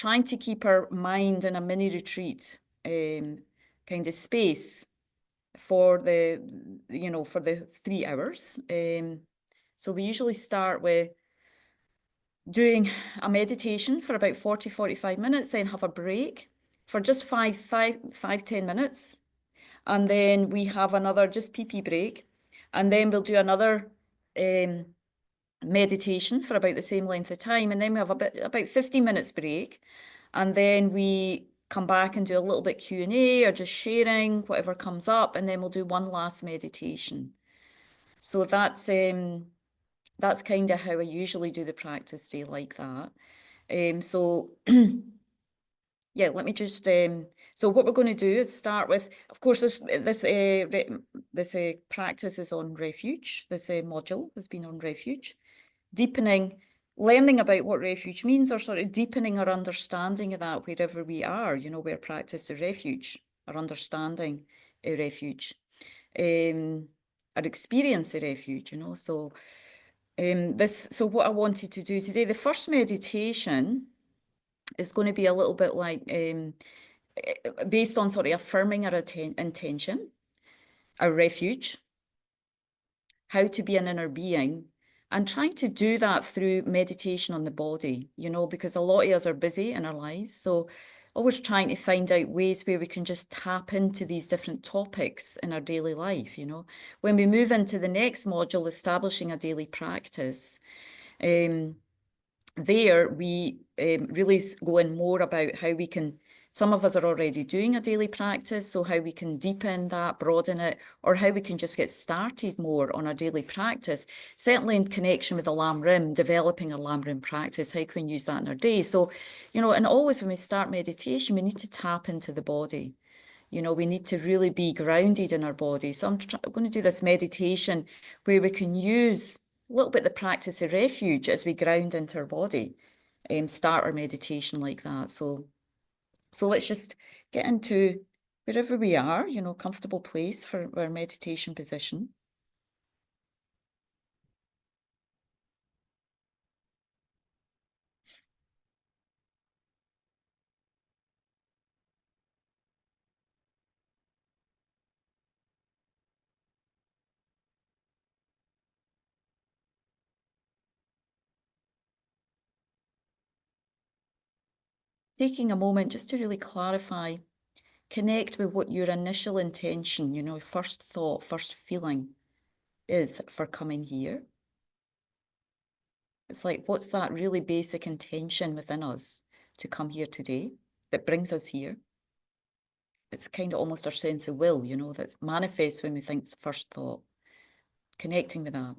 trying to keep our mind in a mini retreat kind of space for the, for the 3 hours. So we usually start with doing a meditation for about 45 minutes, then have a break for just 10 minutes. And then we have another just pee break. And then we'll do another meditation for about the same length of time. And then we have about 15 minutes break. And then we come back and do a little bit Q&A or just sharing whatever comes up. And then we'll do one last meditation. So that's kind of how I usually do the practice day, like that. So yeah, let me just, so what we're going to do is start with, of course, this practice is on Refuge. This module has been on Refuge. Learning about what refuge means, or sort of deepening our understanding of that wherever we are, where practice the refuge, our understanding a refuge, our experience a refuge, so so what I wanted to do today, the first meditation is going to be a little bit like based on sort of affirming our intention, our refuge, how to be an inner being, and trying to do that through meditation on the body, because a lot of us are busy in our lives. So always trying to find out ways where we can just tap into these different topics in our daily life, When we move into the next module, establishing a daily practice, there we really go in more about how we can, some of us are already doing a daily practice, so how we can deepen that, broaden it, or how we can just get started more on our daily practice, certainly in connection with the Lam Rim, developing a Lam Rim practice, how can we use that in our day? So, and always when we start meditation, we need to tap into the body. We need to really be grounded in our body. So I'm going to do this meditation where we can use a little bit the practice of refuge as we ground into our body, start our meditation like that. So let's just get into wherever we are, comfortable place for our meditation position. Taking a moment just to really clarify, connect with what your initial intention, first thought, first feeling is for coming here. It's like, what's that really basic intention within us to come here today that brings us here? It's kind of almost our sense of will, that's manifests when we think it's the first thought. Connecting with that.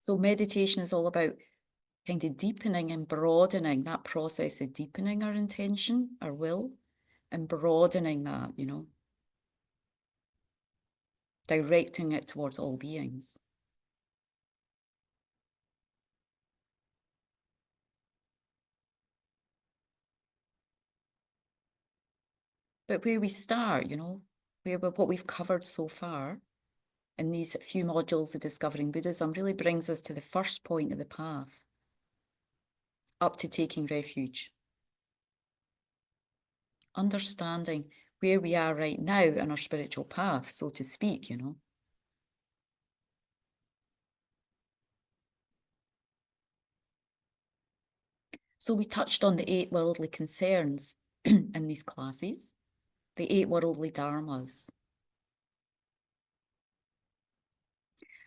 So meditation is all about kind of deepening and broadening that process of deepening our intention, our will, and broadening that, directing it towards all beings. But where we start, what we've covered so far in these few modules of Discovering Buddhism really brings us to the first point of the path, up to taking refuge. Understanding where we are right now in our spiritual path, so to speak, So we touched on the 8 worldly concerns in these classes, the 8 worldly dharmas.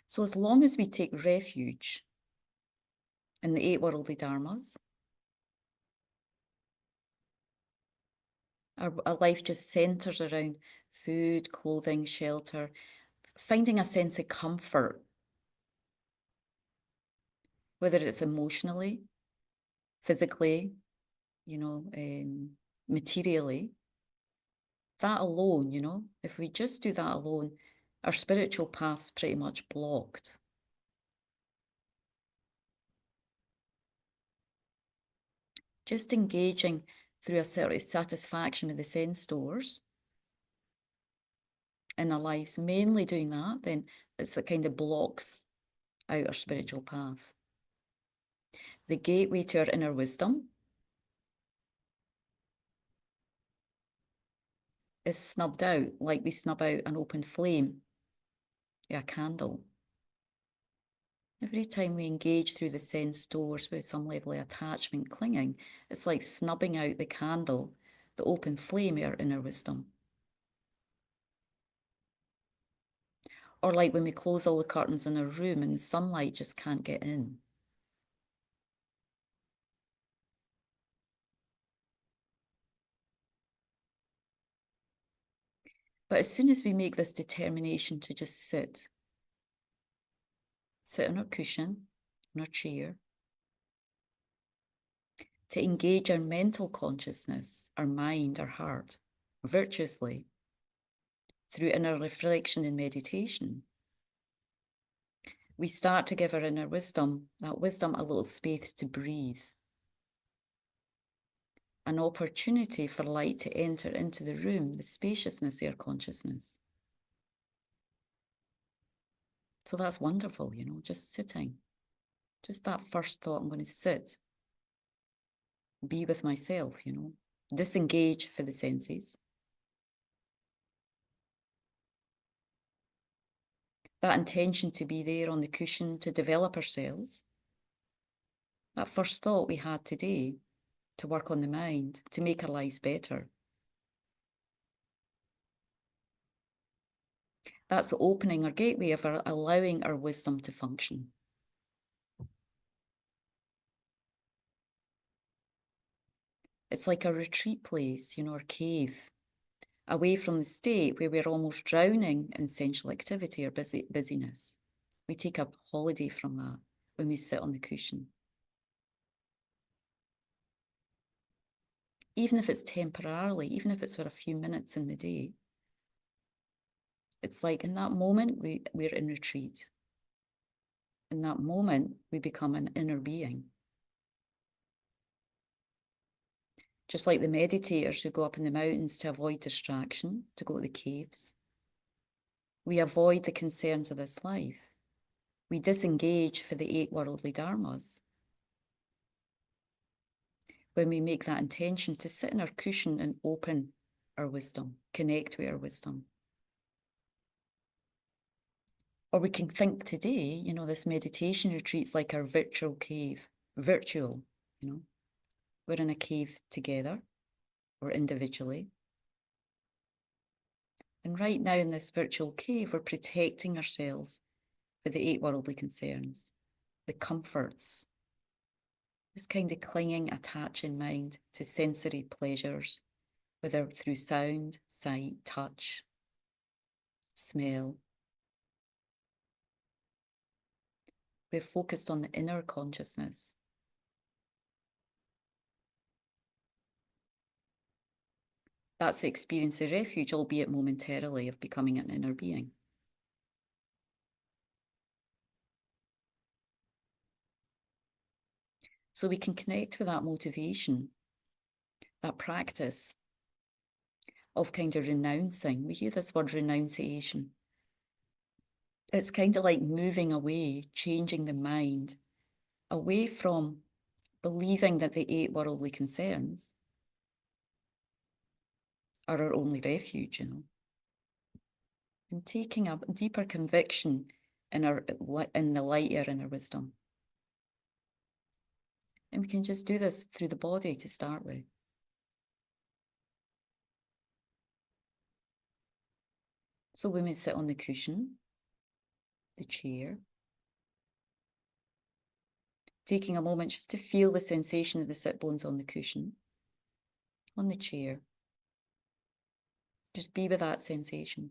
So as long as we take refuge in the 8 worldly dharmas, our life just centers around food, clothing, shelter, finding a sense of comfort whether it's emotionally, physically, materially. That alone, if we just do that alone, our spiritual path's pretty much blocked. Just engaging through a sort of satisfaction with the sense doors in our lives, mainly doing that, then it's that kind of blocks out our spiritual path. The gateway to our inner wisdom is snubbed out, like we snub out an open flame, a candle. Every time we engage through the sense doors with some level of attachment, clinging, it's like snubbing out the candle, the open flame of our inner wisdom. Or like when we close all the curtains in a room and the sunlight just can't get in. But as soon as we make this determination to just sit on our cushion, on our chair, to engage our mental consciousness, our mind, our heart, virtuously, through inner reflection and meditation, we start to give our inner wisdom, that wisdom, a little space to breathe. An opportunity for light to enter into the room, the spaciousness of our consciousness. So that's wonderful, just sitting. Just that first thought, I'm going to sit, be with myself, disengage for the senses. That intention to be there on the cushion, to develop ourselves. That first thought we had today, to work on the mind, to make our lives better. That's the opening or gateway of allowing our wisdom to function. It's like a retreat place, our cave, away from the state where we're almost drowning in sensual activity or busyness. We take a holiday from that when we sit on the cushion. Even if it's temporarily, even if it's for a few minutes in the day, it's like in that moment, we're in retreat. In that moment, we become an inner being. Just like the meditators who go up in the mountains to avoid distraction, to go to the caves. We avoid the concerns of this life. We disengage for the 8 worldly dharmas. When we make that intention to sit in our cushion and open our wisdom, connect with our wisdom. Or we can think today, this meditation retreat's like our virtual cave. Virtual, We're in a cave together or individually. And right now in this virtual cave, we're protecting ourselves for the 8 worldly concerns, the comforts, this kind of clinging, attaching mind to sensory pleasures, whether through sound, sight, touch, smell. We're focused on the inner consciousness. That's the experience of refuge, albeit momentarily, of becoming an inner being. So we can connect with that motivation, that practice of kind of renouncing. We hear this word renunciation. It's kind of like moving away, changing the mind, away from believing that the 8 worldly concerns are our only refuge, and taking a deeper conviction in the light of our inner wisdom. And we can just do this through the body to start with. So when we sit on the cushion, the chair, taking a moment just to feel the sensation of the sit bones on the cushion, on the chair. Just be with that sensation.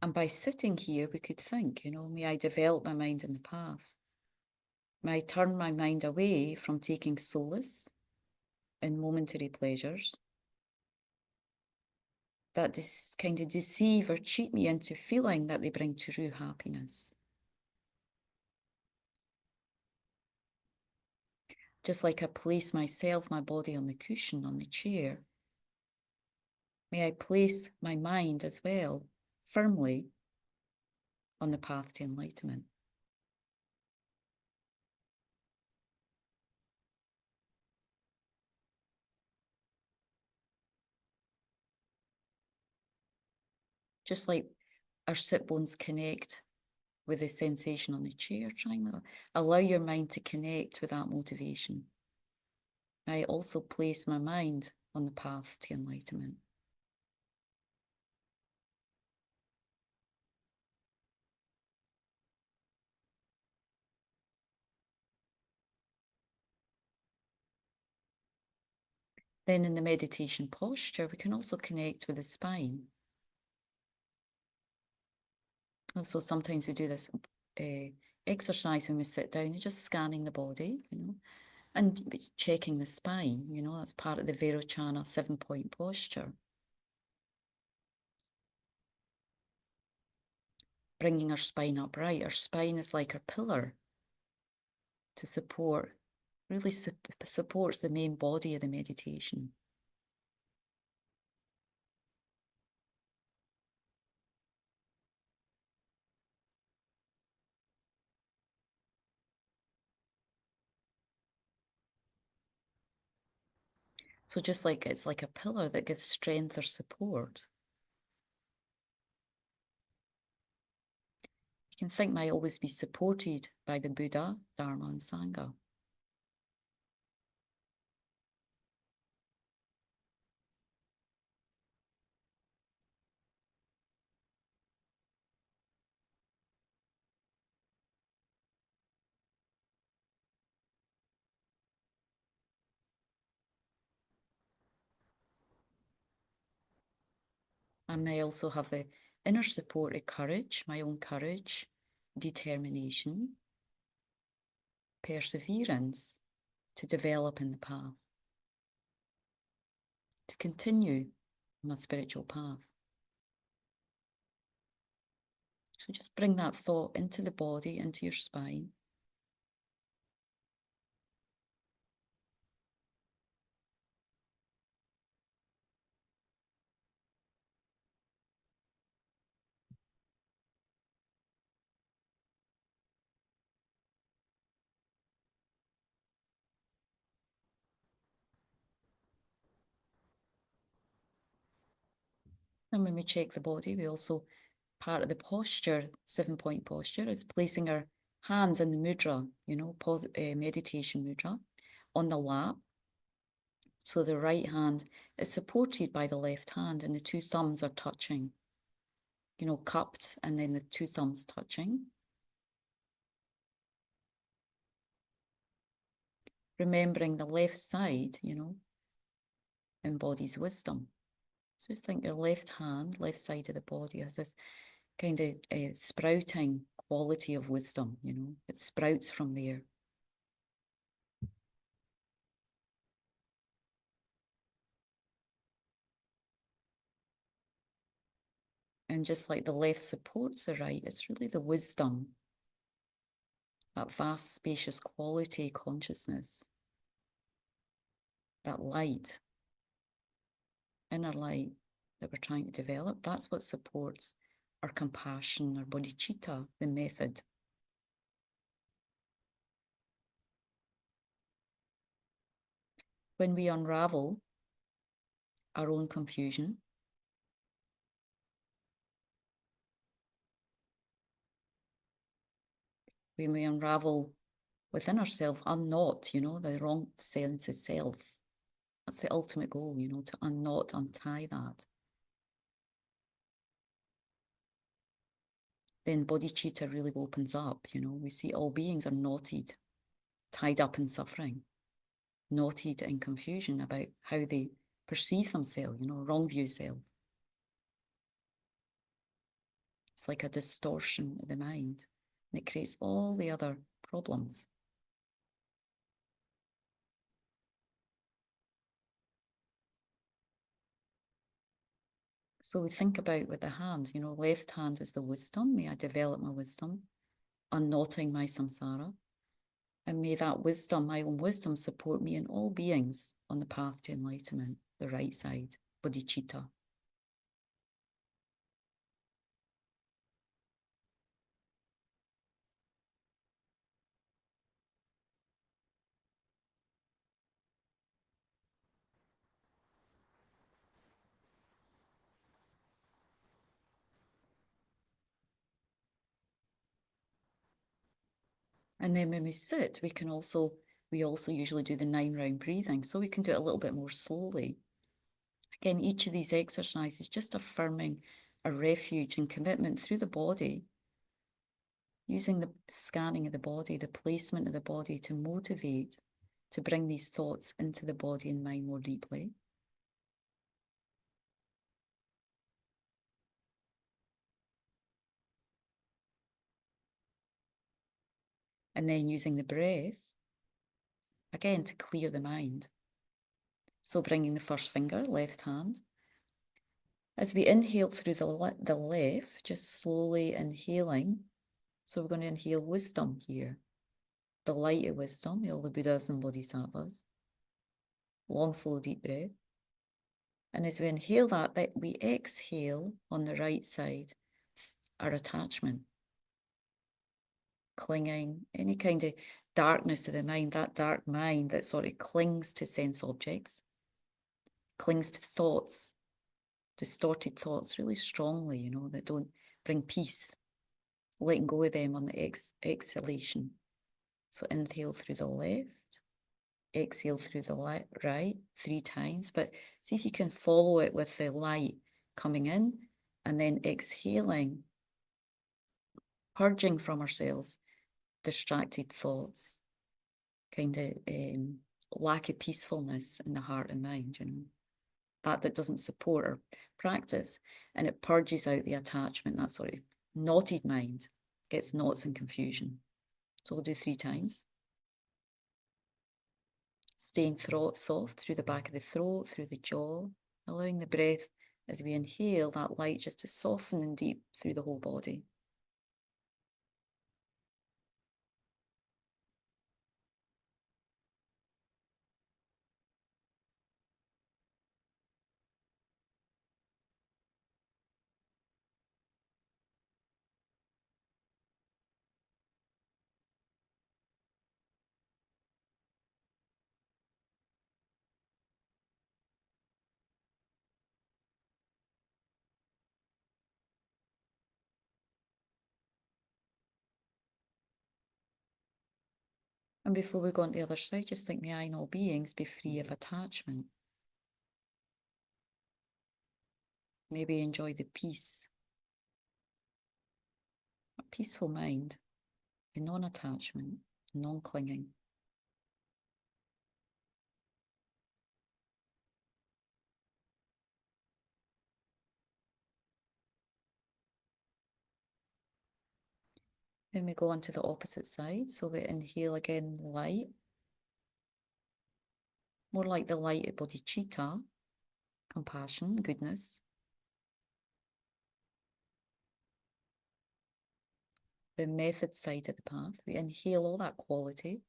And by sitting here, we could think, may I develop my mind in the path? May I turn my mind away from taking solace in momentary pleasures that kind of deceive or cheat me into feeling that they bring true happiness. Just like I place myself, my body on the cushion, on the chair, may I place my mind as well firmly on the path to enlightenment. Just like our sit bones connect with the sensation on the chair, trying to allow your mind to connect with that motivation. I also place my mind on the path to enlightenment. Then in the meditation posture, we can also connect with the spine. Also, sometimes we do this exercise when we sit down, you're just scanning the body, and checking the spine, that's part of the Vairochana 7-point posture. Bringing our spine upright. Our spine is like our pillar to support, really supports the main body of the meditation. So just like it's like a pillar that gives strength or support. You can think might always be supported by the Buddha, Dharma and Sangha. I may also have the inner support of courage, my own courage, determination, perseverance to develop in the path, to continue my spiritual path. So just bring that thought into the body, into your spine. And when we check the body, we also, part of the posture, 7-point posture, is placing our hands in the mudra, meditation mudra, on the lap. So the right hand is supported by the left hand and the two thumbs are touching, cupped, and then the two thumbs touching. Remembering the left side, embodies wisdom. So just think your left hand, left side of the body has this kind of sprouting quality of wisdom, it sprouts from there. And just like the left supports the right, it's really the wisdom, that vast, spacious quality consciousness, that light, inner light that we're trying to develop. That's what supports our compassion, our bodhicitta, the method. When we unravel our own confusion, when we unravel within ourselves, unknot, the wrong sense of self. That's the ultimate goal, to unknot, untie that. Then bodhicitta really opens up, we see all beings are knotted, tied up in suffering, knotted in confusion about how they perceive themselves, wrong view self. It's like a distortion of the mind, and it creates all the other problems. So we think about with the hand, left hand is the wisdom. May I develop my wisdom, unknotting my samsara. And may that wisdom, my own wisdom, support me in all beings on the path to enlightenment, the right side, bodhicitta. And then when we sit, we also usually do the 9-round breathing, so we can do it a little bit more slowly. Again, each of these exercises just affirming a refuge and commitment through the body, using the scanning of the body, the placement of the body to motivate, to bring these thoughts into the body and mind more deeply. And then using the breath, again, to clear the mind. So bringing the first finger, left hand. As we inhale through the left, just slowly inhaling. So we're going to inhale wisdom here. The light of wisdom, all the Buddhas and Bodhisattvas. Long, slow, deep breath. And as we inhale that we exhale on the right side our attachment, clinging, any kind of darkness of the mind, that dark mind that sort of clings to sense objects, clings to thoughts, distorted thoughts really strongly, that don't bring peace, letting go of them on the exhalation. So inhale through the left, exhale through the right 3 times, but see if you can follow it with the light coming in and then exhaling, purging from ourselves distracted thoughts, kind of lack of peacefulness in the heart and mind, that doesn't support our practice, and it purges out the attachment, that sort of knotted mind gets knots and confusion. So we'll do 3 times. Staying throat soft through the back of the throat, through the jaw, allowing the breath as we inhale, that light just to soften and deep through the whole body. And before we go on the other side, just think, may I in all beings be free of attachment. Maybe enjoy the peace, a peaceful mind, a non-attachment, non-clinging. Then we go on to the opposite side. So we inhale again, light. More like the light of bodhicitta, compassion, goodness. The method side of the path. We inhale all that quality.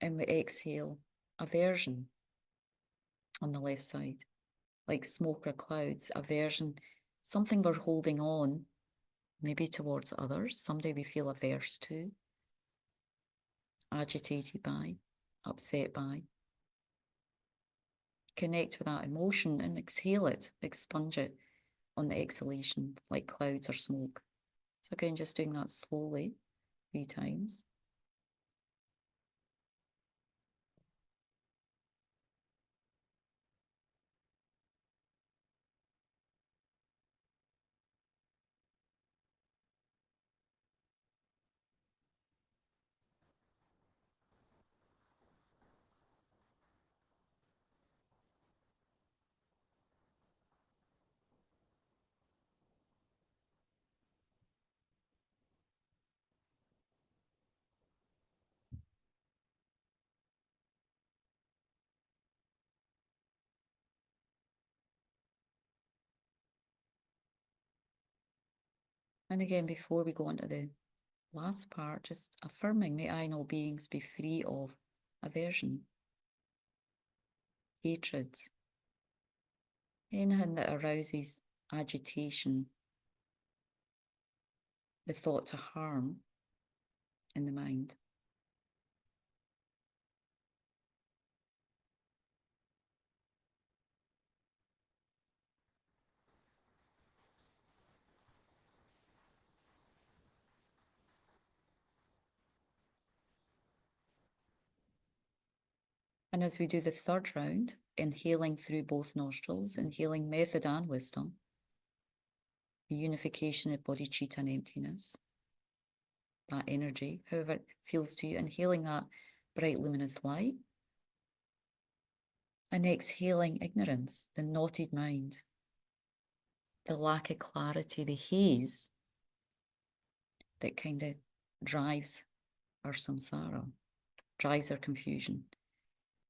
And we exhale aversion on the left side. Like smoke or clouds, aversion, something we're holding on, maybe towards others, somebody we feel averse to, agitated by, upset by. Connect with that emotion and exhale it, expunge it on the exhalation, like clouds or smoke. So again, just doing that slowly, 3 times. And again, before we go on to the last part, just affirming, may I and all beings be free of aversion, hatred, anything that arouses agitation, the thought to harm in the mind. And as we do the third round, inhaling through both nostrils, inhaling method and wisdom, the unification of bodhicitta and emptiness, that energy, however it feels to you, inhaling that bright luminous light, and exhaling ignorance, the knotted mind, the lack of clarity, the haze that kind of drives our samsara, drives our confusion.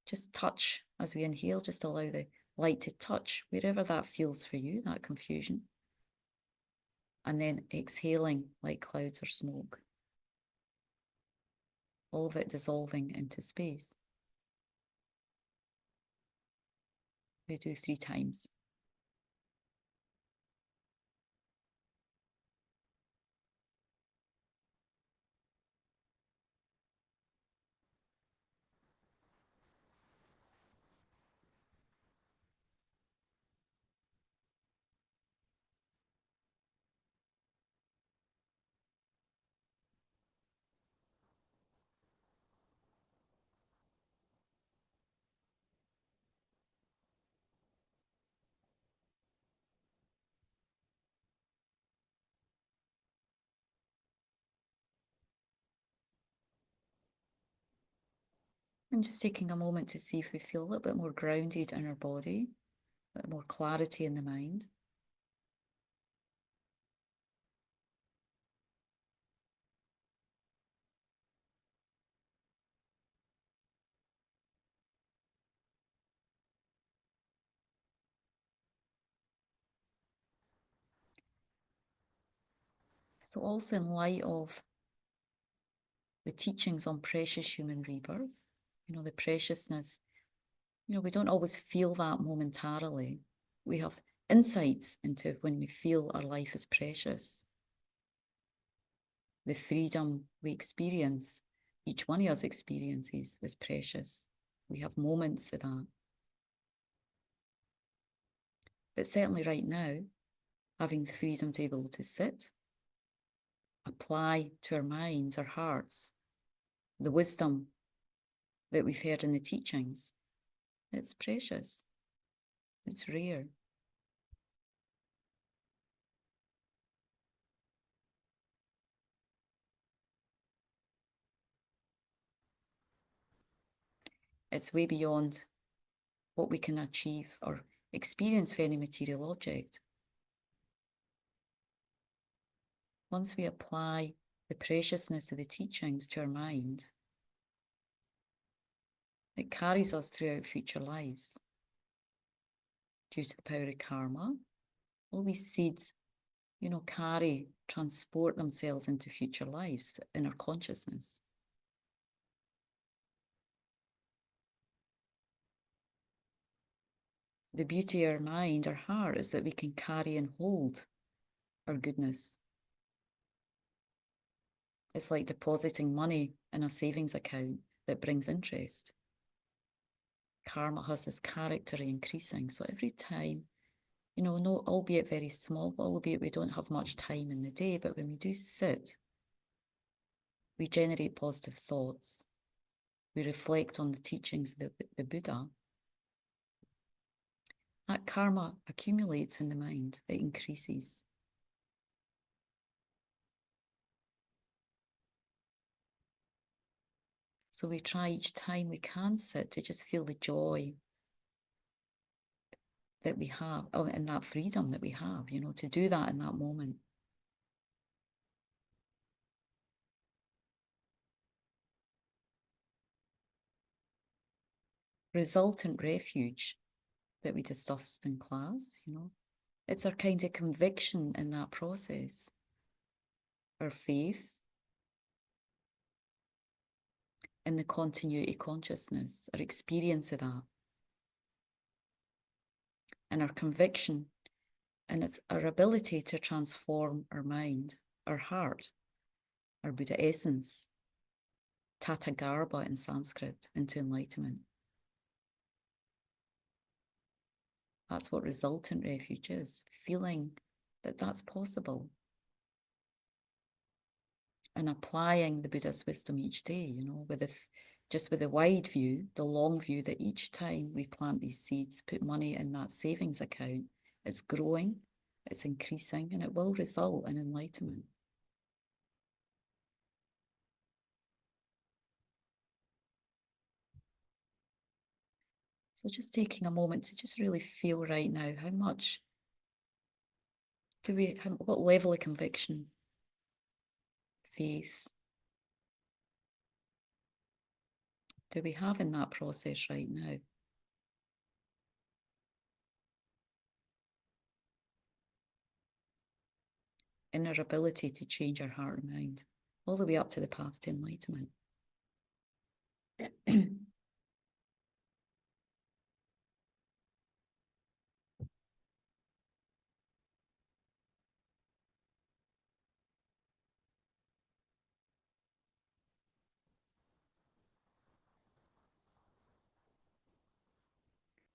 Just touch as we inhale, just allow the light to touch wherever that feels for you, that confusion. And then exhaling like clouds or smoke. All of it dissolving into space. We do 3 times. And just taking a moment to see if we feel a little bit more grounded in our body, a bit more clarity in the mind. So also in light of the teachings on precious human rebirth, the preciousness, we don't always feel that momentarily. We have insights into when we feel our life is precious. The freedom we experience, each one of us experiences, is precious. We have moments of that. But certainly right now, having the freedom to be able to sit, apply to our minds, our hearts, the wisdom that we've heard in the teachings, it's precious. It's rare. It's way beyond what we can achieve or experience for any material object. Once we apply the preciousness of the teachings to our mind, it carries us throughout future lives. Due to the power of karma, all these seeds, transport themselves into future lives in our consciousness. The beauty of our mind, our heart, is that we can carry and hold our goodness. It's like depositing money in a savings account that brings interest. Karma has this character increasing. So every time, no, albeit very small, albeit we don't have much time in the day, but when we do sit, we generate positive thoughts. We reflect on the teachings of the Buddha. That karma accumulates in the mind, it increases. So we try each time we can sit to just feel the joy that we have, and that freedom that we have, to do that in that moment. Resultant refuge that we discussed in class, it's our kind of conviction in that process our faith in the continuity consciousness, our experience of that, and our conviction, and it's our ability to transform our mind, our heart, our Buddha essence, Tatagarbha in Sanskrit, into enlightenment. That's what resultant refuge is, feeling that that's possible and applying the Buddha's wisdom each day, just with the wide view, the long view, that each time we plant these seeds, put money in that savings account, it's growing, it's increasing, and it will result in enlightenment. So just taking a moment to just really feel right now, how much what level of conviction, faith, do we have in that process right now? In our ability to change our heart and mind, all the way up to the path to enlightenment.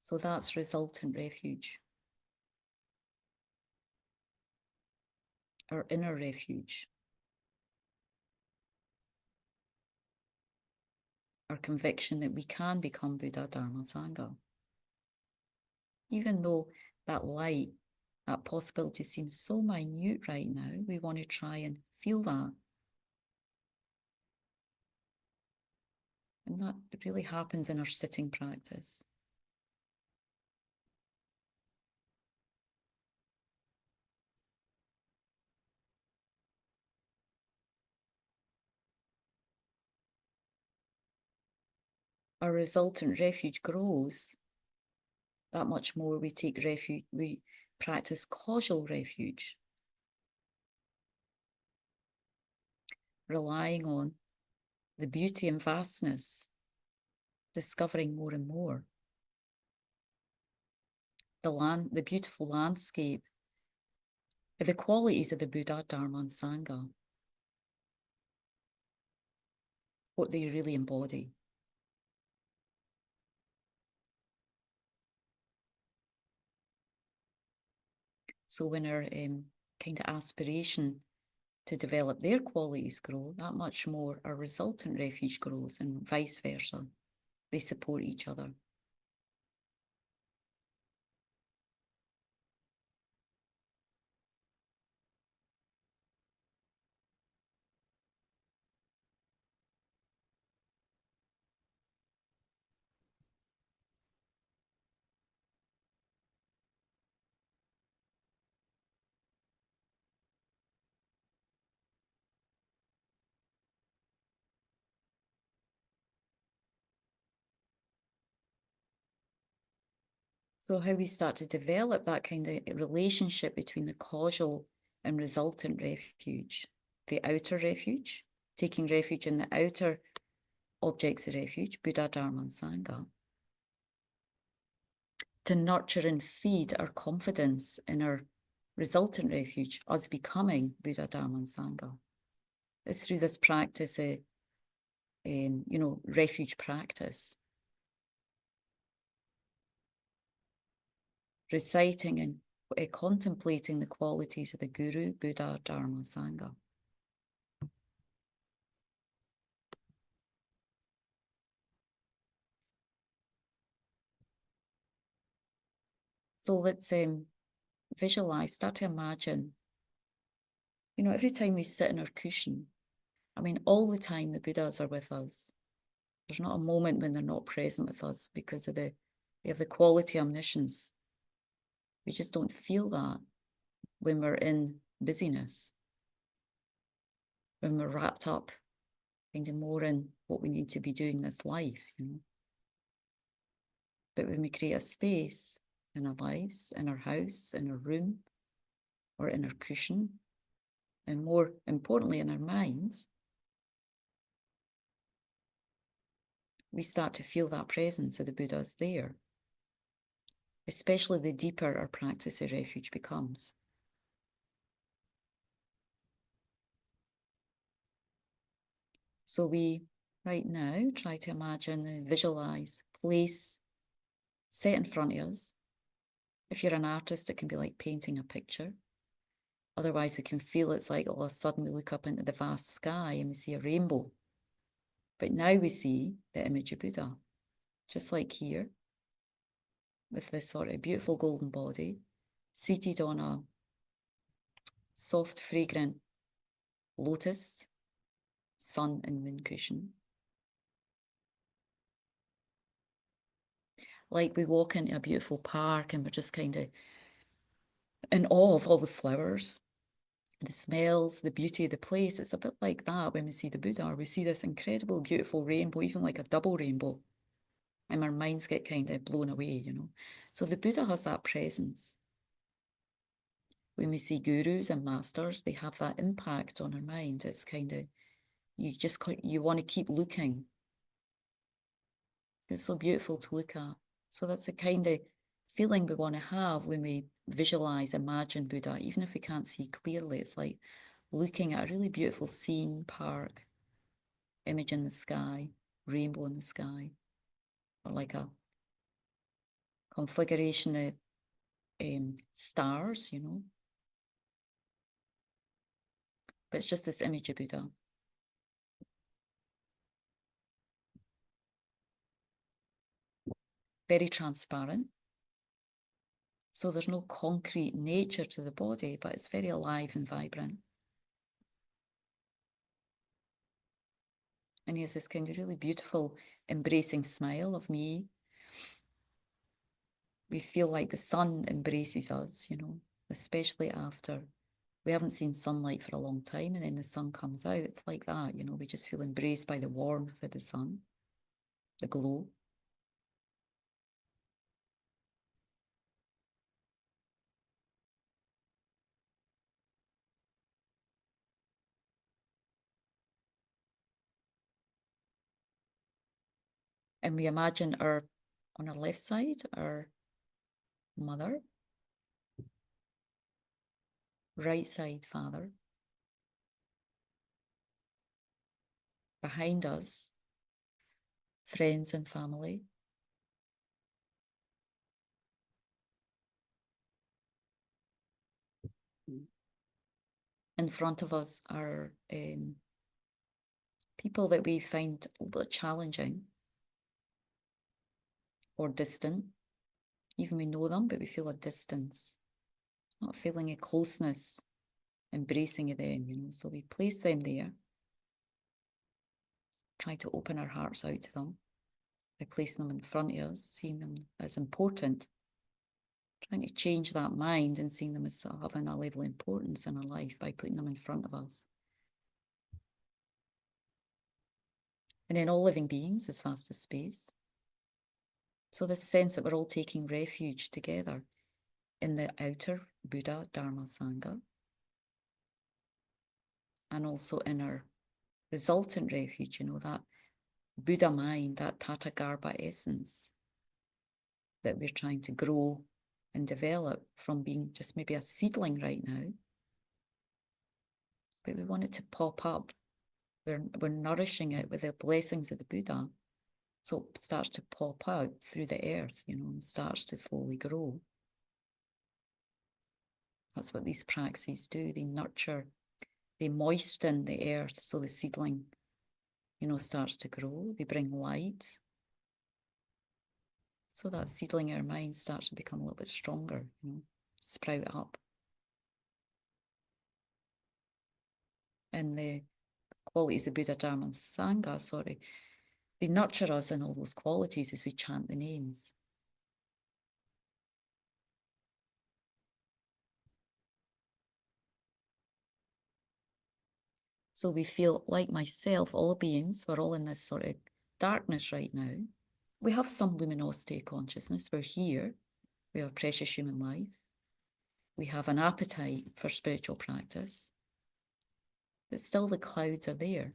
So that's resultant refuge. Our inner refuge. Our conviction that we can become Buddha, Dharma and Sangha. Even though that light, that possibility seems so minute right now, we want to try and feel that. And that really happens in our sitting practice. Our resultant refuge grows, that much more we take refuge, we practice causal refuge, relying on the beauty and vastness, discovering more and more. The beautiful landscape, the qualities of the Buddha, Dharma and Sangha, what they really embody. So when our kind of aspiration to develop their qualities grow, that much more our resultant refuge grows, and vice versa. They support each other. So how we start to develop that kind of relationship between the causal and resultant refuge, the outer refuge, taking refuge in the outer objects of refuge, Buddha, Dharma and Sangha, to nurture and feed our confidence in our resultant refuge, us becoming Buddha, Dharma and Sangha. It's through this practice, refuge practice. Reciting and contemplating the qualities of the Guru, Buddha, Dharma, Sangha. So let's visualize, start to imagine, every time we sit in our cushion, all the time the Buddhas are with us. There's not a moment when they're not present with us because they have the quality omniscience. We just don't feel that when we're in busyness, when we're wrapped up kind of more in what we need to be doing this life, But when we create a space in our lives, in our house, in our room, or in our cushion, and more importantly in our minds, we start to feel that presence of the Buddhas there, especially the deeper our practice of refuge becomes. So we, right now, try to imagine and visualize, place, set in front of us. If you're an artist, it can be like painting a picture. Otherwise, we can feel it's like all of a sudden we look up into the vast sky and we see a rainbow. But now we see the image of Buddha, just like here, with this sort of beautiful golden body, seated on a soft, fragrant lotus, sun and moon cushion. Like we walk into a beautiful park and we're just kind of in awe of all the flowers, the smells, the beauty of the place. It's a bit like that when we see the Buddha. We see this incredible, beautiful rainbow, even like a double rainbow. And our minds get kind of blown away, you know. So the Buddha has that presence. When we see gurus and masters, they have that impact on our mind. It's kind of, you want to keep looking. It's so beautiful to look at. So that's the kind of feeling we want to have when we visualize, imagine Buddha, even if we can't see clearly. It's like looking at a really beautiful scene, park, image in the sky, rainbow in the sky, or like a configuration of stars, you know. But it's just this image of Buddha. Very transparent. So there's no concrete nature to the body, but it's very alive and vibrant. And he has this kind of really beautiful, embracing smile of me. We feel like the sun embraces us, you know, especially after we haven't seen sunlight for a long time and then the sun comes out. It's like that, you know, we just feel embraced by the warmth of the sun, the glow. And we imagine on our left side, our mother, right side, father, behind us, friends and family. In front of us are people that we find a little bit challenging or distant. Even we know them, but we feel a distance, not feeling a closeness, embracing of them, you know. So we place them there, try to open our hearts out to them by placing them in front of us, seeing them as important, trying to change that mind and seeing them as having a level of importance in our life by putting them in front of us. And then all living beings as vast as space. So this sense that we're all taking refuge together in the outer Buddha, Dharma, Sangha, and also in our resultant refuge, you know, that Buddha mind, that Tathagarbha essence that we're trying to grow and develop from being just maybe a seedling right now. But we want it to pop up. We're nourishing it with the blessings of the Buddha. So it starts to pop out through the earth, you know, and starts to slowly grow. That's what these praxis do. They nurture, they moisten the earth so the seedling, you know, starts to grow. They bring light. So that seedling in our mind starts to become a little bit stronger, you know, sprout up. And the qualities of Buddha, Dharma and Sangha, they nurture us in all those qualities as we chant the names. So we feel like myself, all beings, we're all in this sort of darkness right now. We have some luminosity of consciousness. We're here. We have a precious human life. We have an appetite for spiritual practice. but still the clouds are there.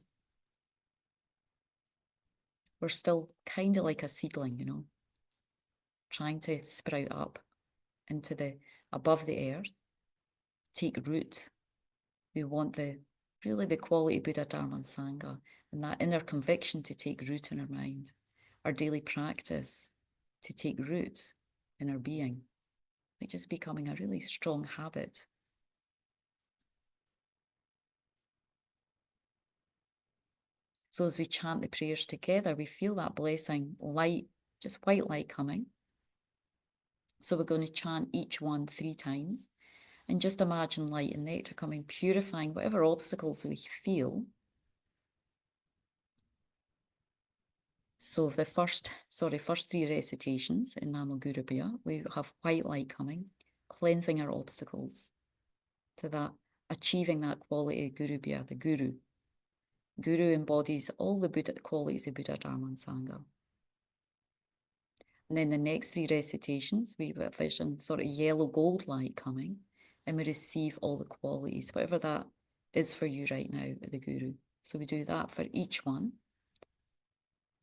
We're still kind of like a seedling, you know, trying to sprout up into the above the earth, take root. We want really the quality Buddha, Dharma and Sangha, and that inner conviction to take root in our mind, our daily practice to take root in our being, like just becoming a really strong habit. So as we chant the prayers together, we feel that blessing, light, just white light coming. So we're going to chant each one 3 times. And just imagine light and nectar coming, purifying whatever obstacles we feel. So the first 3 recitations in Namo Guru Bhya, we have white light coming, cleansing our obstacles to that, achieving that quality of Guru Bhya, the Guru. Guru embodies all the Buddha qualities of Buddha, Dharma and Sangha. And then the next 3 recitations, we vision sort of yellow gold light coming, and we receive all the qualities, whatever that is for you right now, the Guru. So we do that for each one,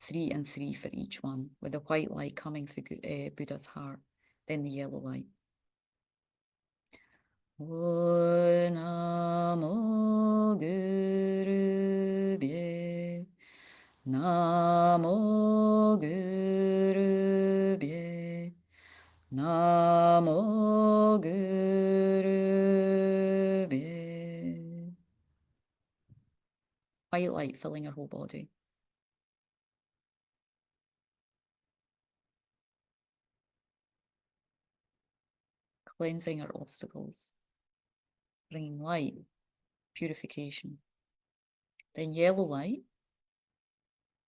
3 and 3 for each one, with the white light coming for Buddha's heart, then the yellow light. O Namo Guru Bhye, Namo Guru Bhye, Namo Guru Bhye. White light filling our whole body. Cleansing our obstacles. Bringing light, purification. Then yellow light,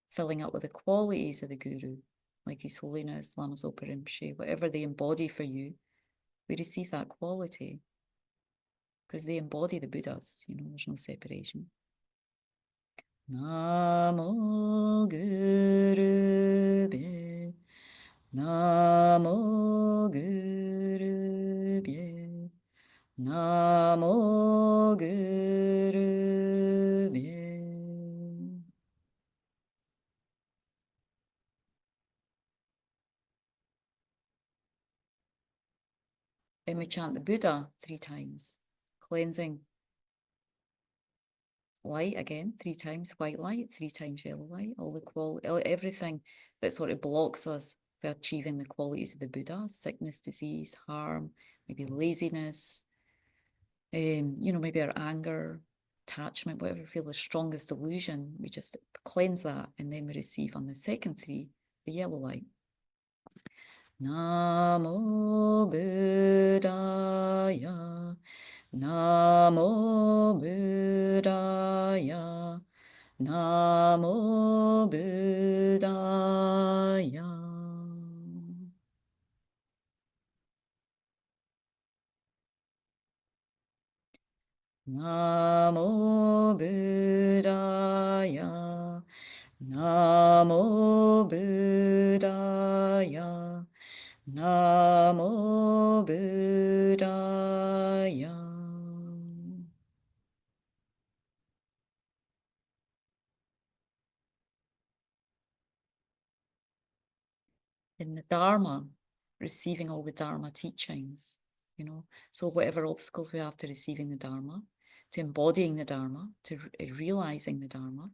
filling up with the qualities of the Guru, like His Holiness, Lama Zopa Rinpoche, whatever they embody for you, we receive that quality because they embody the Buddhas, you know, there's no separation. Namo Guru Bhye, Namo Guru Bhye, Namo Guru Bhye. Then we chant the Buddha 3 times, cleansing light again 3 times, white light 3 times, yellow light, all the quality, everything that sort of blocks us for achieving the qualities of the Buddha, sickness, disease, harm, maybe laziness, you know, maybe our anger, attachment, whatever we feel the strongest delusion, we just cleanse that, and then we receive on the second 3 the yellow light. Namo Buddhaya, Namo Buddhaya, Namo Buddhaya. Namo Buddhaya, Namo Buddhaya, Namo Buddhaya. In the Dharma, receiving all the Dharma teachings, you know, so whatever obstacles we have to receiving the Dharma, to embodying the Dharma, to realizing the Dharma,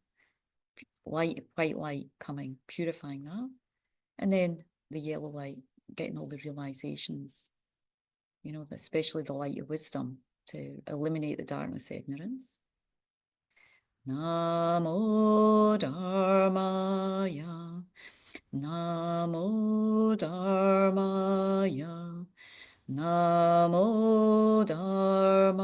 light, white light coming, purifying that, and then the yellow light, getting all the realizations, you know, especially the light of wisdom to eliminate the darkness, ignorance. Namo Dharmaya, Namo Dharmaya, Namo Dharmaya.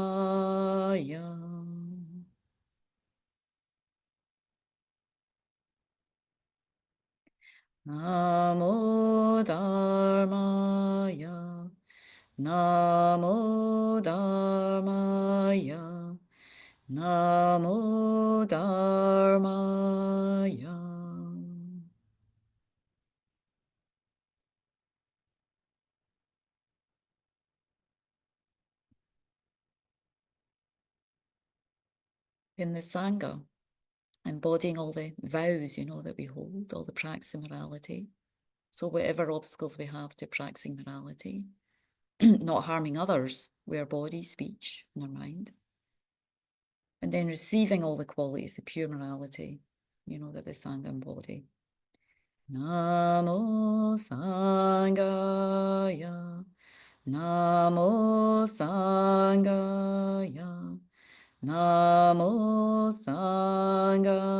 Namo Dharmaya, Namo Dharmaya, Namo Dharmaya. In the Sangha, embodying all the vows, that we hold, all the practice of morality. So whatever obstacles we have to practicing morality, not harming others with our body, speech, and our mind. And then receiving all the qualities of pure morality, that the Sangha embody. Namo Sangaya, Namo Sangaya, Namo Sangaya.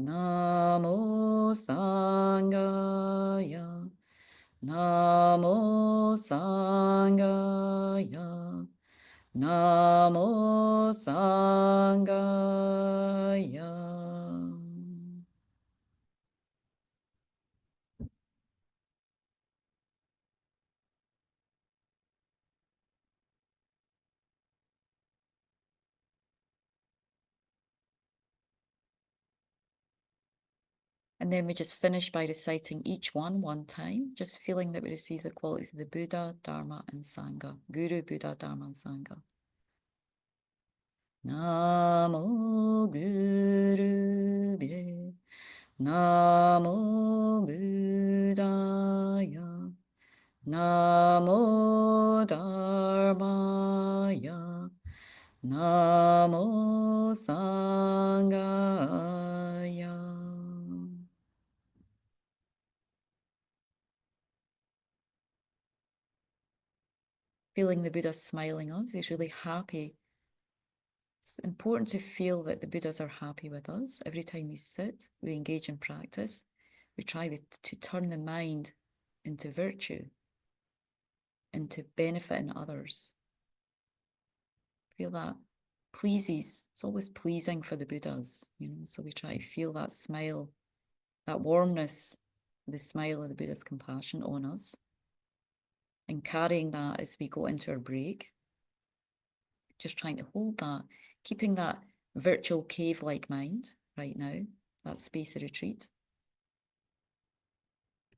Namo Sangaya, Namo Sangaya, Namo Sangaya. And then we just finish by reciting each one time, just feeling that we receive the qualities of the Buddha, Dharma, and Sangha. Guru, Buddha, Dharma, and Sangha. Namo Guru Bhe, Namo Buddhaya, Namo Dharmaya, Namo Sangaya. Feeling the Buddha smiling on us, he's really happy. It's important to feel that the Buddhas are happy with us. Every time we sit, we engage in practice, we try to turn the mind into virtue, into benefiting others. Feel that pleases, it's always pleasing for the Buddhas, so we try to feel that smile, that warmness, the smile of the Buddha's compassion on us, and carrying that as we go into our break, just trying to hold that, keeping that virtual cave-like mind right now, that space of retreat.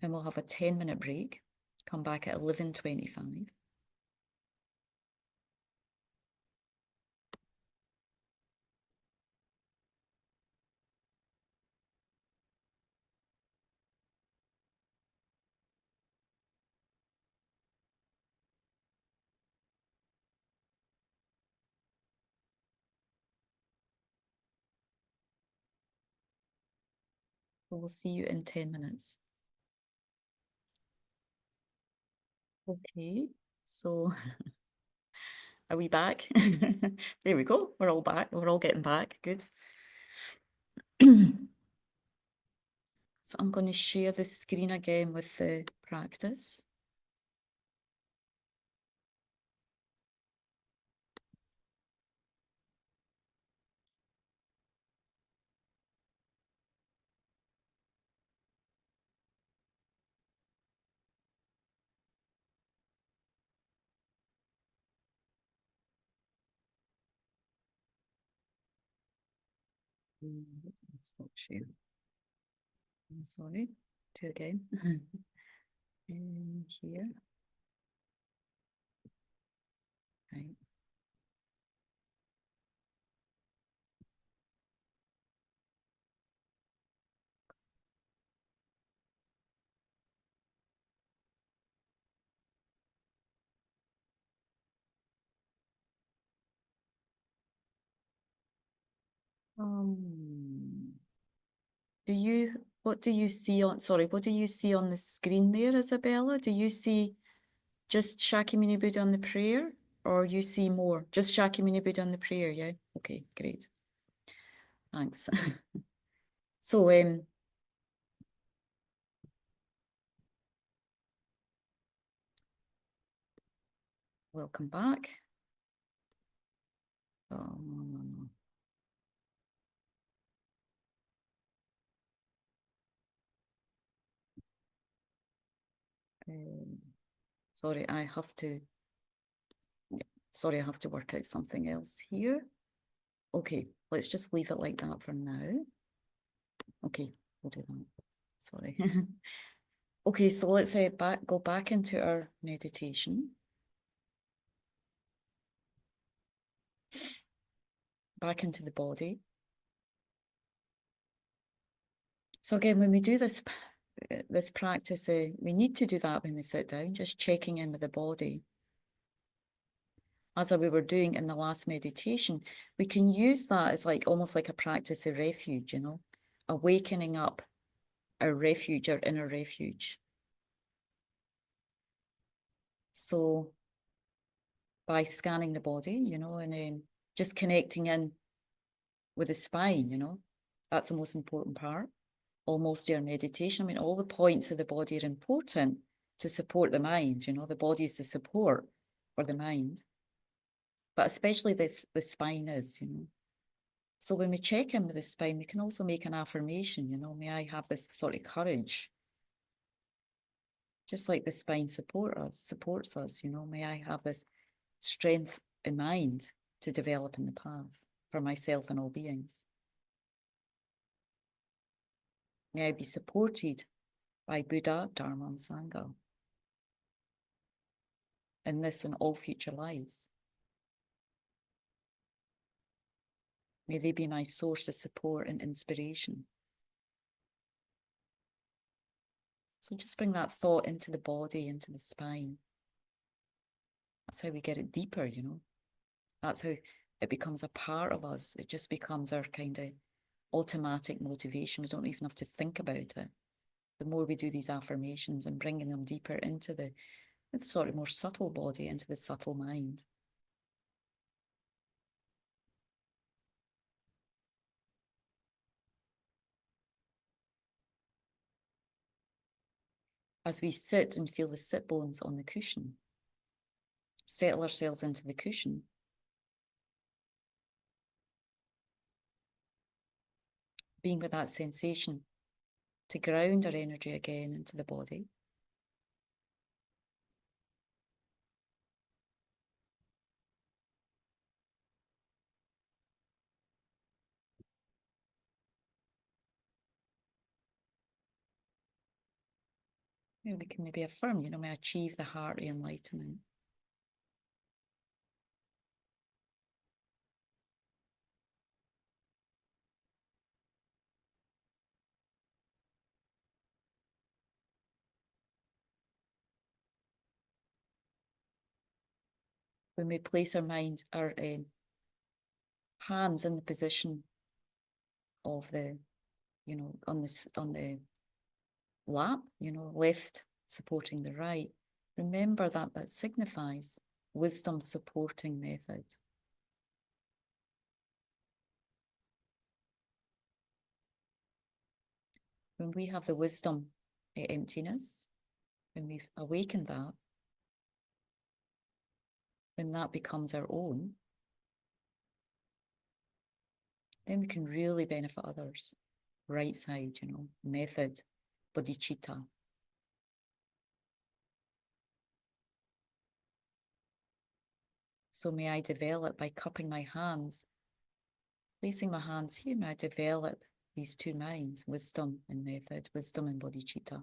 And we'll have a 10-minute break, come back at 11:25. We'll see you in 10 minutes. Okay, so are we back? There we go. We're all back. We're all getting back. Good. So I'm going to share the screen again with the practice. Stop share. I'm sorry. Do it again. And here. Right. What do you see on, sorry, what do you see on the screen there, Isabella? Do you see just Shakyamuni Buddha on the prayer, or you see more? Just Shakyamuni Buddha on the prayer, yeah? Okay, great. Thanks. So, welcome back. Oh, no. Sorry, I have to work out something else here. Okay, let's just leave it like that for now. Okay, we'll do that. Sorry. Okay, so let's say go back into our meditation. Back into the body. So again, when we do this practice, we need to do that when we sit down, just checking in with the body. As we were doing in the last meditation, we can use that as like almost like a practice of refuge, you know, awakening up our refuge, our inner refuge. So by scanning the body, you know, and just connecting in with the spine, you know, that's the most important part. Almost our meditation. I mean, all the points of the body are important to support the mind, you know, the body is the support for the mind. But especially the spine is, you know. So when we check in with the spine, we can also make an affirmation, you know, may I have this sort of courage. Just like the spine supports us, you know, may I have this strength in mind to develop in the path for myself and all beings. May I be supported by Buddha, Dharma and Sangha in this and all future lives. May they be my source of support and inspiration. So just bring that thought into the body, into the spine. That's how we get it deeper, you know. That's how it becomes a part of us. It just becomes our kind of automatic motivation. We don't even have to think about it. The more we do these affirmations and bringing them deeper into the sort of more subtle body, into the subtle mind. As we sit and feel the sit bones on the cushion, settle ourselves into the cushion. Being with that sensation to ground our energy again into the body. We can maybe affirm, you know, may I achieve the heart enlightenment. When we place our hands in the position of the, you know, on the lap, you know, left supporting the right, remember that signifies wisdom supporting method. When we have the wisdom emptiness, when we've awakened that, when that becomes our own, then we can really benefit others. Right side, you know, method, bodhicitta. So may I develop by cupping my hands, placing my hands here, may I develop these two minds, wisdom and method, wisdom and bodhicitta.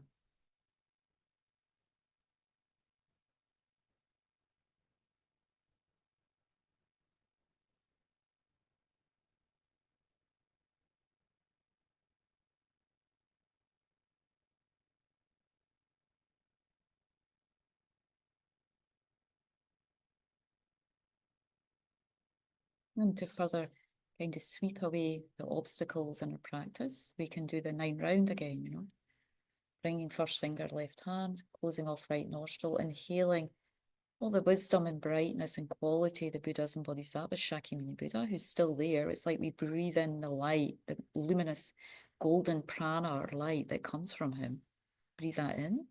And to further kind of sweep away the obstacles in our practice, we can do the 9 round again, you know. Bringing first finger left hand, closing off right nostril, inhaling all the wisdom and brightness and quality of the Buddhas and Bodhisattvas, Shakyamuni Buddha, who's still there. It's like we breathe in the light, the luminous golden prana or light that comes from him. Breathe that in,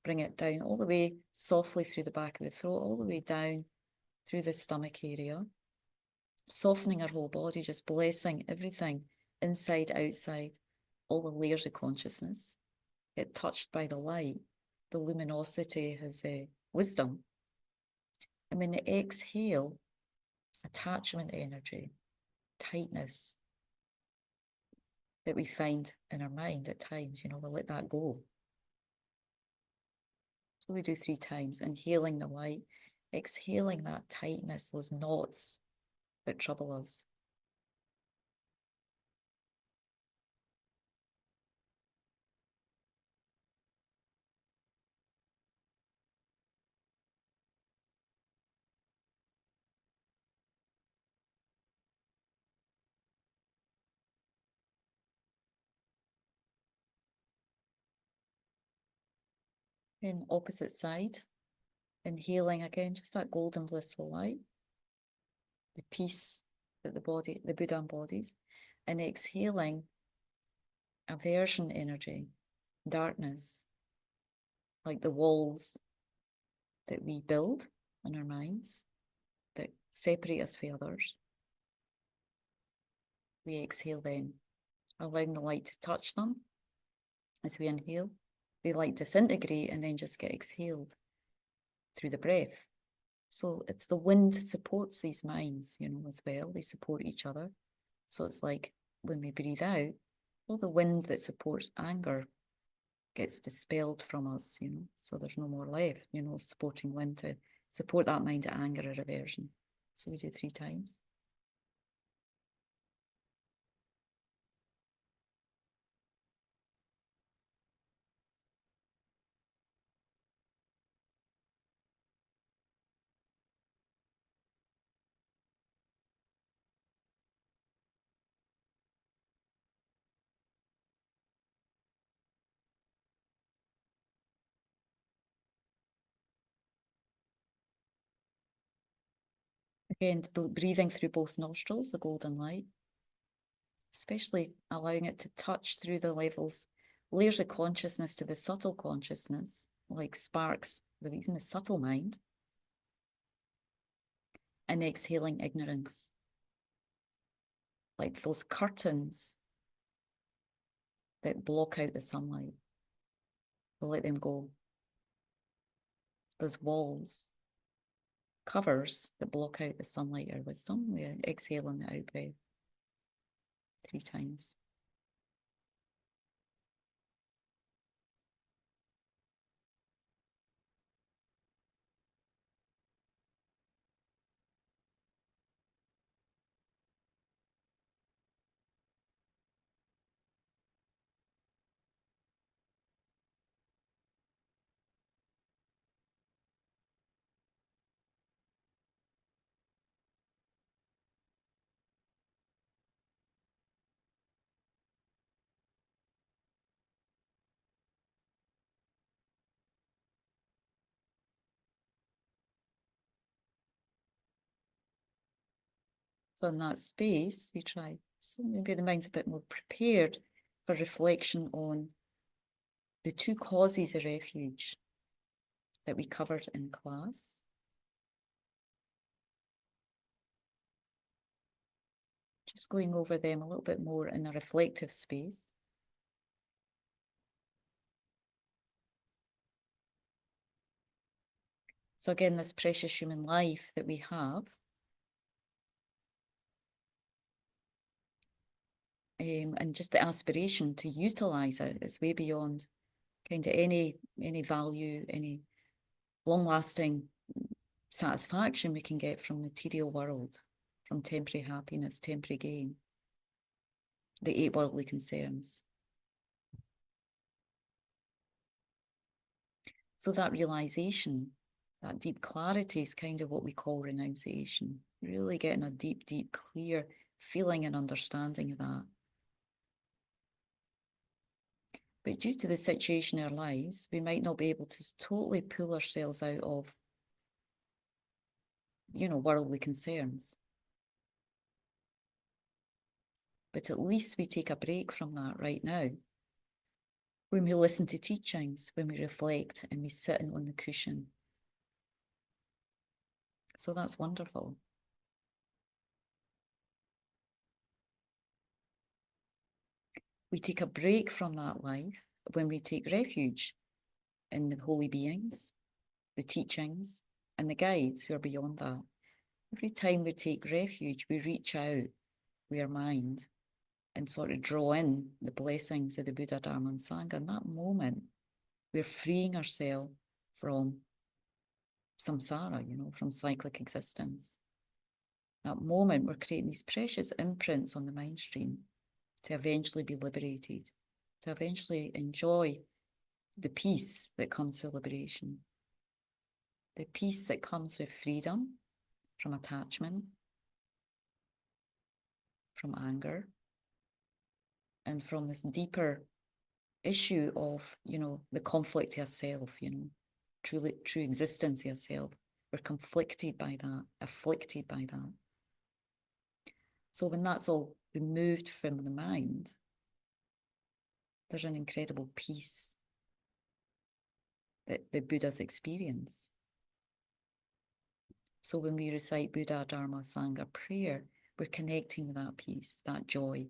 bring it down all the way softly through the back of the throat, all the way down through the stomach area, softening our whole body, just blessing everything inside, outside, all the layers of consciousness. Get touched by the light, the luminosity, his wisdom. And when they exhale, attachment energy, tightness that we find in our mind at times, you know, we'll let that go. So we do 3 times, inhaling the light, exhaling that tightness, those knots that trouble us. Then opposite side, inhaling again, just that golden blissful light, the peace that the Buddha embodies, and exhaling aversion energy, darkness, like the walls that we build in our minds that separate us from others. We exhale them, allowing the light to touch them as we inhale. They like disintegrate and then just get exhaled through the breath. So it's the wind supports these minds, as well. They support each other. So it's like when we breathe out, all the wind that supports anger gets dispelled from us, so there's no more left, supporting wind to support that mind of anger or aversion. So we do 3 times. Again, breathing through both nostrils, the golden light, especially allowing it to touch through the layers of consciousness to the subtle consciousness, like sparks, even the subtle mind, and exhaling ignorance, like those curtains that block out the sunlight. We'll let them go. Those walls, covers that block out the sunlight or wisdom. We exhale on the out breath 3 times. So in that space, we try, so maybe the mind's a bit more prepared for reflection on the 2 causes of refuge that we covered in class. Just going over them a little bit more in a reflective space. So again, this precious human life that we have, and just the aspiration to utilize it is way beyond kind of any value, any long-lasting satisfaction we can get from the material world, from temporary happiness, temporary gain, the 8 worldly concerns. So that realization, that deep clarity is kind of what we call renunciation, really getting a deep, deep, clear feeling and understanding of that. But due to the situation in our lives, we might not be able to totally pull ourselves out of, worldly concerns. But at least we take a break from that right now. When we listen to teachings, when we reflect and we sit on the cushion. So that's wonderful. We take a break from that life when we take refuge in the holy beings, the teachings, and the guides who are beyond that. Every time we take refuge, we reach out with our mind and sort of draw in the blessings of the Buddha, Dharma and Sangha. In that moment, we're freeing ourselves from samsara, from cyclic existence. That moment, we're creating these precious imprints on the mind stream to eventually be liberated, to eventually enjoy the peace that comes with liberation, the peace that comes with freedom from attachment, from anger, and from this deeper issue of, the conflict of self, true existence of self. We're conflicted by that, afflicted by that. So when that's all removed from the mind, there's an incredible peace that the Buddhas experience. So when we recite Buddha, Dharma, Sangha prayer, we're connecting with that peace, that joy.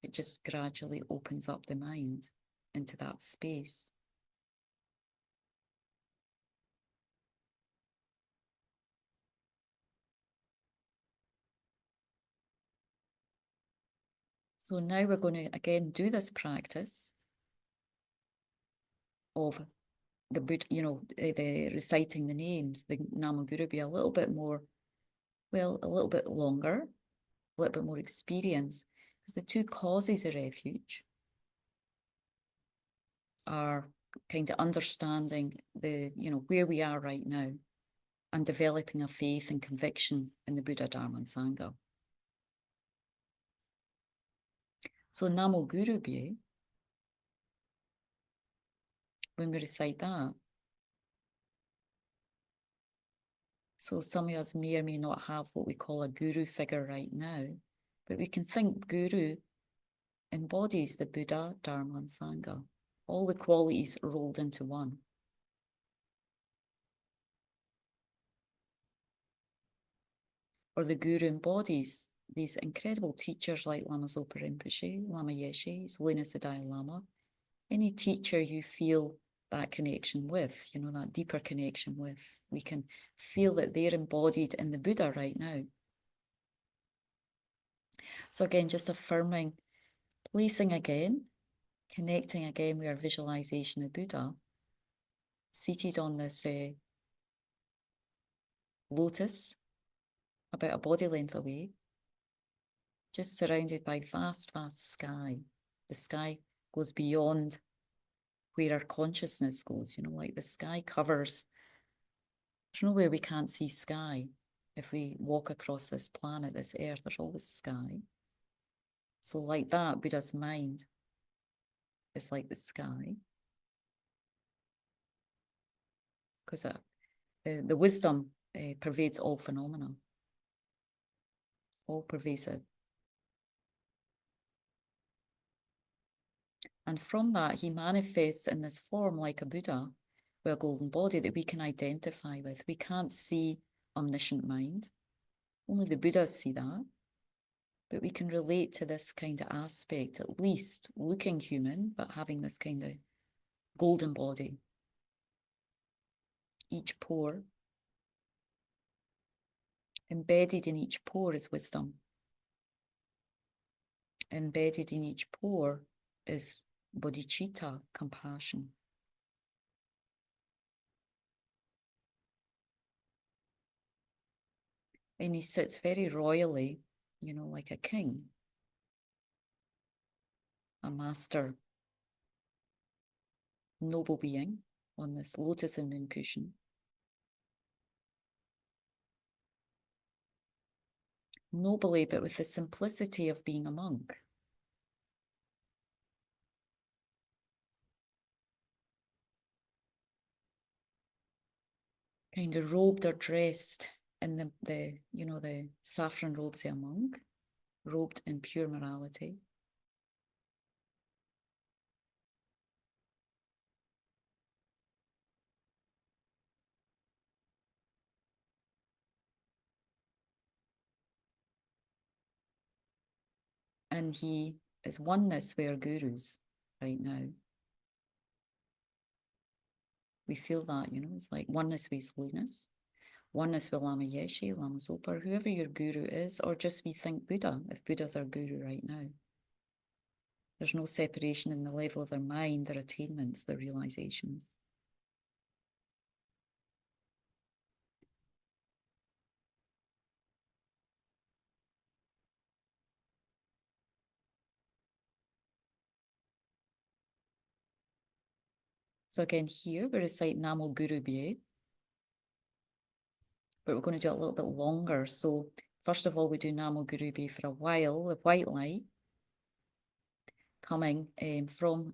It just gradually opens up the mind into that space. So now we're going to again do this practice of the Buddha, the reciting the names, the Namo Guru, be a little bit more, a little bit longer, a little bit more experience, because the two causes of refuge are kind of understanding the, where we are right now and developing a faith and conviction in the Buddha, Dharma and Sangha. So Namo Guru Bhye, when we recite that, so some of us may or may not have what we call a guru figure right now, but we can think guru embodies the Buddha, Dharma and Sangha, all the qualities rolled into one. Or the guru embodies these incredible teachers like Lama Zopa Rinpoche, Lama Yeshe, His Holiness the Dalai Lama. Any teacher you feel that connection with, that deeper connection with, we can feel that they're embodied in the Buddha right now. So again, just affirming, placing again, connecting again with our visualization of Buddha, seated on this lotus, about a body length away, just surrounded by vast, vast sky. The sky goes beyond where our consciousness goes, like the sky covers. There's nowhere we can't see sky. If we walk across this planet, this earth, there's always sky. So like that, Buddha's mind is like the sky. Because the wisdom pervades all phenomena, all pervasive. And from that, he manifests in this form like a Buddha with a golden body that we can identify with. We can't see omniscient mind. Only the Buddhas see that. But we can relate to this kind of aspect, at least looking human, but having this kind of golden body. Each pore, embedded in each pore is wisdom. Embedded in each pore is bodhicitta, compassion. And he sits very royally, like a king, a master, noble being on this lotus and moon cushion. Nobly, but with the simplicity of being a monk. Kind of robed or dressed in the saffron robes of a monk, robed in pure morality. And he is oneness with our gurus right now. We feel that, it's like oneness with His Holiness, oneness with Lama Yeshe, Lama Zopa, whoever your guru is, or just we think Buddha, if Buddha's our guru right now. There's no separation in the level of their mind, their attainments, their realizations. So again, here we recite Namo Guru Bye, but we're going to do it a little bit longer. So first of all, we do Namo Guru Bye for a while, the white light coming from,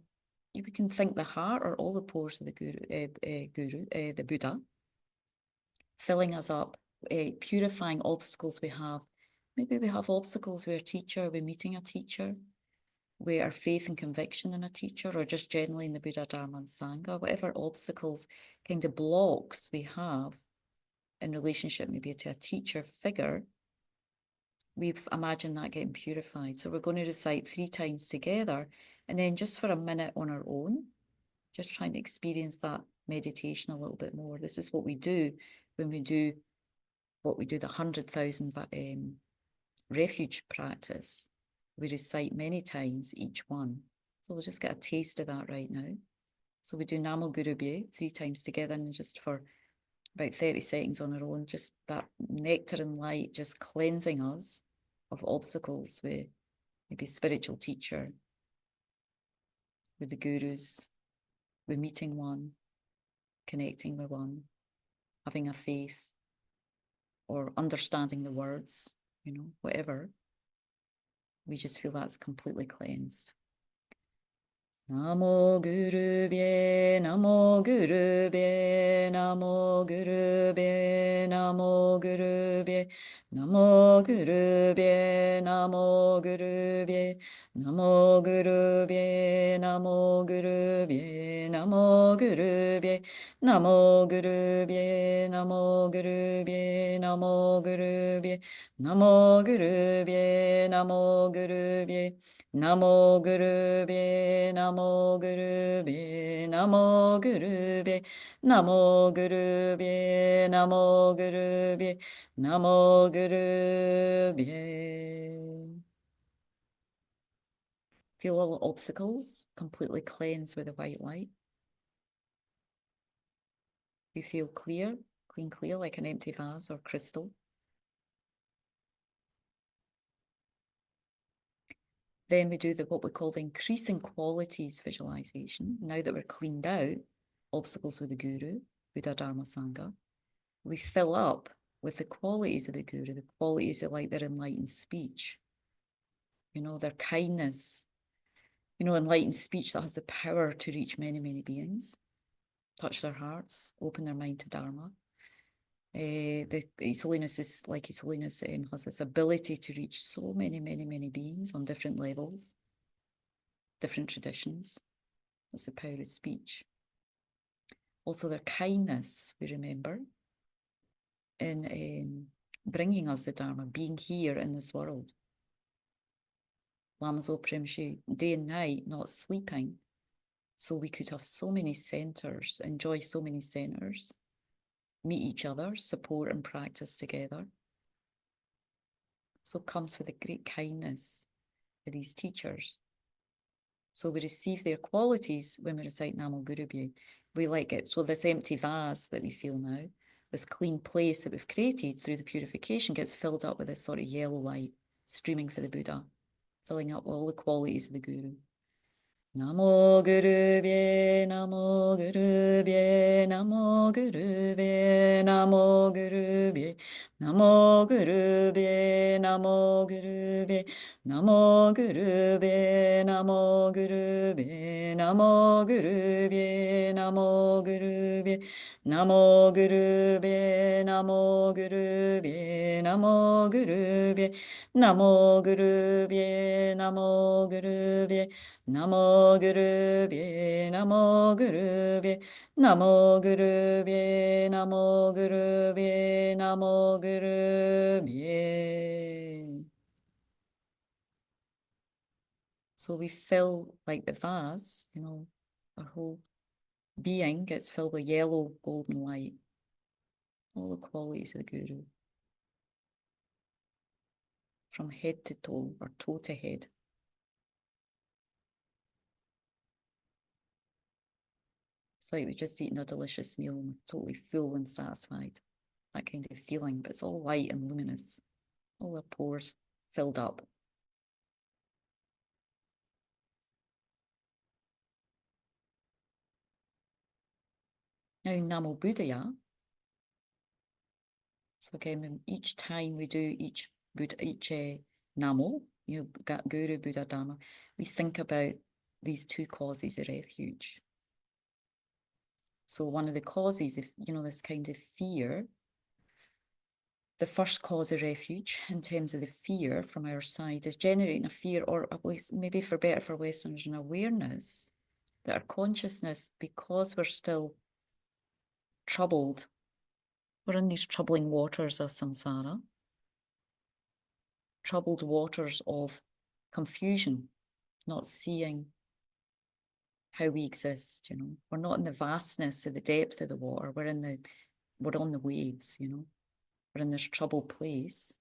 we can think the heart or all the pores of the the Buddha, filling us up, purifying obstacles we have. Maybe we have obstacles with a teacher, we're meeting a teacher, with our faith and conviction in a teacher, or just generally in the Buddha, Dharma and Sangha, whatever obstacles, kind of blocks we have in relationship maybe to a teacher figure, we've imagined that getting purified. So we're going to recite 3 times together, and then just for a minute on our own, just trying to experience that meditation a little bit more. This is what we do when we do the 100,000 refuge practice. We recite many times each one. So we'll just get a taste of that right now. So we do Namo Guru Bye 3 times together, and just for about 30 seconds on our own, just that nectar and light just cleansing us of obstacles with maybe spiritual teacher, with the gurus, with meeting one, connecting with one, having a faith, or understanding the words, whatever. We just feel that's completely cleansed. Namo Guru Bye, Namo Guru Bye, Namo Guru Bye, Namo Guru Bye, Namo Guru Bye, Namo Guru Bye, Namo Guru Bye, Namo Guru Bye, Namo Guru Bye, Namo Guru Bye, Namo Guru Bye, Namo Guru Bye, Namo Guru Bye, Namo Guru Bye, Namo Guru Bye, Namo Guru Bye, Namo Guru Bye, Namo Guru Bye, Namo Guru Bye, Namo Guru Bye. Feel all obstacles completely cleansed with the white light. You feel clear, clear, like an empty vase or crystal. Then we do what we call the increasing qualities visualization. Now that we're cleaned out obstacles with the Guru, Buddha, Dharma, Sangha, we fill up with the qualities of the Guru, the qualities of like their enlightened speech, their kindness, enlightened speech that has the power to reach many, many beings, touch their hearts, open their mind to Dharma. His Holiness has this ability to reach so many, many, many beings on different levels, different traditions. That's the power of speech. Also their kindness, we remember, in bringing us the Dharma, being here in this world. Lama Zopa Rinpoche, day and night, not sleeping, so we could have so many centers, enjoy so many centers, meet each other, support and practice together. So comes with a great kindness for these teachers. So we receive their qualities when we recite Namo Guru Bye. We like it. So this empty vase that we feel now, this clean place that we've created through the purification, gets filled up with this sort of yellow light streaming for the Buddha, filling up all the qualities of the Guru. Namo Guru Bye, Namo Guru Bye, Namo Guru Bye, Namo Guru Bye, Namo Guru Bye, Namo Guru Bye, Namo Guru Bye, Namo Guru Bye, Namo Guru Bye, Namo Guru Bye, Namo Guru Bye, Namo Guru Bye, Namo Guru Bye, Namo Guru Bye, Namo Guru Bye, Namo Guru Bye, Namo Guru Bye, Namo Guru Bye, Namo Guru Bye, Namo Guru Bye. So we fill like the vase, our whole being gets filled with yellow golden light, all the qualities of the Guru, from head to toe or toe to head. It's like we've just eaten a delicious meal and we're totally full and satisfied. That kind of feeling, but it's all light and luminous. All the pores filled up. Now, Namo Buddhaya. So again, each time we do each Namo, Guru, Buddha, Dharma, we think about these two causes of refuge. So one of the causes of, this kind of fear, the first cause of refuge in terms of the fear from our side is generating a fear, or at least maybe for better for Westerners, an awareness that our consciousness, because we're still troubled, we're in these troubling waters of samsara, troubled waters of confusion, not seeing how we exist, We're not in the vastness of the depth of the water, we're on the waves, We're in this troubled place,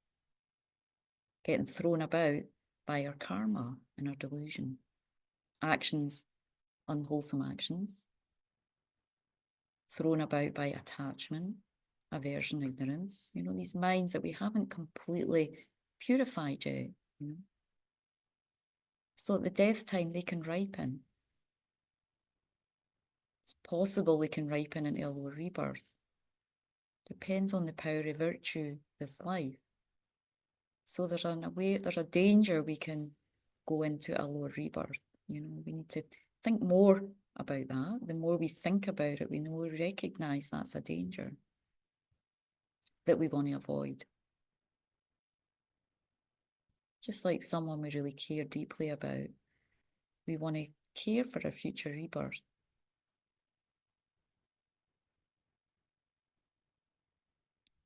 getting thrown about by our karma and our delusion. Actions, unwholesome actions, thrown about by attachment, aversion, ignorance, these minds that we haven't completely purified yet, So at the death time, they can ripen. It's possible they can ripen into a lower rebirth. Depends on the power of virtue this life. So there's a danger we can go into a lower rebirth. We need to think more about that. The more we think about it, we recognize that's a danger that we want to avoid. Just like someone we really care deeply about, we want to care for our future rebirth.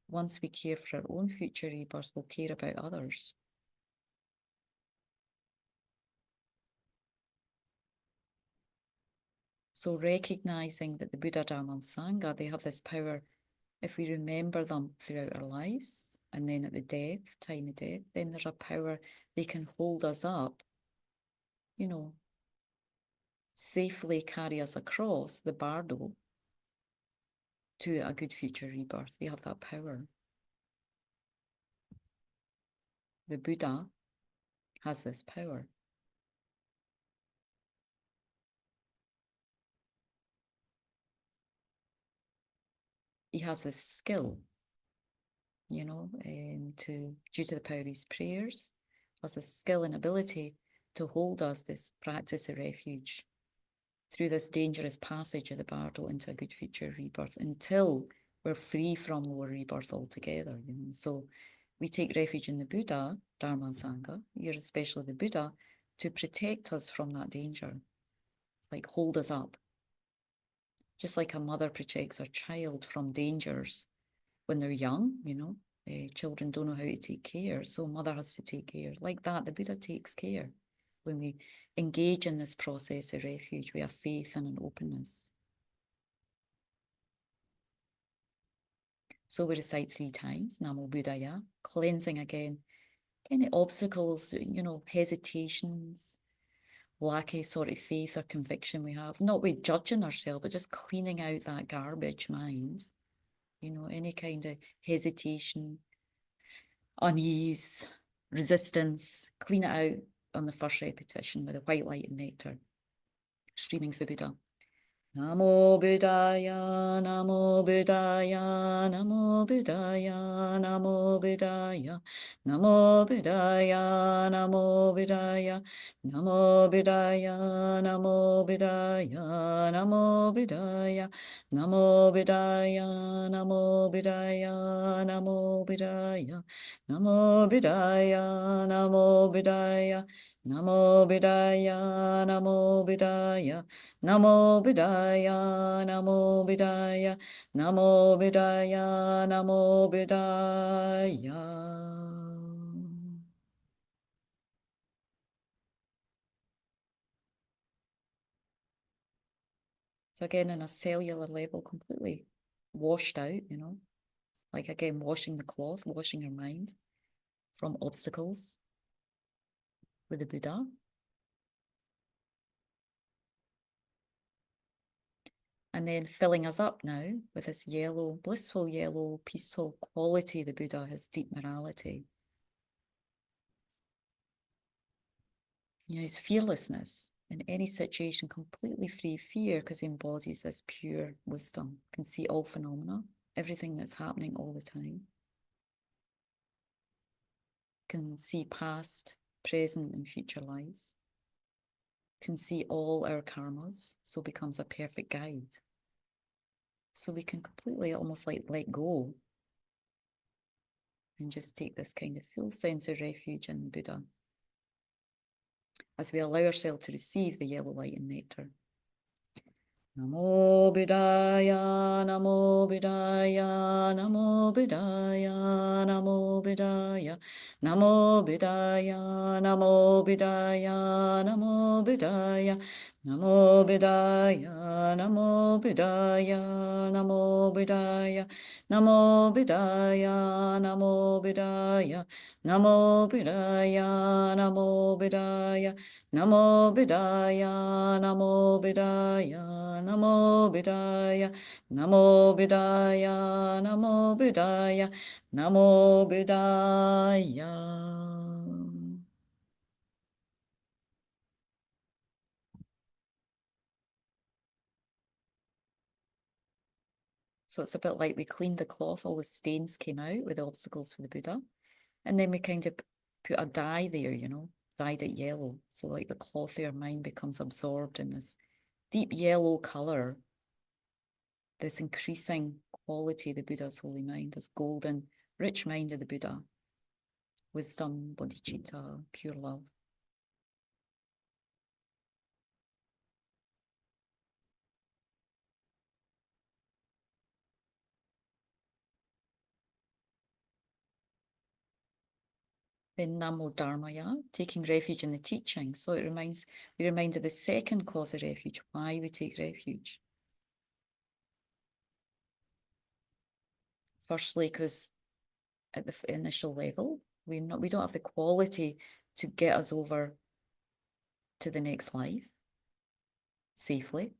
Once we care for our own future rebirth, we'll care about others. So recognizing that the Buddha, Dharma and Sangha, they have this power, if we remember them throughout our lives, and then at the time of death, then there's a power, they can hold us up, safely carry us across the bardo to a good future rebirth. They have that power. The Buddha has this power. He has this skill, due to the power of his prayers, has a skill and ability to hold us, this practice of refuge, through this dangerous passage of the bardo into a good future rebirth until we're free from lower rebirth altogether. So we take refuge in the Buddha, Dharma and Sangha, you're especially the Buddha, to protect us from that danger. It's like hold us up. Just like a mother protects her child from dangers when they're young, children don't know how to take care, so mother has to take care. Like that, the Buddha takes care. When we engage in this process of refuge, we have faith and an openness. So we recite 3 times, Namo Buddhaya, cleansing again, any obstacles, hesitations, lack of sort of faith or conviction we have, not with judging ourselves, but just cleaning out that garbage mind, any kind of hesitation, unease, resistance, clean it out on the first repetition with the white light and nectar, streaming for Buddha. Namo Buddhaya, Namo Buddhaya, Namo Buddhaya, Namo Buddhaya, Namo Buddhaya, Namo Buddhaya, Namo Buddhaya, Namo Buddhaya, Namo Buddhaya, Namo Buddhaya, Namo Buddhaya, Namo Buddhaya, Namo Buddhaya, Namo Buddhaya, Namo Buddhaya, Namo Buddhaya, Namo Buddhaya, Namo Buddhaya, Namo Buddhaya, Namo Buddhaya. So again, on a cellular level, completely washed out, like again, washing the cloth, washing our mind from obstacles with the Buddha. And then filling us up now with this yellow, blissful yellow, peaceful quality, the Buddha, his deep morality. You know, his fearlessness in any situation, completely free fear, because he embodies this pure wisdom, can see all phenomena, everything that's happening all the time, can see past, present, and future lives, can see all our karmas, so becomes a perfect guide. So we can completely almost like let go and just take this kind of full sense of refuge in the Buddha as we allow ourselves to receive the yellow light and nectar. Namo Buddhaya, Namo Buddhaya, Namo Buddhaya, Namo Buddhaya, Namo Buddhaya, Namo Buddhaya, Namo Buddhaya, Namo Buddhaya, Namo Buddhaya, Namo Buddhaya, Namo Buddhaya, Namo Buddhaya, Namo Buddhaya, Namo Buddhaya, Namo Buddhaya, Namo Buddhaya, Namo Buddhaya, Namo Buddhaya, Namo Buddhaya, Namo Buddhaya. So it's a bit like we cleaned the cloth, all the stains came out with the obstacles for the Buddha. And then we kind of put a dye there, you know, dyed it yellow. So like the cloth of our mind becomes absorbed in this deep yellow colour, this increasing quality of the Buddha's holy mind, this golden, rich mind of the Buddha, wisdom, bodhicitta, pure love. Then Namo Dharmaya, taking refuge in the teaching. So we remind of the second cause of refuge, why we take refuge. Firstly, because at the initial level, we don't have the quality to get us over to the next life safely.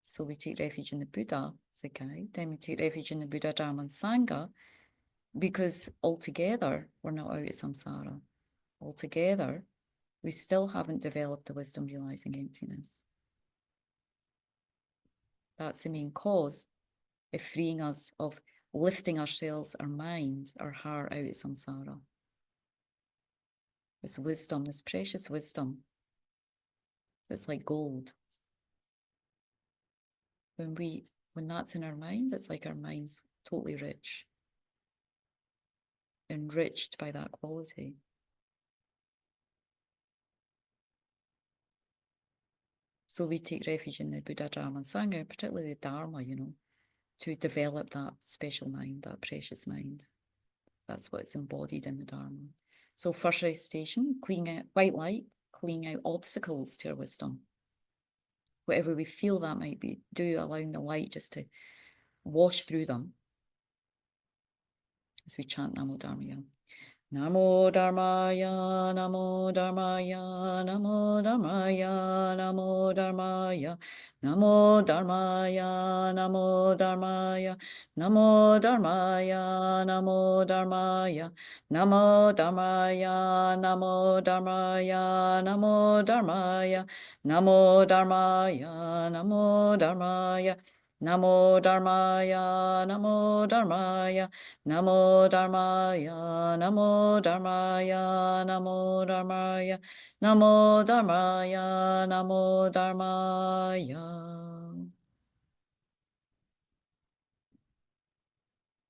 So we take refuge in the Buddha as a guide. Then we take refuge in the Buddha, Dharma and Sangha, because altogether we're not out of samsara. Altogether, we still haven't developed the wisdom realizing emptiness. That's the main cause of freeing us, of lifting ourselves, our mind, our heart out of samsara. This wisdom, this precious wisdom, that's like gold. When that's in our mind, it's like our mind's totally rich, enriched by that quality. So we take refuge in the Buddha, Dharma and Sangha, particularly the Dharma, you know, to develop that special mind, that precious mind. That's what's embodied in the Dharma. So first recitation, cleaning out white light, cleaning out obstacles to our wisdom. Whatever we feel that might be, allowing the light just to wash through them as we chant Namo Dharmaya. Namo Dharmaya, Namo Dharmaya, Namo Dharmaya, Namo Dharmaya, Namo Dharmaya, Namo Dharmaya, Namo Dharmaya, Namo Dharmaya, Namo Dharmaya, Namo Dharmaya, Namo Dharmaya, Namo Dharmaya, Namo Dharmaya, Namo Dharmaya, Namo Dharmaya, Namo Dharmaya, Namo Dharmaya, Namo Dharmaya, Namo Dharmaya, Namo Dharmaya.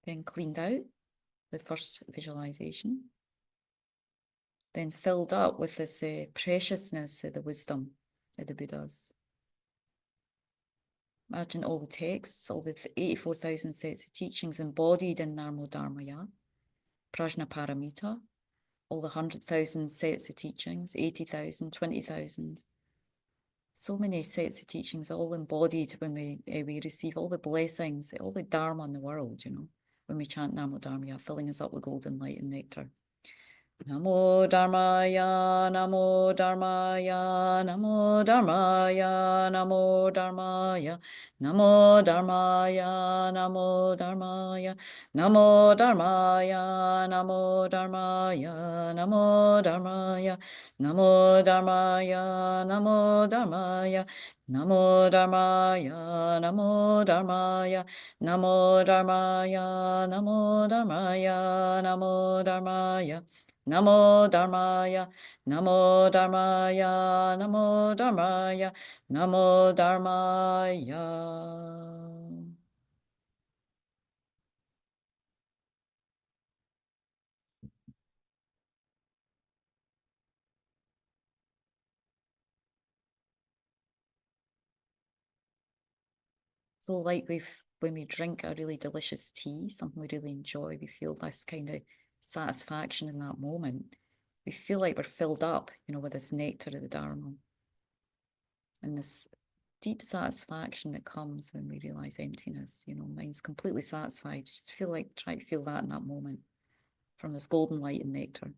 Then cleaned out the first visualization. Then filled up with this preciousness of the wisdom of the Buddhas. Imagine all the texts, all the 84,000 sets of teachings embodied in Namo Dharmaya, Prajnaparamita, all the 100,000 sets of teachings, 80,000, 20,000. So many sets of teachings, all embodied when we receive all the blessings, all the Dharma in the world, you know, when we chant Namo Dharmaya, filling us up with golden light and nectar. Namo Dharmaya, Namo Dharmaya, Namo Dharmaya, Namo Dharmaya, Namo Dharmaya, Namo Dharmaya, Namo Dharmaya, Namo Dharmaya, Namo Dharmaya, Namo Dharmaya, Namo Dharmaya, Namo Dharmaya, Namo Dharmaya, Namo Dharmaya, Namo Dharmaya, Namo Dharmaya. Namo Dharmaya, Namo Dharmaya, Namo Dharmaya, Namo Dharmaya. So like when we drink a really delicious tea, something we really enjoy, we feel this kind of satisfaction in that moment. We feel like we're filled up, with this nectar of the Dharma and this deep satisfaction that comes when we realize emptiness. Mind's completely satisfied. You just try to feel that in that moment from this golden light and nectar.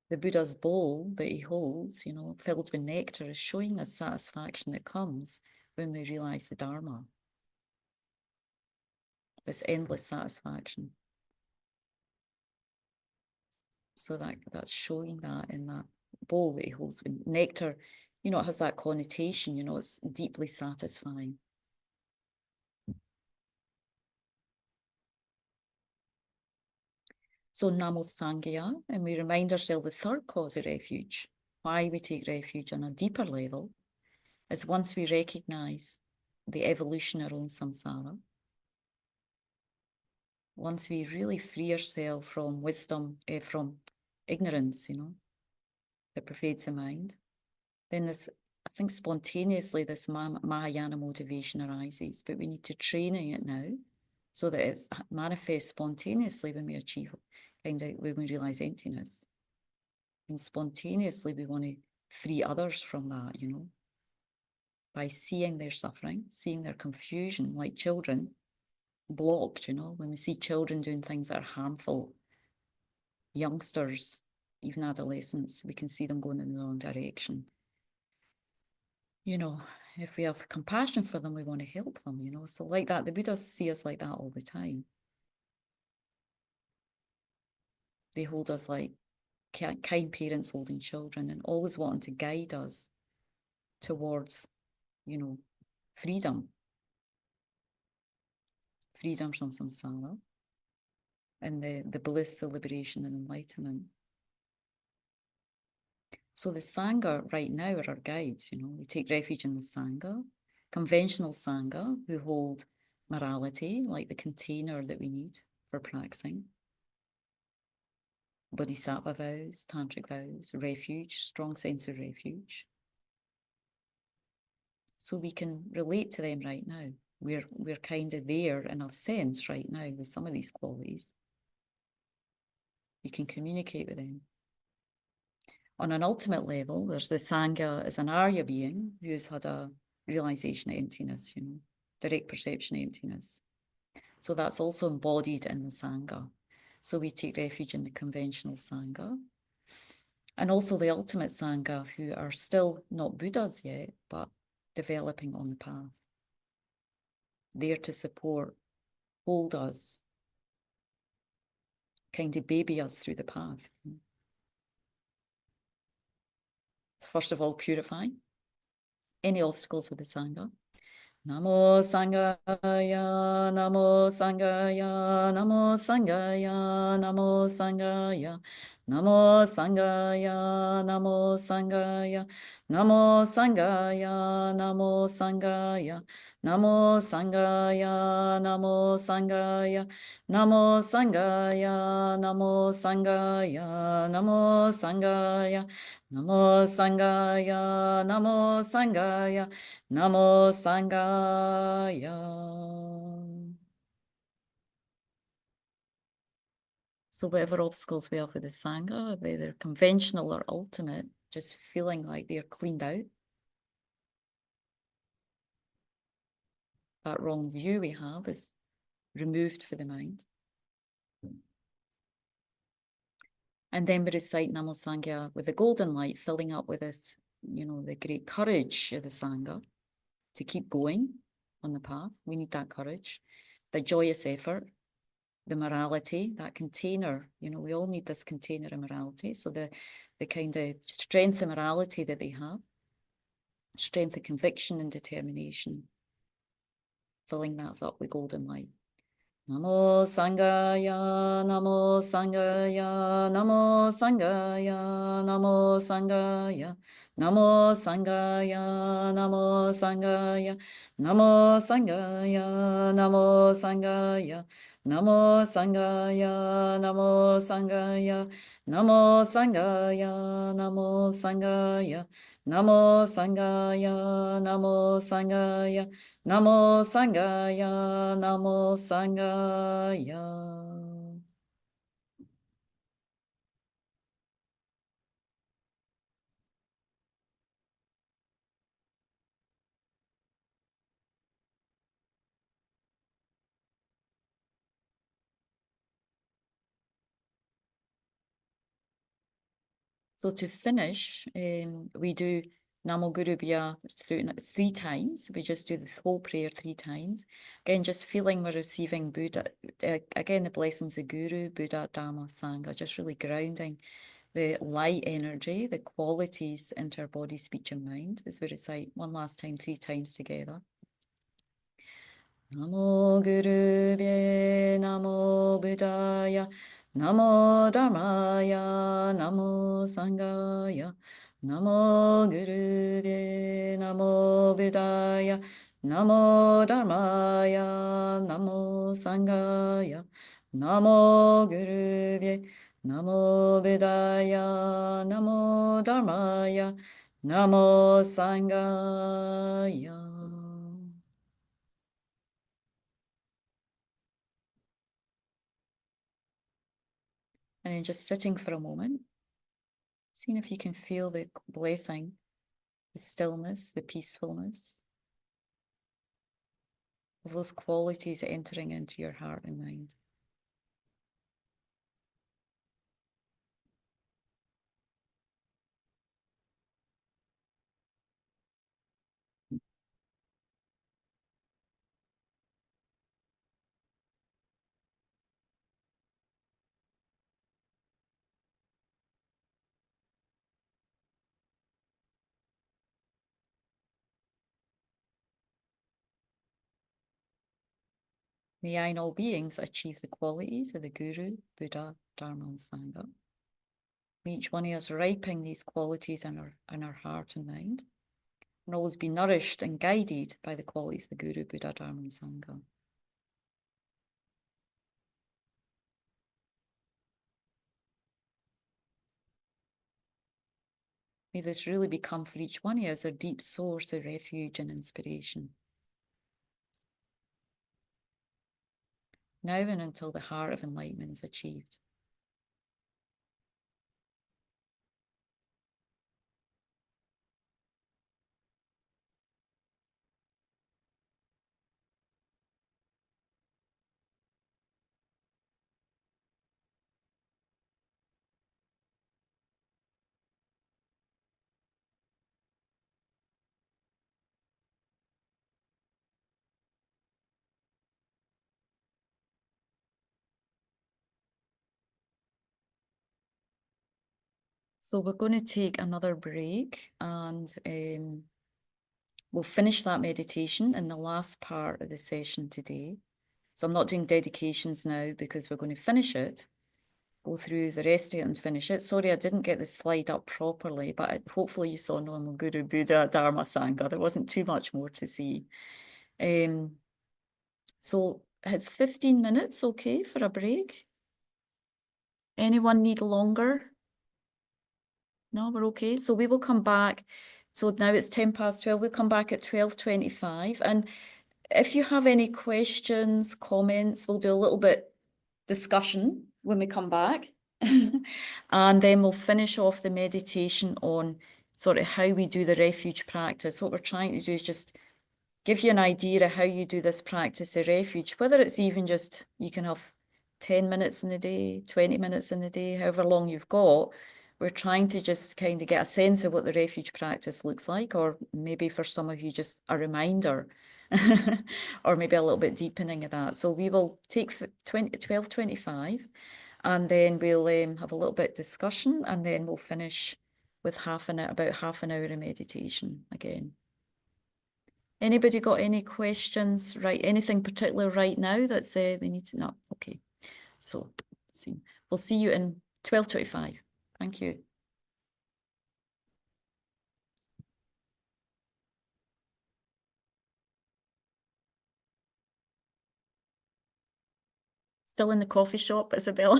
The Buddha's bowl that he holds, filled with nectar, is showing the satisfaction that comes when we realize the Dharma. This endless satisfaction. So that's showing that in that bowl that he holds. Nectar, it has that connotation, it's deeply satisfying. So Namo Sangha, and we remind ourselves the third cause of refuge, why we take refuge on a deeper level, is once we recognize the evolution around samsara, once we really free ourselves from wisdom, from ignorance, that pervades the mind, then this, I think spontaneously, this Mahayana motivation arises, but we need to train in it now so that it manifests spontaneously when we achieve, when we realize emptiness. And spontaneously, we want to free others from that, by seeing their suffering, seeing their confusion, like children blocked, when we see children doing things that are harmful, youngsters, even adolescents, we can see them going in the wrong direction. If we have compassion for them, we want to help them, so like that, the Buddhists see us like that all the time. They hold us like kind parents holding children and always wanting to guide us towards, freedom from samsara and the bliss, the liberation and enlightenment. So the Sangha right now are our guides, we take refuge in the Sangha, conventional Sangha, who hold morality, like the container that we need for practicing. Bodhisattva vows, tantric vows, refuge, strong sense of refuge. So we can relate to them right now. We're kind of there in a sense right now with some of these qualities. We can communicate with them. On an ultimate level, there's the Sangha as an Arya being who's had a realization of emptiness, direct perception of emptiness. So that's also embodied in the Sangha. So we take refuge in the conventional Sangha. And also the ultimate Sangha, who are still not Buddhas yet, but developing on the path. There to support, hold us, kind of baby us through the path. First of all, purify any obstacles with the Sangha. Namo Sangaya, Namo Sangaya, Namo Sangaya, Namo Sangaya, Namo Sangaya, Namo Sangaya, Namo Sangaya, Namo Sangaya, Namo Sangaya, Namo Sangaya, Namo Sangaya, Namo Sangaya, Namo Sangaya, Namo Sangaya, Namo Sangaya, Namo Sangaya. So whatever obstacles we have with the Sangha, whether conventional or ultimate, just feeling like they're cleaned out. that wrong view we have is removed for the mind. And then we recite Namo Sangha with the golden light, filling up with this, the great courage of the Sangha to keep going on the path. We need that courage, the joyous effort, the morality, that container. We all need this container of morality. So the kind of strength of morality that they have, strength of conviction and determination, filling that up with golden light. Namo Sangaya, Namo Sangaya, Namo Sangaya, Namo Sangaya, Namo Sangaya, Namo Sangaya, Namo Sangaya, Namo Sangaya, Namo Sangaya, Namo Sangaya, Namo Sangaya, Namo Sangaya, Namo Sangaya, Namo Sangaya, Namo Sangaya, Namo Sangaya. So to finish, we do Namo Guru Bhya 3 times. We just do the whole prayer 3 times. Again, just feeling we're receiving Buddha, again, the blessings of Guru, Buddha, Dharma, Sangha, just really grounding the light energy, the qualities into our body, speech and mind, as we recite one last time, 3 times together. Namo Guru Bhye, Namo Buddhaya, Namo Dharmaya, Namo Sanghaya, Namo Guru Bhye, Namo Buddhaya, Namo Dharmaya, Namo Sanghaya, Namo Guru Bhye, Namo Buddhaya, Namo Dharmaya, Namo Sanghaya. And then just sitting for a moment, seeing if you can feel the blessing, the stillness, the peacefulness of those qualities entering into your heart and mind. May I in all beings achieve the qualities of the Guru, Buddha, Dharma and Sangha. May each one of us ripen these qualities in our heart and mind, and always be nourished and guided by the qualities of the Guru, Buddha, Dharma and Sangha. May this really become for each one of us a deep source of refuge and inspiration. Now and until the heart of enlightenment is achieved. So we're going to take another break, and we'll finish that meditation in the last part of the session today. So I'm not doing dedications now because we're going to finish it, go through the rest of it and finish it. Sorry, I didn't get the slide up properly, but hopefully you saw Namo Guru Buddha Dharma Sangha. There wasn't too much more to see. So it's 15 minutes, okay, for a break? Anyone need longer? No, we're okay. So we will come back. So now it's 12:10. We'll come back at 12:25. And if you have any questions, comments, we'll do a little bit discussion when we come back. And then we'll finish off the meditation on sort of how we do the refuge practice. What we're trying to do is just give you an idea of how you do this practice of refuge, whether it's even just you can have 10 minutes in the day, 20 minutes in the day, however long you've got. We're trying to just kind of get a sense of what the refuge practice looks like, or maybe for some of you, just a reminder, or maybe a little bit deepening of that. So we will take 12:25, and then we'll have a little bit discussion, and then we'll finish with about half an hour of meditation again. Anybody got any questions? Right, anything particular right now that's they need to know? Okay, so let's see. We'll see you in 12:25. Thank you. Still in the coffee shop, Isabel?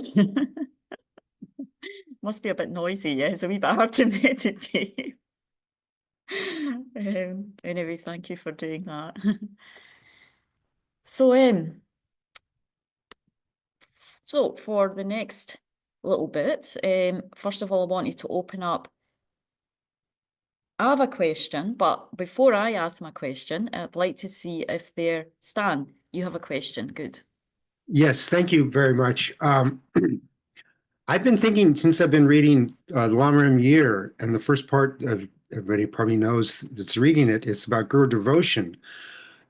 Must be a bit noisy, yeah. It's a wee bit hard to meditate. Anyway, thank you for doing that. So for the next little bit, first of all, I want you to open up. I have a question, but before I ask my question, I'd like to see if Stan, you have a question. Good. Yes, thank you very much. I've been thinking since I've been reading Dharma and Muir, and the first part of everybody probably knows that's reading it. It's about guru devotion,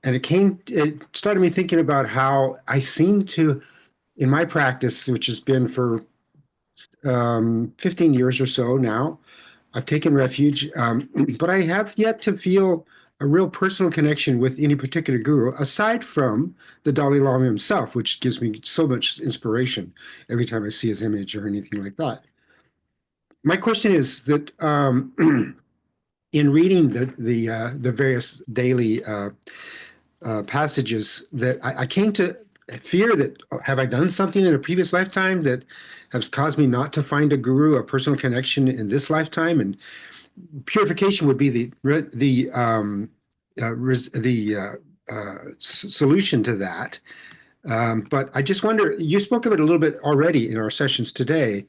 and it started me thinking about how I seem to, in my practice, which has been for 15 years or so now, I've taken refuge, but I have yet to feel a real personal connection with any particular guru, aside from the Dalai Lama himself, which gives me so much inspiration every time I see his image or anything like that. My question is that in reading the various daily passages, that I came to fear that have I done something in a previous lifetime that has caused me not to find a guru, a personal connection in this lifetime, and purification would be solution to that. But I just wonder, you spoke of it a little bit already in our sessions today,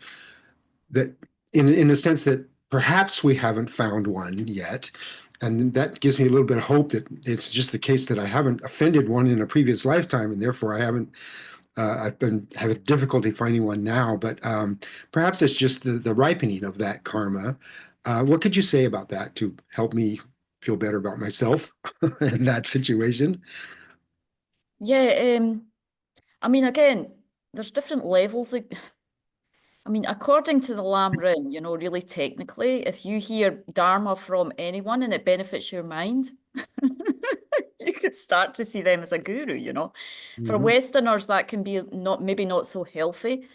that in the sense that perhaps we haven't found one yet. And that gives me a little bit of hope that it's just the case that I haven't offended one in a previous lifetime, and therefore I've been having difficulty finding one now. But perhaps it's just the ripening of that karma. What could you say about that to help me feel better about myself in that situation? Yeah, I mean, again, there's different levels of, I mean, according to the Lam Rim, really technically, if you hear Dharma from anyone and it benefits your mind, you could start to see them as a guru. For Mhm. Westerners, that can be maybe not so healthy,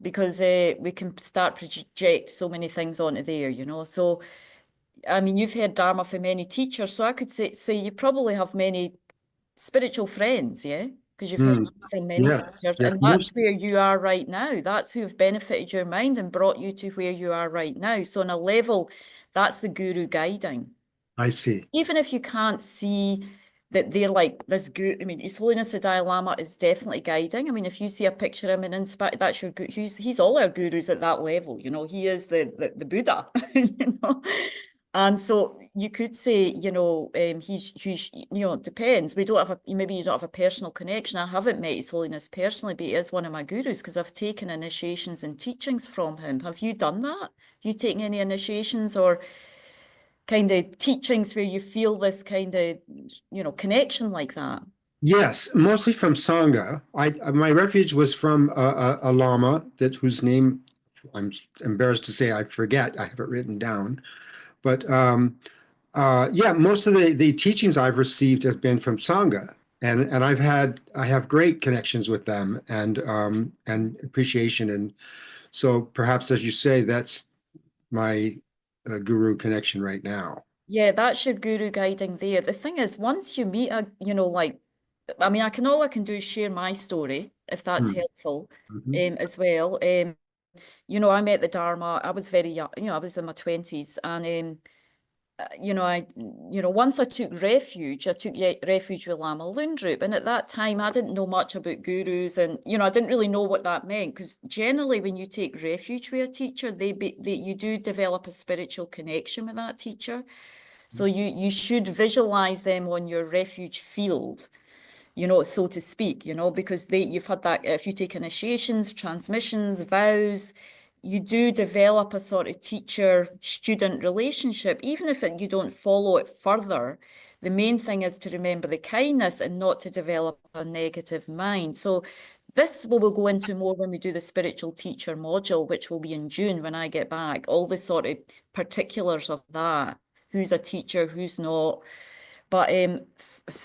because we can start project so many things onto there. So, I mean, you've heard Dharma from many teachers, so I could say you probably have many spiritual friends, yeah? Because you've heard Mm. from many Yes, teachers, yes, and that's where you are right now. That's who have benefited your mind and brought you to where you are right now. So on a level, that's the guru guiding. I see. Even if you can't see that they're like this guru, I mean, His Holiness the Dalai Lama is definitely guiding. I mean, if you see a picture of him and inspire, that's your guru. He's all our gurus at that level. He is the Buddha. And so you could say, he's it depends. Maybe you don't have a personal connection. I haven't met His Holiness personally, but he is one of my gurus because I've taken initiations and teachings from him. Have you done that? Have you taken any initiations or kind of teachings where you feel this kind of, connection like that? Yes, mostly from Sangha. My refuge was from a lama whose name I'm embarrassed to say I forget. I have it written down. But yeah, most of the teachings I've received has been from Sangha, and I have great connections with them and appreciation, and so perhaps as you say, that's my guru connection right now. Yeah, that's your guru guiding there. The thing is, once you meet I mean, all I can do is share my story, if that's Mm. helpful, Mhm. as well. I met the Dharma, I was very young, I was in my 20s, and once I took refuge, refuge with Lama Lundrup, and at that time I didn't know much about gurus, and I didn't really know what that meant, because generally when you take refuge with a teacher, you do develop a spiritual connection with that teacher. So you should visualize them on your refuge field, you know, so to speak, you know, because you've had that, if you take initiations, transmissions, vows, you do develop a sort of teacher-student relationship, even if you don't follow it further. The main thing is to remember the kindness and not to develop a negative mind. So this we'll go into more when we do the spiritual teacher module, which will be in June when I get back, all the sort of particulars of that, who's a teacher, who's not. But in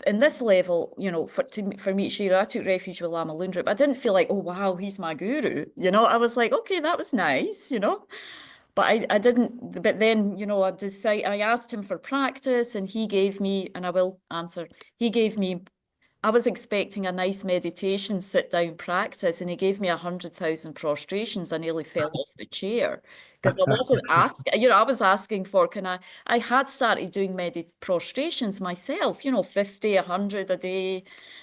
this level, you know, for me, Shira, I took refuge with Lama Lundrup. I didn't feel like, oh, wow, he's my guru. You know, I was like, okay, that was nice, you know. But I didn't, but then, you know, I asked him for practice and he gave me, and I will answer, he gave me, I was expecting a nice meditation, sit down practice, and he gave me 100,000 prostrations. I nearly fell off the chair because I wasn't asking, you know, I was asking for, I had started doing prostrations myself, you know, 50, 100 a day.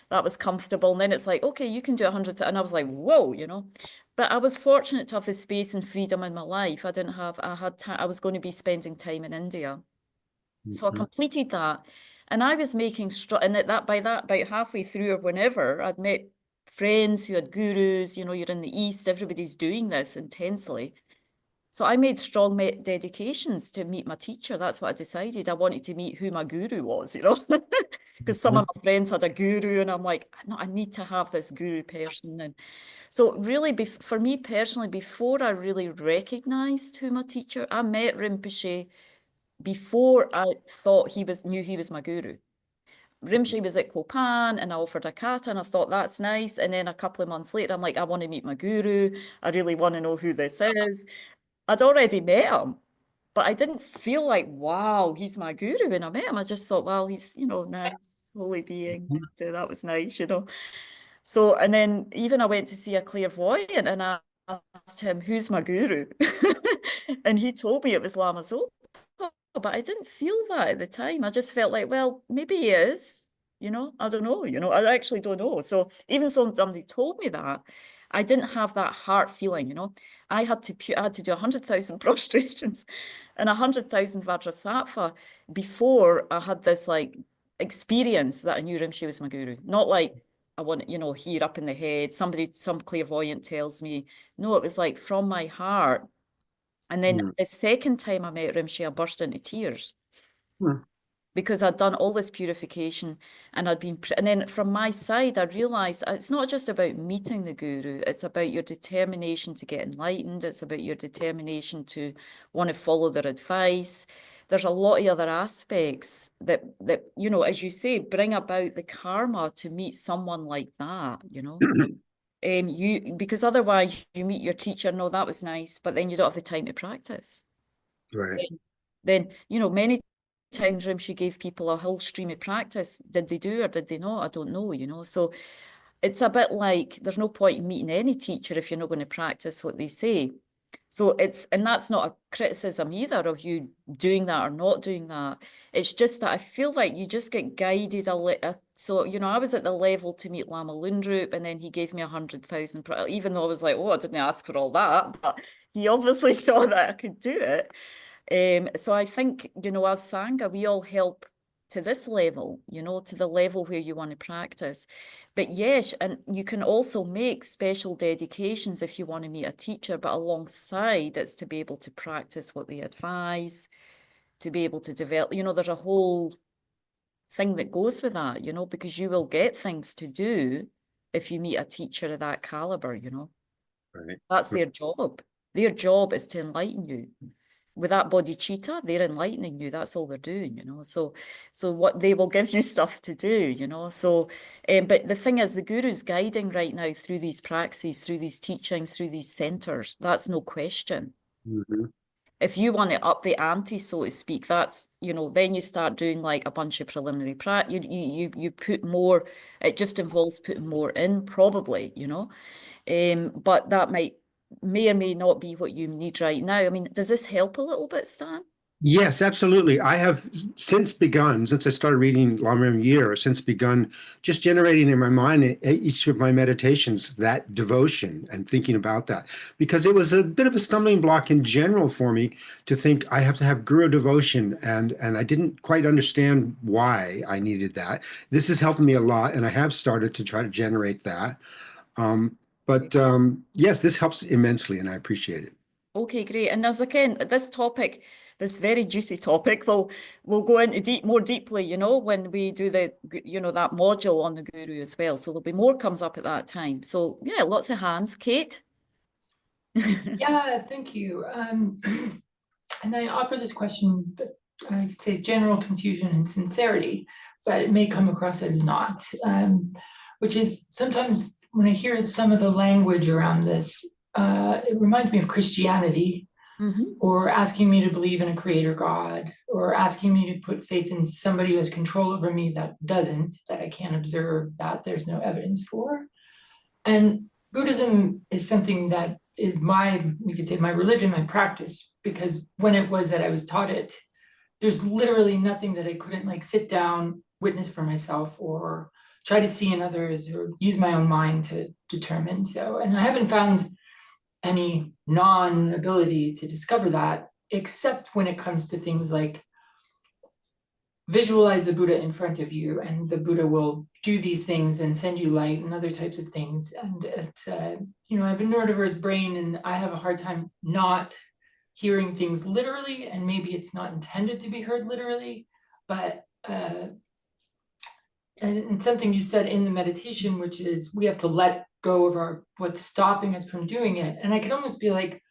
That was comfortable. And then it's like, okay, you can do 100. And I was like, whoa, you know. But I was fortunate to have the space and freedom in my life. I was going to be spending time in India. So I completed that. And I was making, and about halfway through or whenever, I'd met friends who had gurus, you know, you're in the East, everybody's doing this intensely. So I made strong dedications to meet my teacher. That's what I decided. I wanted to meet who my guru was, you know, because some of my friends had a guru and I'm like, no, I need to have this guru person. And so really, for me personally, before I really recognized who my teacher, I met Rinpoche before I thought knew he was my guru. Rinpoche was at Kopan and I offered a kata and I thought that's nice. And then a couple of months later, I'm like, I want to meet my guru. I really want to know who this is. I'd already met him, but I didn't feel like, wow, he's my guru when I met him. I just thought, well, he's, you know, nice, holy being. So that was nice, you know. So, and then even I went to see a clairvoyant and I asked him, who's my guru? And he told me it was Lama Zopa, but I didn't feel that at the time. I just felt like, well, maybe he is, you know, I don't know, you know, I actually don't know. So even though somebody told me that, I didn't have that heart feeling, you know. I had to do 100,000 prostrations and 100,000 Vajrasattva before I had this like experience that I knew Rinpoche was my guru. Not like I want, you know, here up in the head, some clairvoyant tells me. No, it was like from my heart. And then the second time I met Rinpoche, I burst into tears because I'd done all this purification and and then from my side, I realized it's not just about meeting the guru, it's about your determination to get enlightened. It's about your determination to want to follow their advice. There's a lot of other aspects that, you know, as you say, bring about the karma to meet someone like that, you know. Because otherwise you meet your teacher, no, that was nice, but then you don't have the time to practice. Right. Then, you know, many times Rinpoche gave people a whole stream of practice. Did they do or did they not? I don't know, you know. So it's a bit like there's no point in meeting any teacher if you're not going to practice what they say. So and that's not a criticism either of you doing that or not doing that. It's just that I feel like you just get guided a little. So, you know, I was at the level to meet Lama Lundrup and then he gave me 100,000, even though I was like, oh, I didn't ask for all that, but he obviously saw that I could do it. So I think, you know, as Sangha, we all help to this level, you know, to the level where you want to practice. But yes, and you can also make special dedications if you want to meet a teacher, but alongside it's to be able to practice what they advise, to be able to develop, you know, there's a whole thing that goes with that, you know, because you will get things to do if you meet a teacher of that caliber, you know. Right. That's their job. Their job is to enlighten you. With that bodhicitta, they're enlightening you. That's all they're doing, you know. So what they will give you stuff to do, you know. So, but the thing is, the guru's guiding right now through these praxis, through these teachings, through these centers. That's no question. If you want to up the ante, so to speak, that's, you know, then you start doing like a bunch of preliminary practice. You put more. It just involves putting more in, probably, you know. But that may or may not be what you need right now. I mean, does this help a little bit, Stan? Yes, absolutely. I have since begun, since I started reading Muir, since begun just generating in my mind each of my meditations that devotion and thinking about that. Because it was a bit of a stumbling block in general for me to think I have to have guru devotion, and I didn't quite understand why I needed that. This is helping me a lot, and I have started to try to generate that. Um, but yes, this helps immensely, and I appreciate it. Okay, great. And as again, this topic, this very juicy topic, we'll go into more deeply, when we do that module on the guru as well. So there'll be more comes up at that time. So yeah, lots of hands. Kate? Yeah, thank you. And I offer this question, but I could say general confusion and sincerity, but it may come across as not, which is sometimes when I hear some of the language around this, it reminds me of Christianity, or asking me to believe in a creator God, or asking me to put faith in somebody who has control over me that I can't observe, that there's no evidence for. And Buddhism is something that is you could say my religion, my practice, because when it was that I was taught it, there's literally nothing that I couldn't like sit down, witness for myself, or try to see in others, or use my own mind to determine. So, and I haven't found any non-ability to discover that, except when it comes to things like visualize the Buddha in front of you, and the Buddha will do these things and send you light and other types of things. And it's, I have a neurodiverse brain, and I have a hard time not hearing things literally, and maybe it's not intended to be heard literally, but and something you said in the meditation, which is we have to let go of what's stopping us from doing it. And I could almost be like,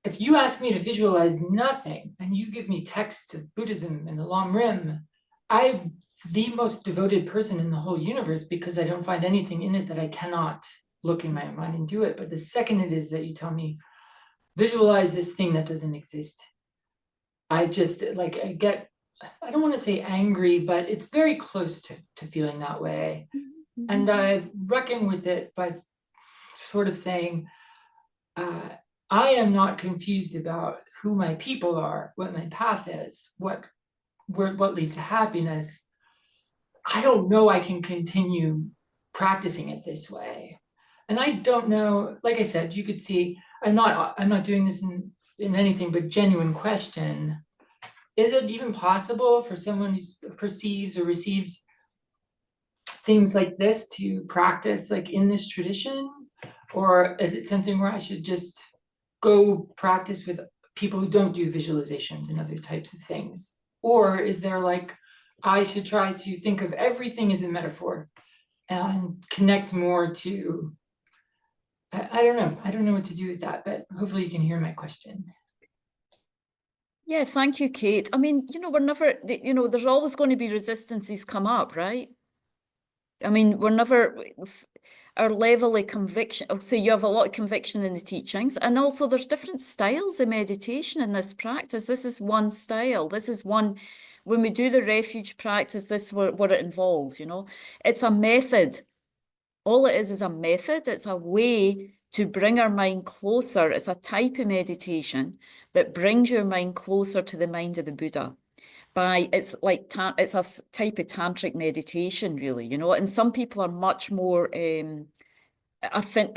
if you ask me to visualize nothing and you give me texts of Buddhism and the Lam Rim, I'm the most devoted person in the whole universe, because I don't find anything in it that I cannot look in my mind and do it. But the second it is that you tell me, visualize this thing that doesn't exist, I just like, I don't want to say angry, but it's very close to feeling that way. And I reckon with it by sort of saying, I am not confused about who my people are, what my path is, what leads to happiness. I don't know I can continue practicing it this way. And I don't know, like I said, you could see, I'm not doing this in anything but genuine question. Is it even possible for someone who perceives or receives things like this to practice like in this tradition? Or is it something where I should just go practice with people who don't do visualizations and other types of things? Or is there like, I should try to think of everything as a metaphor and connect more to, I don't know. I don't know what to do with that, but hopefully you can hear my question. Yeah, thank you, Kate. I mean, we're never, there's always going to be resistances come up, right? I mean, we're never, our level of conviction, so you have a lot of conviction in the teachings, and also there's different styles of meditation in this practice. This is one style. This is one, when we do the refuge practice, this is what it involves, It's a method. All it is a method. It's a way to bring our mind closer. It's a type of meditation that brings your mind closer to the mind of the Buddha. It's a type of tantric meditation, really, and some people are much more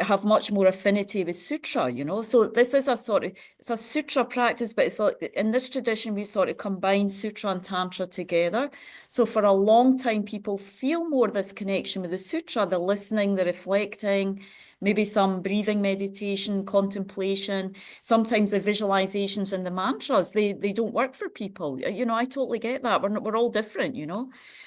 have much more affinity with sutra, so this is it's a sutra practice, but it's like in this tradition we sort of combine sutra and tantra together. So for a long time people feel more this connection with the sutra, the listening, the reflecting, maybe some breathing meditation, contemplation, sometimes the visualizations and the mantras, they don't work for people. I totally get that. We're all different,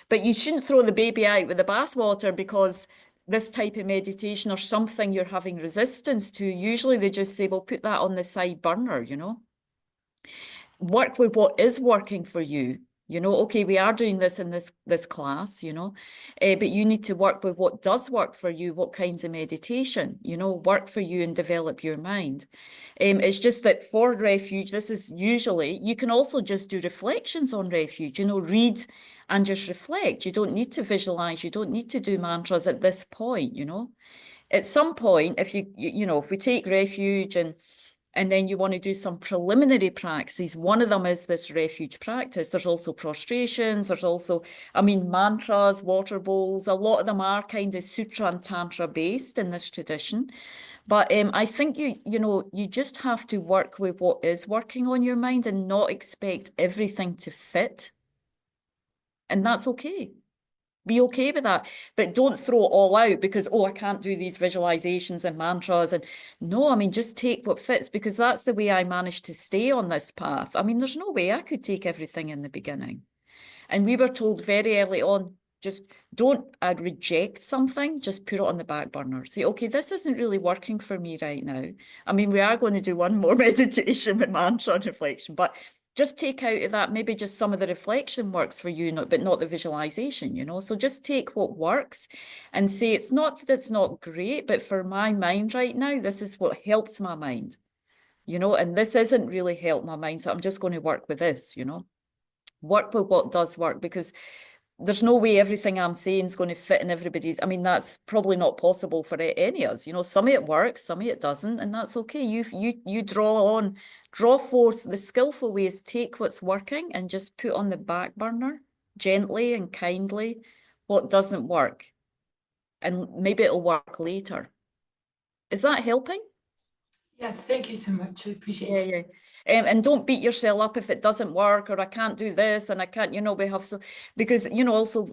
but you shouldn't throw the baby out with the bathwater because this type of meditation or something you're having resistance to. Usually they just say, well, put that on the side burner, Work with what is working for you. Okay, we are doing this in this class, but you need to work with what does work for you, what kinds of meditation, work for you and develop your mind. It's just that for refuge, this is usually, you can also just do reflections on refuge, read and just reflect. You don't need to visualize, you don't need to do mantras at this point, At some point, if if we take refuge and And then you want to do some preliminary practices. One of them is this refuge practice. There's also prostrations. There's also, I mean, mantras, water bowls. A lot of them are kind of sutra and tantra based in this tradition. But I think you just have to work with what is working on your mind and not expect everything to fit. And that's okay. Be okay with that, but don't throw it all out because, oh, I can't do these visualizations and mantras. And no, I mean, just take what fits, because that's the way I managed to stay on this path. I mean, there's no way I could take everything in the beginning. And we were told very early on, just don't reject something, just put it on the back burner. Say, okay, this isn't really working for me right now. I mean, we are going to do one more meditation with mantra and reflection, but just take out of that, maybe just some of the reflection works for you, but not the visualization, So just take what works and say, it's not that it's not great, but for my mind right now, this is what helps my mind, and this isn't really help my mind. So I'm just going to work with this, work with what does work, because there's no way everything I'm saying is going to fit in everybody's. I mean, that's probably not possible for any of us. Some of it works, some of it doesn't, and that's okay. You draw forth the skillful ways, take what's working and just put on the back burner gently and kindly what doesn't work. And maybe it'll work later. Is that helping? Yes, thank you so much. I appreciate it. Yeah. And don't beat yourself up if it doesn't work, or I can't do this and I can't, we have because, also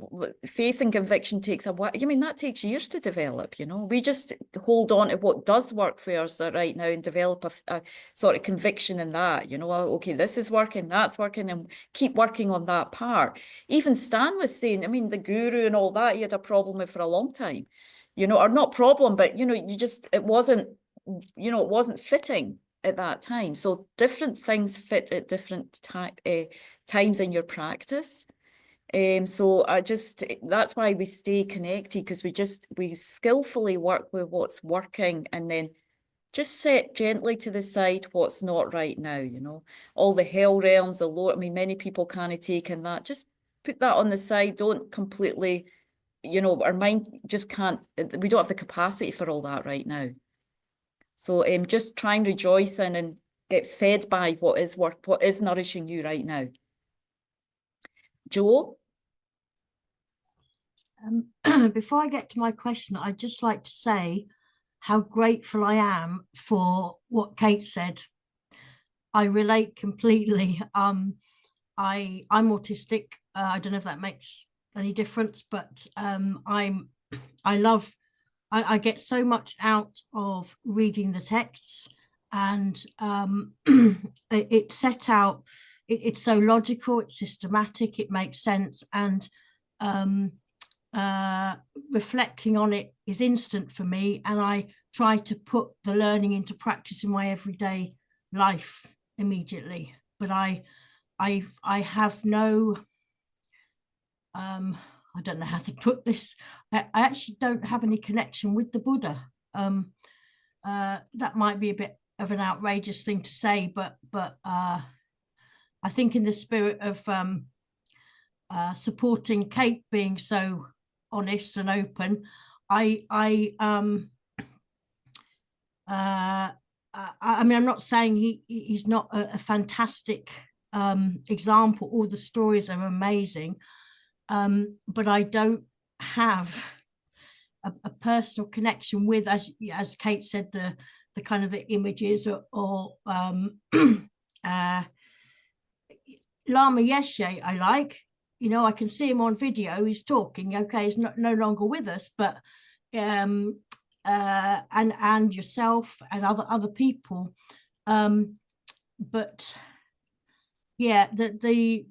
faith and conviction takes a while. I mean, that takes years to develop, we just hold on to what does work for us right now and develop a sort of conviction in that, okay, this is working, that's working, and keep working on that part. Even Stan was saying, I mean, the guru and all that, he had a problem with for a long time, or not problem, but, it wasn't fitting at that time. So different things fit at different times in your practice. So that's why we stay connected, because we skillfully work with what's working and then just set gently to the side what's not right now, all the hell realms, the lower, I mean, many people can't take in that. Just put that on the side. Don't completely, our mind just can't, we don't have the capacity for all that right now. So just try and rejoice in and get fed by what is nourishing you right now. Joel? Before I get to my question, I'd just like to say how grateful I am for what Kate said. I relate completely. I'm autistic. I don't know if that makes any difference, but I get so much out of reading the texts, and it's set out, it's so logical, it's systematic, it makes sense, and reflecting on it is instant for me, and I try to put the learning into practice in my everyday life immediately. But I have no I don't know how to put this. I actually don't have any connection with the Buddha. That might be a bit of an outrageous thing to say, but I think in the spirit of supporting Kate being so honest and open, I mean, I'm not saying he's not a fantastic example. All the stories are amazing. But I don't have a personal connection with, as Kate said, the kind of the images or Lama Yeshe I like. I can see him on video, he's talking, okay, he's no longer with us, but and yourself and other people. But yeah, the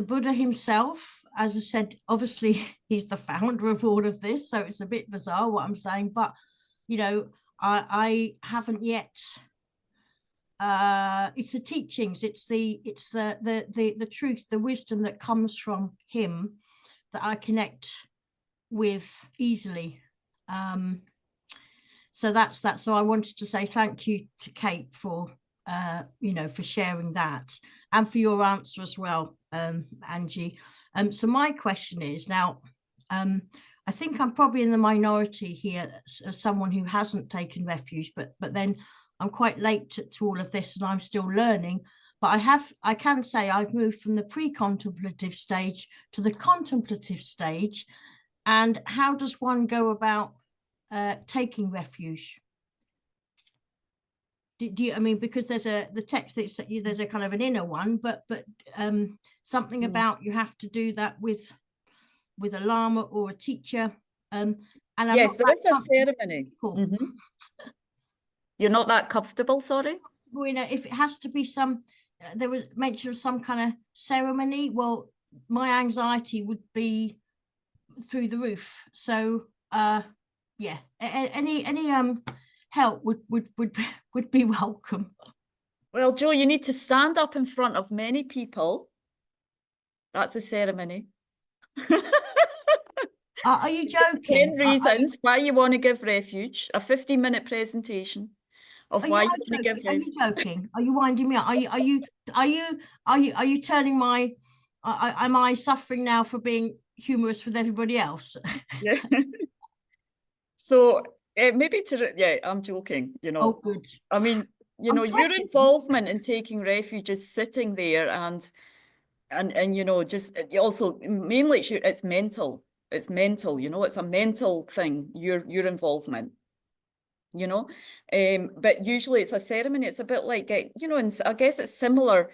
Buddha himself, as I said, obviously he's the founder of all of this, so it's a bit bizarre what I'm saying, but I haven't yet. It's the teachings, it's the truth, the wisdom that comes from him that I connect with easily. So that's that. So I wanted to say thank you to Kate for for sharing that, and for your answer as well, Angie. So my question is now, I think I'm probably in the minority here as someone who hasn't taken refuge, but then I'm quite late to all of this, and I'm still learning. But I can say I've moved from the pre-contemplative stage to the contemplative stage. And how does one go about taking refuge? Do you, I mean, because there's the text that there's a kind of an inner one, but something about you have to do that with a lama or a teacher. And I'm Yes, there is a ceremony. Cool. You're not that comfortable, sorry? Well, you know, if it has to be there was mention of some kind of ceremony, well, my anxiety would be through the roof. So yeah, any help would be welcome. Well, Joe, you need to stand up in front of many people. That's a ceremony. Are you joking? 10 reasons why you want to give refuge, a 15-minute presentation of why you want to give refuge. Are you joking? Are you winding me up? Are you turning my am I suffering now for being humorous with everybody else? Yeah. So maybe I'm joking, you know. Oh, good. I mean, you know, your involvement in taking refuge is sitting there and you know, just also mainly it's mental. It's mental, you know, it's a mental thing, your involvement, you know. But usually it's a ceremony. It's a bit like, you know, and I guess it's similar.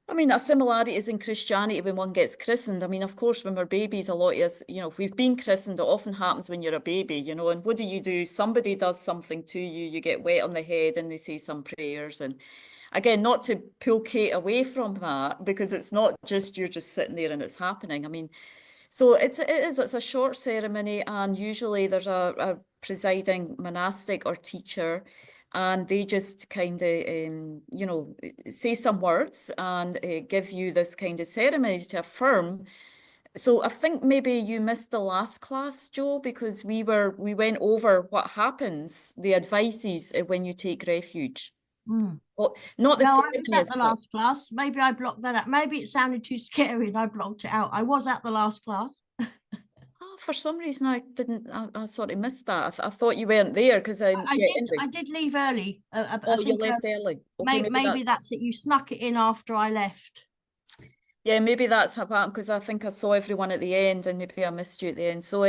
I mean, a similarity is in Christianity when one gets christened. I mean, of course, when we're babies, a lot of us, you know, if we've been christened, it often happens when you're a baby, you know, and what do? Somebody does something to you, you get wet on the head and they say some prayers. And again, not to pull Kate away from that, because it's not just you're just sitting there and it's happening. I mean, so it's a short ceremony, and usually there's a presiding monastic or teacher, and they just kind of, you know, say some words and give you this kind of ceremony to affirm. So I think maybe you missed the last class, Joe, because we went over what happens, the advices when you take refuge. Well, not the No, I ceremony was at the itself. last class. Maybe I blocked that out. Maybe it sounded too scary and I blocked it out. I was at the last class. Oh, for some reason I didn't. I sort of missed that. I thought you weren't there because I did leave early. Oh, you left early. Okay, maybe that's it. You snuck it in after I left. Yeah, maybe that's what happened, because I think I saw everyone at the end and maybe I missed you at the end. So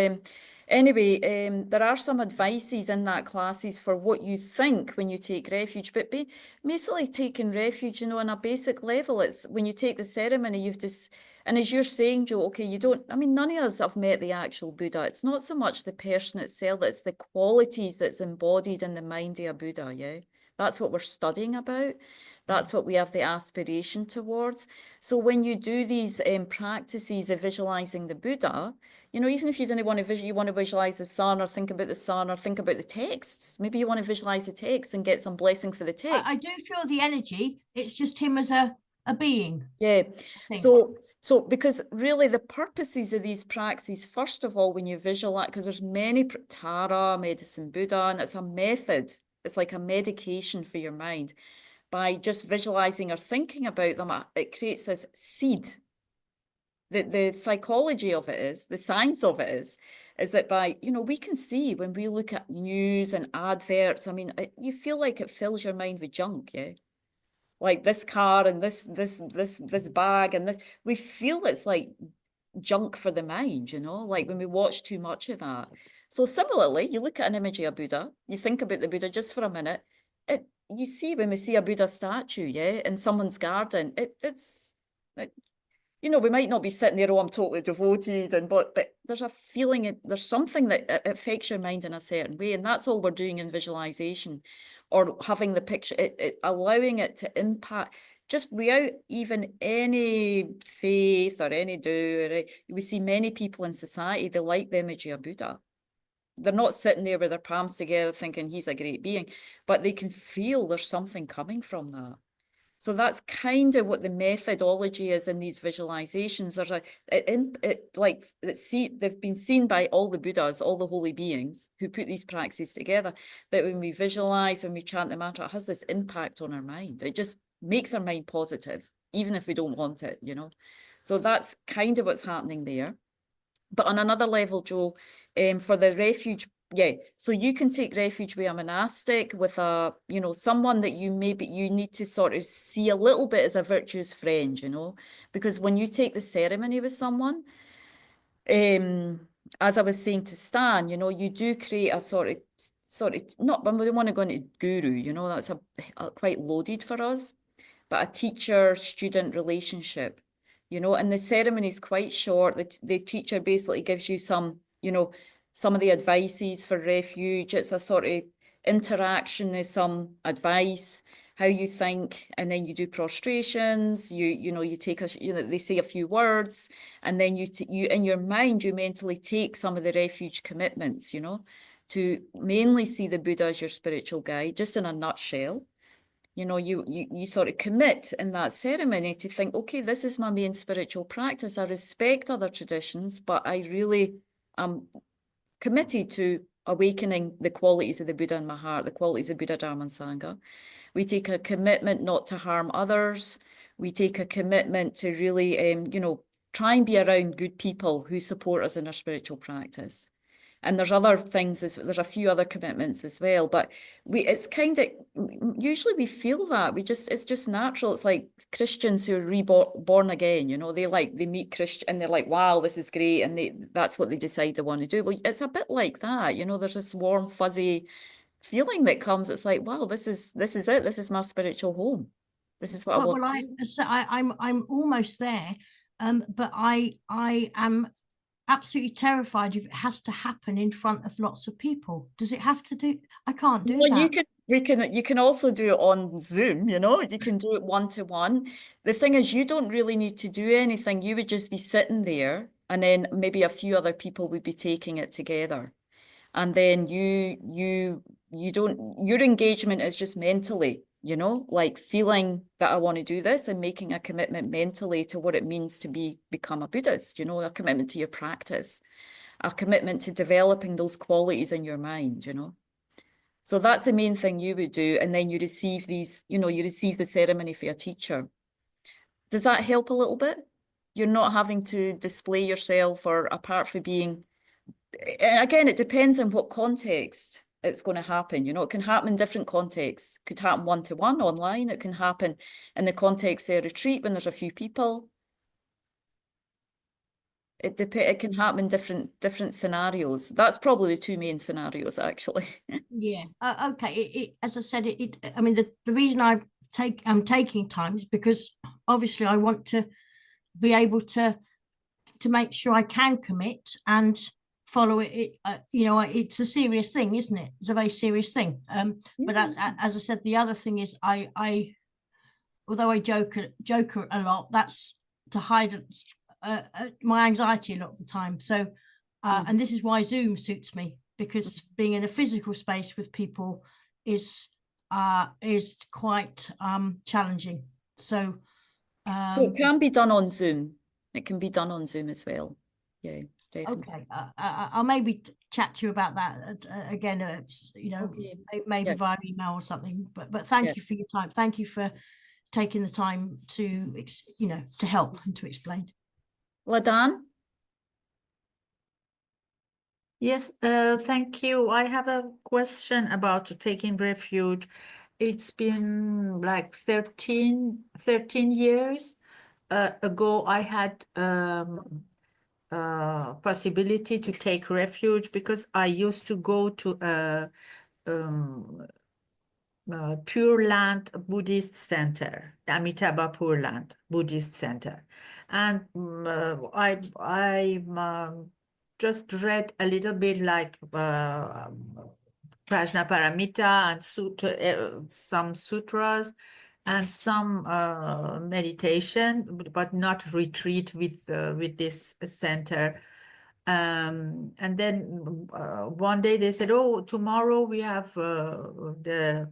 anyway, there are some advices in that classes for what you think when you take refuge, but basically taking refuge, you know, on a basic level, it's when you take the ceremony, you've just, and as you're saying, Joe, okay, I mean, none of us have met the actual Buddha. It's not so much the person itself, it's the qualities that's embodied in the mind of a Buddha, yeah? That's what we're studying about. That's what we have the aspiration towards. So when you do these practices of visualizing the Buddha, you know, even if you didn't want to you want to visualize the sun or think about the sun or think about the texts, maybe you want to visualize the text and get some blessing for the text. I do feel the energy. It's just him as a being. Yeah. So because really the purposes of these practices, first of all, when you visualize, because there's many Tara, medicine Buddha, and it's a method. It's like a medication for your mind. By just visualizing or thinking about them, it creates this seed. The psychology of it is, the science of it is that by, you know, we can see when we look at news and adverts, I mean, you feel like it fills your mind with junk, yeah? Like this car and this bag and this, we feel it's like junk for the mind, you know, like when we watch too much of that. So similarly, you look at an image of a Buddha, you think about the Buddha just for a minute, you see when we see a Buddha statue, yeah, in someone's garden, you know, we might not be sitting there, oh, I'm totally devoted, but there's a feeling, there's something that affects your mind in a certain way, and that's all we're doing in visualization, or having the picture, allowing it to impact, just without even any faith or any we see many people in society, they like the image of a Buddha. They're not sitting there with their palms together thinking he's a great being, but they can feel there's something coming from that. So that's kind of what the methodology is in these visualizations. There's they've been seen by all the Buddhas, all the holy beings who put these practices together, that when we visualize, when we chant the mantra, it has this impact on our mind. It just makes our mind positive, even if we don't want it, you know. So that's kind of what's happening there. But on another level, Joe, for the refuge, Yeah, so you can take refuge with a monastic, with a, you know, someone that you need to sort of see a little bit as a virtuous friend, you know, because when you take the ceremony with someone, as I was saying to Stan, you know, you do create a sort of not, we don't want to go into guru, you know, that's a quite loaded for us, but a teacher-student relationship, you know, and the ceremony is quite short. The teacher basically gives you some, you know, some of the advices for refuge. It's a sort of interaction, there's some advice, how you think, and then you do prostrations, you know, you take you know, they say a few words, and then you in your mind, you mentally take some of the refuge commitments, you know, to mainly see the Buddha as your spiritual guide, just in a nutshell. You know, you sort of commit in that ceremony to think, okay, this is my main spiritual practice. I respect other traditions, but I really am committed to awakening the qualities of the Buddha in my heart, the qualities of Buddha, Dharma and Sangha. We take a commitment not to harm others. We take a commitment to really, you know, try and be around good people who support us in our spiritual practice. And there's other things, there's a few other commitments as well, but it's kind of, usually we feel that, it's just natural. It's like Christians who are born again, you know, they meet Christian and they're like, wow, this is great. And that's what they decide they want to do. Well, it's a bit like that, you know, there's this warm, fuzzy feeling that comes. It's like, wow, this is it. This is my spiritual home. This is what I want. I'm almost there. But I am absolutely terrified if it has to happen in front of lots of people. Does it have to do? I can't do that. You can also do it on Zoom, you know, you can do it one-to-one. The thing is, you don't really need to do anything. You would just be sitting there, and then maybe a few other people would be taking it together. And then your engagement is just mentally, you know, like feeling that I want to do this and making a commitment mentally to what it means to become a Buddhist, you know, a commitment to your practice, a commitment to developing those qualities in your mind, you know. So that's the main thing you would do. And then you receive you receive the ceremony for your teacher. Does that help a little bit? You're not having to display yourself, or apart from being, again, it depends on what context it's going to happen. You know, it can happen in different contexts. It could happen one-to-one online. It can happen in the context of a retreat when there's a few people. It can happen in different scenarios. That's probably the two main scenarios, actually. Yeah. Okay. As I said, I mean, the reason I'm taking time is because obviously I want to be able to make sure I can commit and follow it. You know, it's a serious thing, isn't it? It's a very serious thing. But as I said, the other thing is I although I joke a lot, that's to hide my anxiety a lot of the time. So, and this is why Zoom suits me, because being in a physical space with people is quite challenging. So it can be done on Zoom. It can be done on Zoom as well. Yeah, definitely. Okay, I'll maybe chat to you about that again. You know, maybe via email or something. But thank you for your time. Thank you for taking the time to to help and to explain. Ladan? Yes, thank you. I have a question about taking refuge. It's been like 13 years ago. I had possibility to take refuge because I used to go to a Pure Land Buddhist Center, the Amitabha Pure Land Buddhist Center, and I just read a little bit like Prajnaparamita and some sutras and some meditation, but not retreat with this center. And then one day they said, "Oh, tomorrow we have the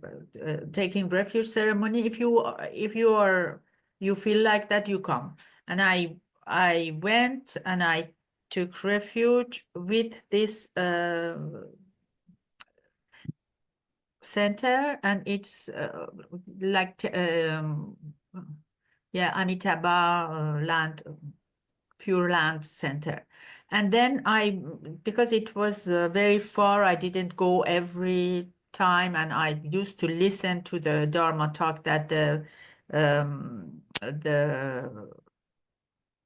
taking refuge ceremony. If you feel like that, you come." And I went and I took refuge with this center, and it's like Amitabha Land Pure Land Center. And then because it was very far, I didn't go every time, and I used to listen to the Dharma talk that the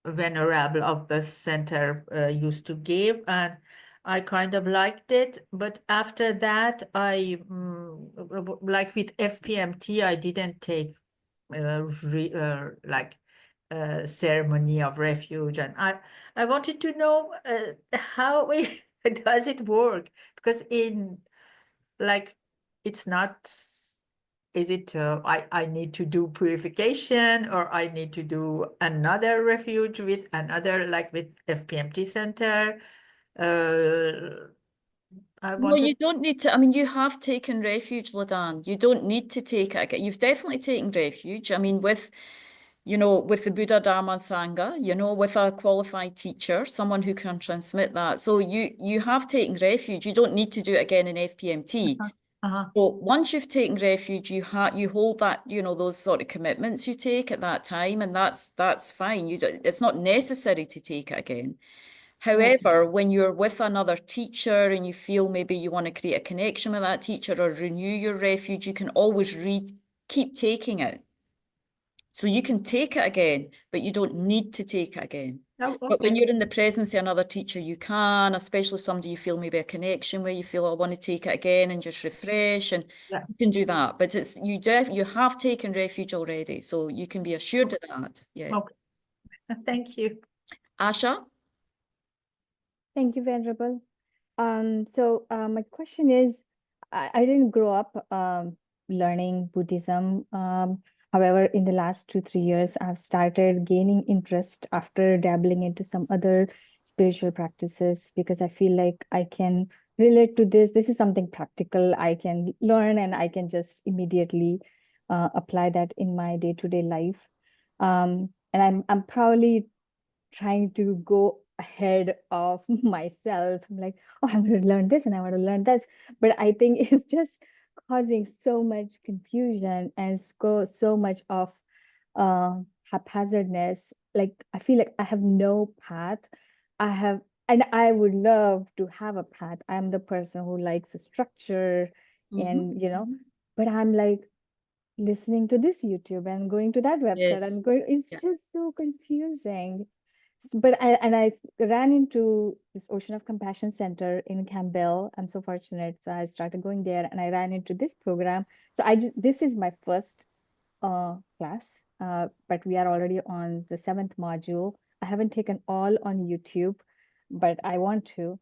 venerable of the center used to give, and I kind of liked it. But after that, like with FPMT, I didn't take like ceremony of refuge, and I wanted to know how does it work, because it's not. Is it I need to do purification, or I need to do another refuge with another, like with FPMT center? I No, you wanted. don't need to. I mean, you have taken refuge, Ladan. You don't need to take it again. You've definitely taken refuge. I mean, with the Buddha, Dharma, and Sangha, with a qualified teacher, someone who can transmit that. So you have taken refuge. You don't need to do it again in FPMT. So once you've taken refuge, you hold that, those sort of commitments you take at that time, and that's fine. It's not necessary to take it again. However, when you're with another teacher and you feel maybe you want to create a connection with that teacher or renew your refuge, you can always keep taking it. So you can take it again, but you don't need to take it again. Oh, But when okay. you're in the presence of another teacher, you can, especially somebody you feel maybe a connection where you feel, I want to take it again and just refresh, and Yeah. you can do that. But you have taken refuge already, so you can be assured of that. Yeah. Okay. Thank you. Asha? Thank you, Venerable. My question is, I didn't grow up learning Buddhism. However, in the last 2-3 years, I've started gaining interest after dabbling into some other spiritual practices, because I feel like I can relate to this. This is something practical I can learn, and I can just immediately apply that in my day-to-day life. And I'm probably trying to go ahead of myself. I'm like, oh, I want to learn this and I want to learn this. But I think it's just causing so much confusion and so much of haphazardness. Like, I feel like I have no path. And I would love to have a path. I'm the person who likes a structure and, but I'm like, listening to this YouTube and going to that website Yes. and going, it's Yeah. just so confusing. But I ran into this Ocean of Compassion Center in Campbell. I'm so fortunate. So I started going there and I ran into this program. So this is my first class, but we are already on the 7th module. I haven't taken all on YouTube, but I want to.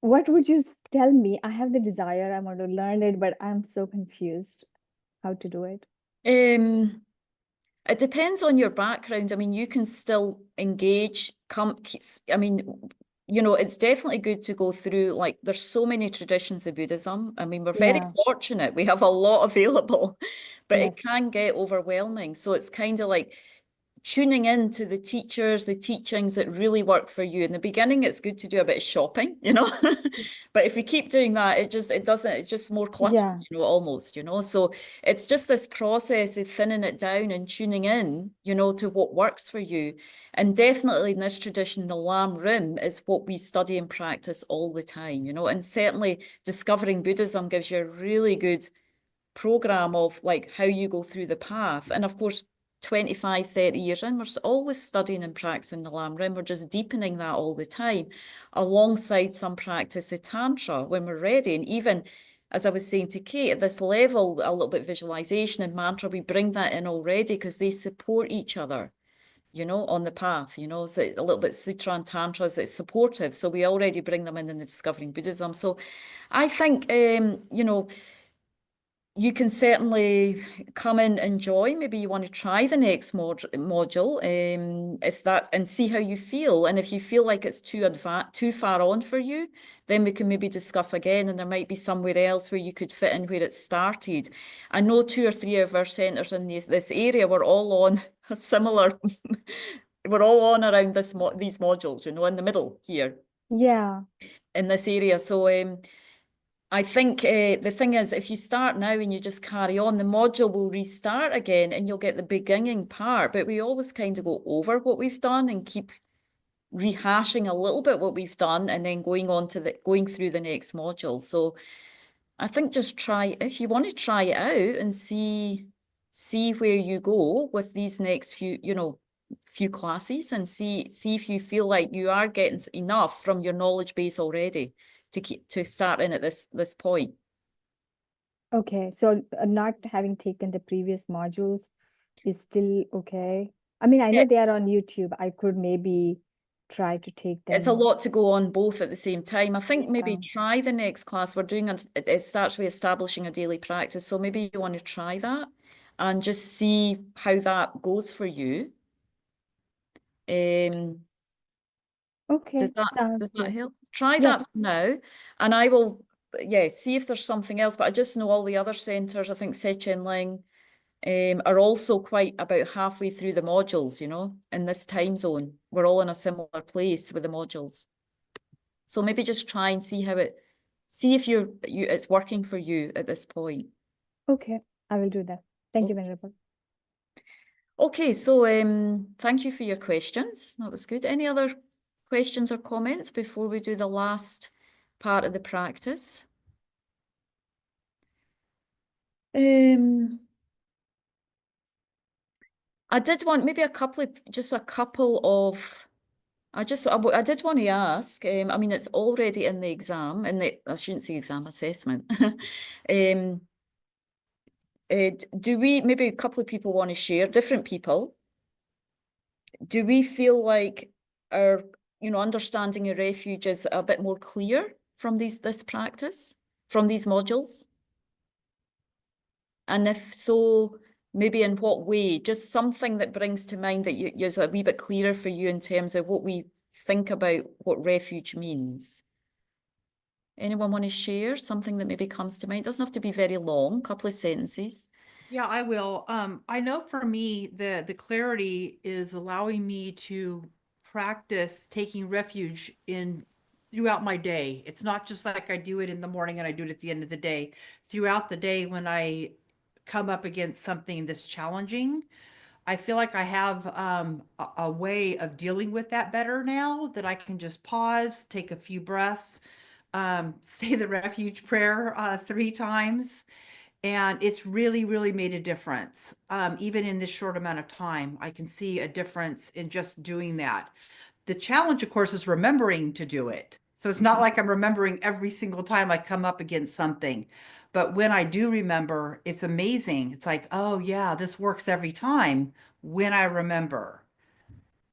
What would you tell me? I have the desire, I want to learn it, but I'm so confused how to do it. It depends on your background. I mean, you can still engage. I mean, it's definitely good to go through, like, there's so many traditions of Buddhism. I mean, we're very Yeah. fortunate. We have a lot available, but Yes. it can get overwhelming. So it's kind of like tuning in to the teachers, the teachings that really work for you. In the beginning, it's good to do a bit of shopping, but if we keep doing that, it's just more clutter, Yeah. almost, So it's just this process of thinning it down and tuning in, to what works for you. And definitely in this tradition, the Lam Rim is what we study and practice all the time, and certainly discovering Buddhism gives you a really good program of like how you go through the path. And of course, 25, 30 years in, we're always studying and practicing the Lam Rim. We're just deepening that all the time, alongside some practice of Tantra when we're ready. And even, as I was saying to Kate, at this level, a little bit visualization and mantra, we bring that in already because they support each other, on the path, so a little bit Sutra and Tantra is supportive. So we already bring them in the Discovering Buddhism. So I think, you can certainly come in and join. Maybe you want to try the next module, and see how you feel. And if you feel like it's too far on for you, then we can maybe discuss again. And there might be somewhere else where you could fit in where it started. I know 2 or 3 of our centres in this area were all on a similar. We're all on around these modules, in the middle here. Yeah. In this area, so. I think the thing is, if you start now and you just carry on, the module will restart again and you'll get the beginning part. But we always kind of go over what we've done and keep rehashing a little bit what we've done and then going through the next module. So I think just try, if you want to try it out and see where you go with these next few classes, and see if you feel like you are getting enough from your knowledge base already to start in at this point. Okay, so not having taken the previous modules is still okay. I mean, I know Yeah. they are on YouTube. I could maybe try to take them. It's a lot to go on both at the same time. I think maybe Yeah. try the next class we're doing, it starts with establishing a daily practice. So maybe you want to try that and just see how that goes for you. Okay, sounds does that good. help? Try Yes. that for now, and I will, see if there's something else. But I just know all the other centers, I think Sechen Ling, are also quite about halfway through the modules, in this time zone. We're all in a similar place with the modules. So maybe just try and see if it's working for you at this point. Okay, I will do that. Thank you, Okay. Venerable. Okay, so thank you for your questions. That was good. Any other questions or comments before we do the last part of the practice? I did want maybe I did want to ask, I mean, it's already in the exam, I shouldn't say exam, assessment. Do we, maybe a couple of people want to share, different people, do we feel like our, understanding of refuge is a bit more clear from this practice, from these modules? And if so, maybe in what way? Just something that brings to mind that is a wee bit clearer for you in terms of what we think about what refuge means. Anyone want to share something that maybe comes to mind? It doesn't have to be very long, a couple of sentences. Yeah, I will. I know for me, the clarity is allowing me to practice taking refuge throughout my day. It's not just like I do it in the morning and I do it at the end of the day. Throughout the day, when I come up against something that's challenging, I feel like I have a way of dealing with that better now, that I can just pause, take a few breaths, say the refuge prayer 3 times. And it's really, really made a difference. Even in this short amount of time, I can see a difference in just doing that. The challenge, of course, is remembering to do it. So it's not like I'm remembering every single time I come up against something. But when I do remember, it's amazing. It's like, oh, yeah, this works every time when I remember.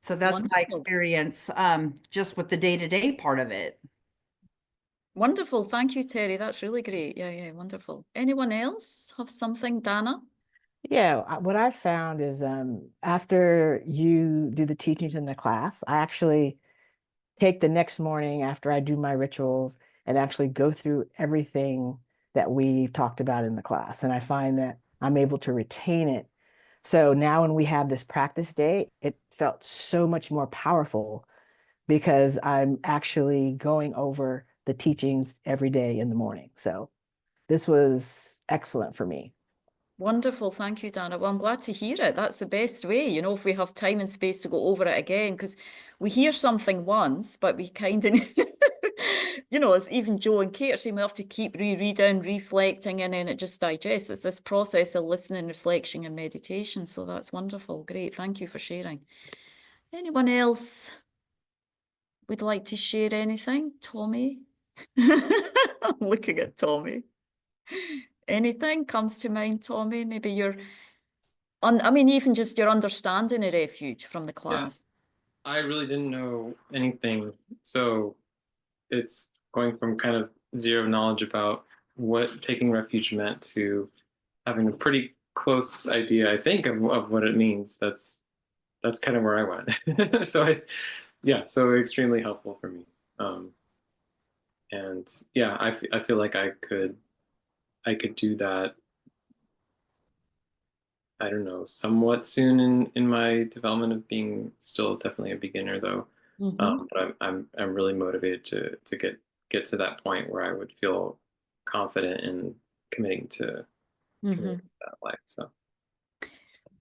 So that's my Wonderful. experience just with the day-to-day part of it. Wonderful. Thank you, Terry. That's really great. Yeah, wonderful. Anyone else have something? Dana? Yeah, what I found is after you do the teachings in the class, I actually take the next morning after I do my rituals and actually go through everything that we talked about in the class. And I find that I'm able to retain it. So now when we have this practice day, it felt so much more powerful because I'm actually going over the teachings every day in the morning. So this was excellent for me. Wonderful. Thank you, Dana. Well, I'm glad to hear it. That's the best way, if we have time and space to go over it again, because we hear something once, but we kind of, as even Joe and Kate are saying, we have to keep rereading, reflecting, and then it just digests. It's this process of listening, reflection, and meditation. So that's wonderful. Great. Thank you for sharing. Anyone else would like to share anything? Tommy? I'm looking at Tommy. Anything comes to mind, Tommy? Maybe even just your understanding of refuge from the class. Yeah, I really didn't know anything. So it's going from kind of zero knowledge about what taking refuge meant to having a pretty close idea, I think, of what it means. That's kind of where I went. So so extremely helpful for me. And yeah, I feel like I could do that, I don't know, somewhat soon in my development of being still definitely a beginner though. But I'm really motivated to get to that point where I would feel confident in committing to that life. So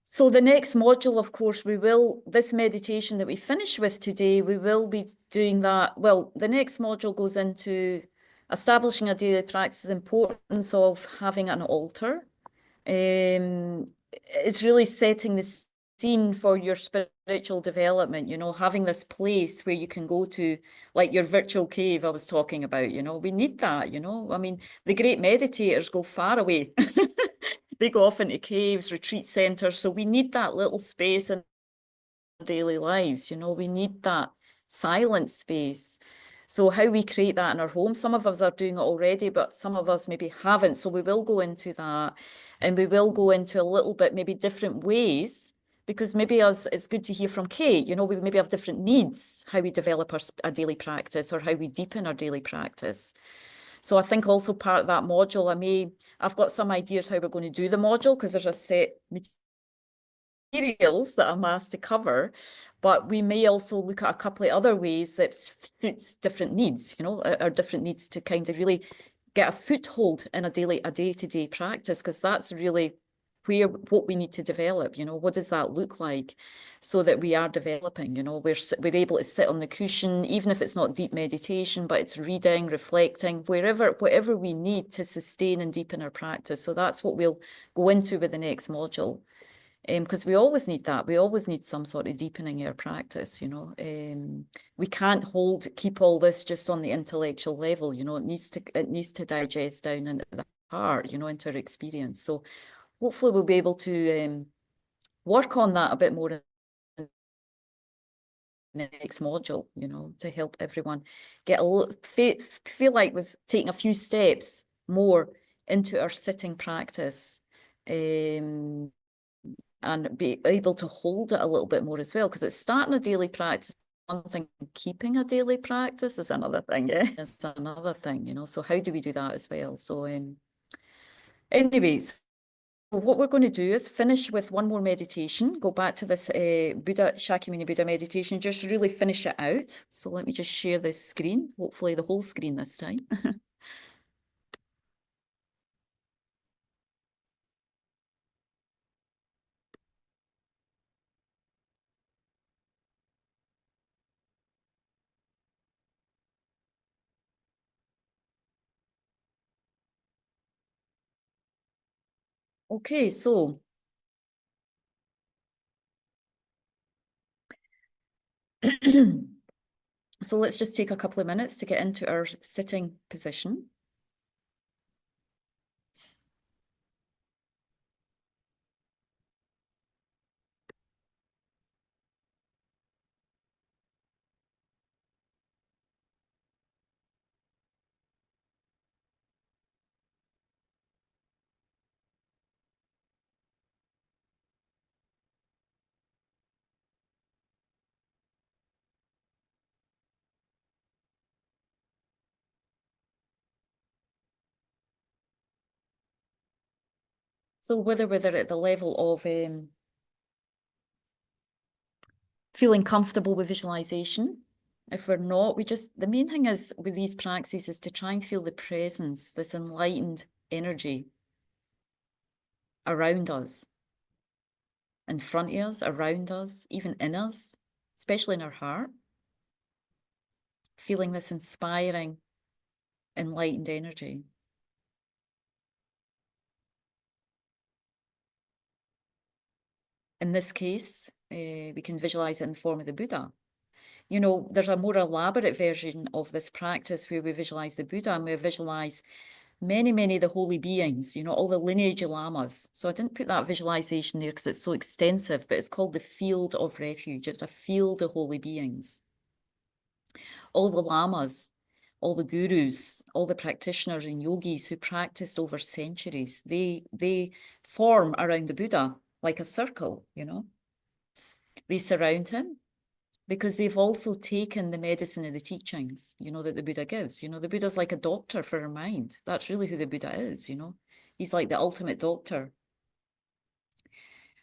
So the next module, of course, this meditation that we finish with today, we will be doing that. Well, the next module goes into establishing a daily practice, the importance of having an altar. It's really setting the scene for your spiritual development, having this place where you can go to, like your virtual cave I was talking about, we need that, I mean, the great meditators go far away. They go off into caves, retreat centers. So we need that little space in our daily lives, we need that silent space. So how we create that in our home, some of us are doing it already, but some of us maybe haven't. So we will go into that, and we will go into a little bit, maybe different ways, because maybe it's good to hear from Kate, we maybe have different needs, how we develop our daily practice or how we deepen our daily practice. So I think also part of that module, I've got some ideas how we're going to do the module, because there's a set materials that I'm asked to cover, but we may also look at a couple of other ways that suits different needs, our different needs to kind of really get a foothold in a day-to-day practice, because that's really what we need to develop, what does that look like, so that we are developing, we're able to sit on the cushion, even if it's not deep meditation, but it's reading, reflecting, whatever we need to sustain and deepen our practice. So that's what we'll go into with the next module. Because we always need that. We always need some sort of deepening in our practice, we can't keep all this just on the intellectual level, it needs to digest down into the heart, into our experience. So hopefully we'll be able to work on that a bit more in the next module, to help everyone get a little, feel like we've taken a few steps more into our sitting practice, and be able to hold it a little bit more as well, because it's starting a daily practice. One thing, keeping a daily practice is another thing. Yeah, it's another thing, so how do we do that as well? So anyways, what we're going to do is finish with one more meditation, go back to this Shakyamuni Buddha meditation, just really finish it out. So let me just share this screen, hopefully the whole screen this time. Okay, so so let's just take a couple of minutes to get into our sitting position. So whether we're at the level of feeling comfortable with visualization, if we're not, the main thing is with these practices is to try and feel the presence, this enlightened energy around us, in front of us, around us, even in us, especially in our heart. Feeling this inspiring, enlightened energy. In this case, we can visualize it in the form of the Buddha. There's a more elaborate version of this practice where we visualize the Buddha, and we visualize many of the holy beings, all the lineage lamas. So I didn't put that visualization there because it's so extensive, but it's called the field of refuge. It's a field of holy beings. All the lamas, all the gurus, all the practitioners and yogis who practiced over centuries, they form around the Buddha like a circle, They surround him because they've also taken the medicine of the teachings, that the Buddha gives. The Buddha's like a doctor for our mind. That's really who the Buddha is, He's like the ultimate doctor.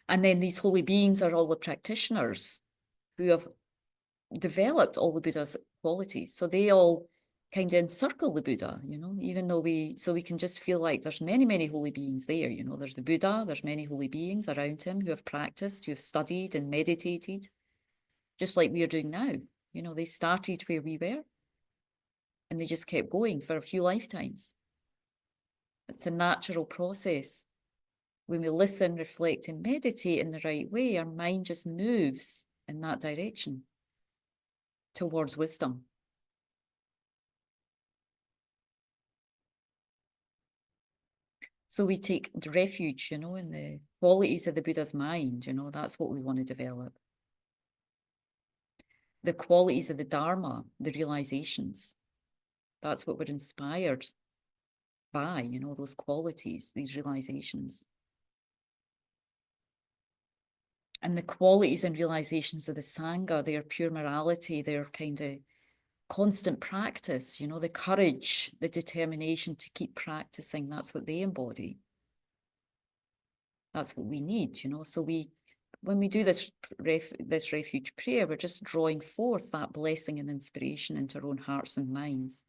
And then these holy beings are all the practitioners who have developed all the Buddha's qualities. So they all kind of encircle the Buddha, you know, even though so we can just feel like there's many, many holy beings there, you know, there's the Buddha, there's many holy beings around him who have practiced, who have studied and meditated, just like we are doing now. You know, they started where we were and they just kept going for a few lifetimes. It's a natural process. When we listen, reflect, and meditate in the right way, our mind just moves in that direction towards wisdom. So we take refuge, you know, in the qualities of the Buddha's mind, you know, that's what we want to develop. The qualities of the Dharma, the realizations, that's what we're inspired by, you know, those qualities, these realizations. And the qualities and realizations of the Sangha, their pure morality, their kind of constant practice, you know, the courage, the determination to keep practicing, that's what they embody. That's what we need, you know. So when we do this refuge prayer, we're just drawing forth that blessing and inspiration into our own hearts and minds.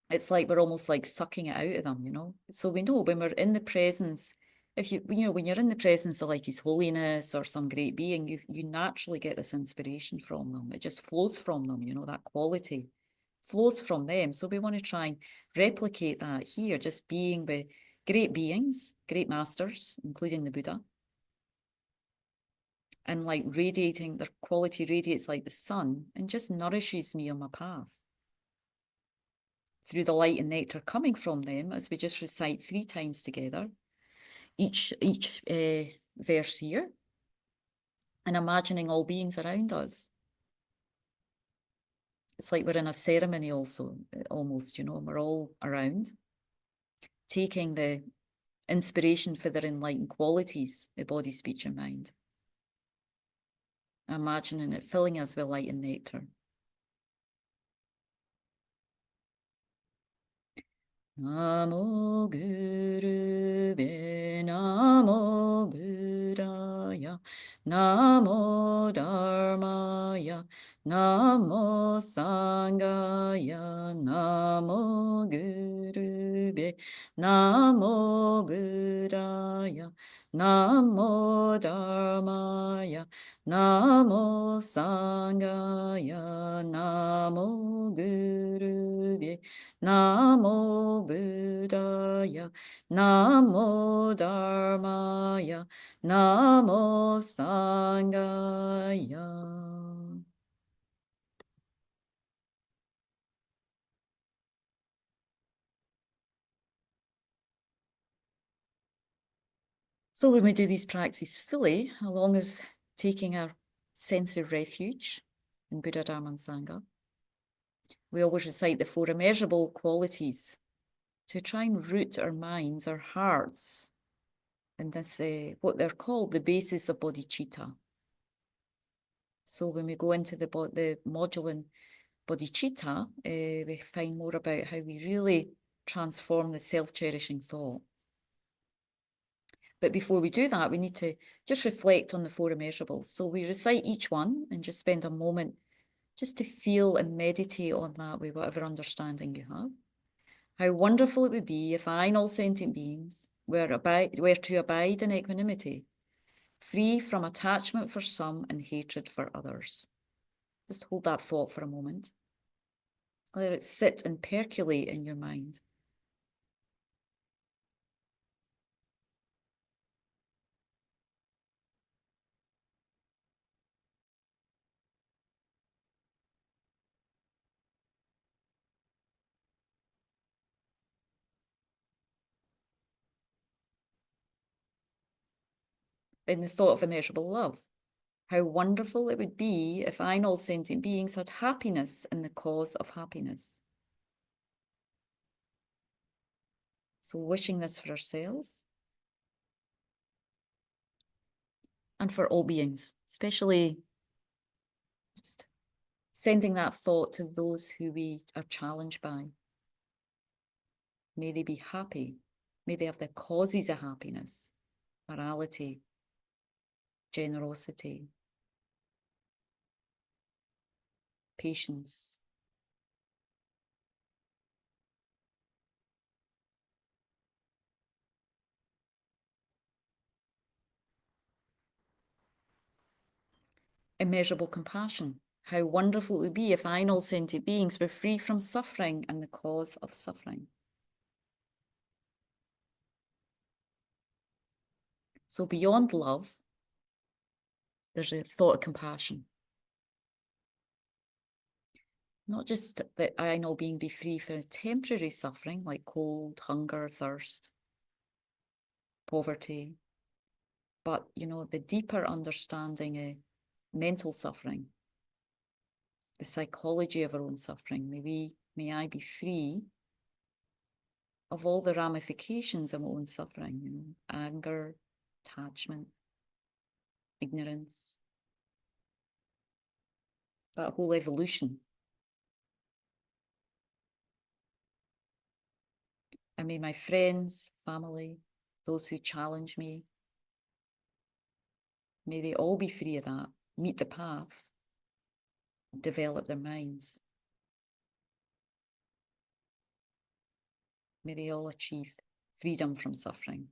It's like we're almost like sucking it out of them, you know. So we know when we're in the presence, when you're in the presence of like His Holiness or some great being, you naturally get this inspiration from them. It just flows from them, you know, that quality flows from them. So we want to try and replicate that here, just being with great beings, great masters, including the Buddha. And like radiating, their quality radiates like the sun and just nourishes me on my path. Through the light and nectar coming from them, as we just recite 3 times together, each verse here, and imagining all beings around us. It's like we're in a ceremony also, almost, you know, we're all around, taking the inspiration for their enlightened qualities, the body, speech, and mind. Imagining it filling us with light and nectar. Namo Gurube, Namo Buddhaya, Namo Dharmaya, Namo Sangaya, Namo Gurube, Namo Buddhaya, Namo Dharmaya, Namo Sangaya, Namo Gurube, Namo Buddhaya, Namo Dharmaya, Namo Sangaya. So when we do these practices fully, along as taking our sense of refuge in Buddha, Dharma and Sangha, we always recite the 4 immeasurable qualities to try and root our minds, our hearts, in this, what they're called, the basis of bodhicitta. So when we go into the module in bodhicitta, we find more about how we really transform the self-cherishing thought. But before we do that, we need to just reflect on the 4 immeasurables. So we recite each one and just spend a moment just to feel and meditate on that with whatever understanding you have. How wonderful it would be if I and all sentient beings were to abide in equanimity, free from attachment for some and hatred for others. Just hold that thought for a moment. Let it sit and percolate in your mind. In the thought of immeasurable love. How wonderful it would be if I and all sentient beings had happiness in the cause of happiness. So wishing this for ourselves and for all beings, especially just sending that thought to those who we are challenged by. May they be happy. May they have the causes of happiness, morality, generosity, patience. Immeasurable compassion. How wonderful it would be if I and all sentient beings were free from suffering and the cause of suffering. So beyond love, there's a thought of compassion. Not just that I and all being be free from temporary suffering like cold, hunger, thirst, poverty, but, you know, the deeper understanding of mental suffering, the psychology of our own suffering. May I be free of all the ramifications of my own suffering, you know, anger, attachment, ignorance, that whole evolution. And may my friends, family, those who challenge me, may they all be free of that, meet the path, develop their minds. May they all achieve freedom from suffering,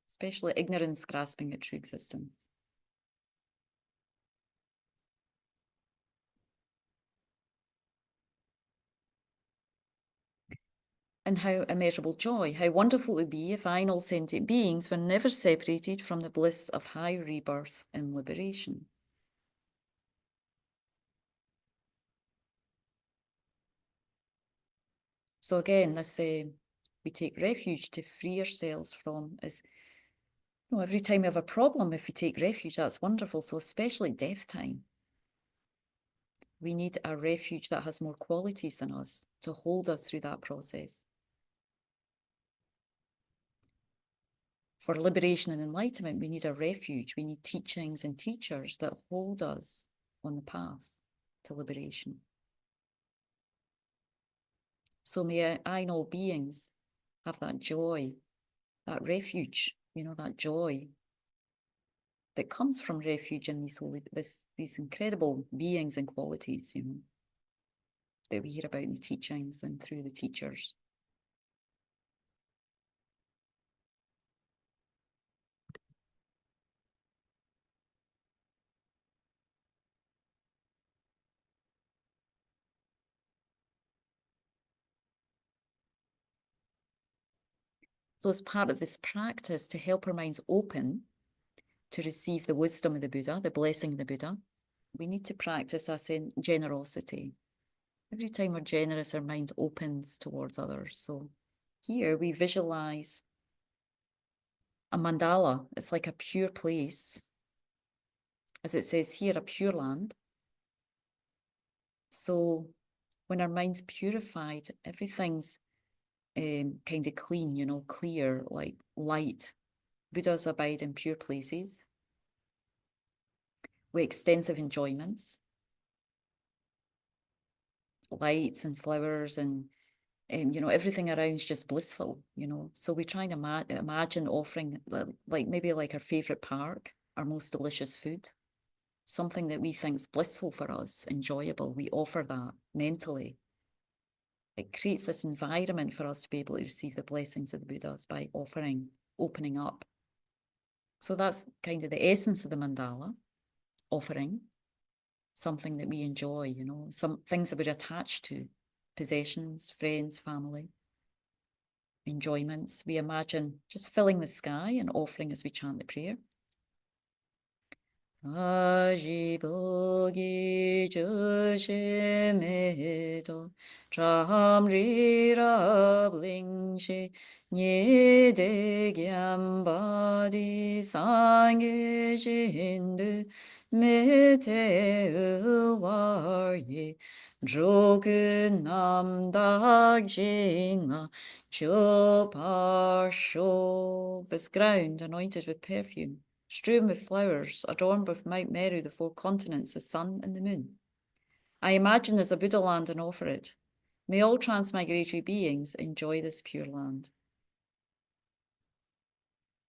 especially ignorance grasping at true existence. And how immeasurable joy, how wonderful it would be if I and all sentient beings were never separated from the bliss of high rebirth and liberation. So again, this we take refuge to free ourselves from is, you know, every time we have a problem, if we take refuge, that's wonderful. So especially death time, we need a refuge that has more qualities than us to hold us through that process. For liberation and enlightenment, we need a refuge. We need teachings and teachers that hold us on the path to liberation. So may I and all beings have that joy, that refuge, you know, that joy that comes from refuge in these incredible beings and qualities, you know, that we hear about in the teachings and through the teachers. So as part of this practice, to help our minds open to receive the wisdom of the Buddha, the blessing of the Buddha, we need to practice generosity. Every time we're generous, our mind opens towards others. So here we visualize a mandala. It's like a pure place. As it says here, a pure land. So when our mind's purified, everything's kind of clean, you know, clear, like light. Buddhas abide in pure places with extensive enjoyments, lights and flowers and you know, everything around is just blissful, you know. So we try and imagine offering like maybe like our favorite park, our most delicious food, something that we think is blissful for us, enjoyable. We offer that mentally. It creates this environment for us to be able to receive the blessings of the Buddhas by offering, opening up. So that's kind of the essence of the mandala, offering something that we enjoy, you know, some things that we're attached to, possessions, friends, family, enjoyments. We imagine just filling the sky and offering as we chant the prayer. Ajibogi Joshimedo Tramrira Blingshi Nyede Gyambadi Sange Jindu Mete Warye Drogun Namdag Jinga Choparsho. This ground anointed with perfume, strewn with flowers, adorned with Mount Meru, the four continents, the sun and the moon. I imagine there's a Buddha land and offer it. May all transmigratory beings enjoy this pure land.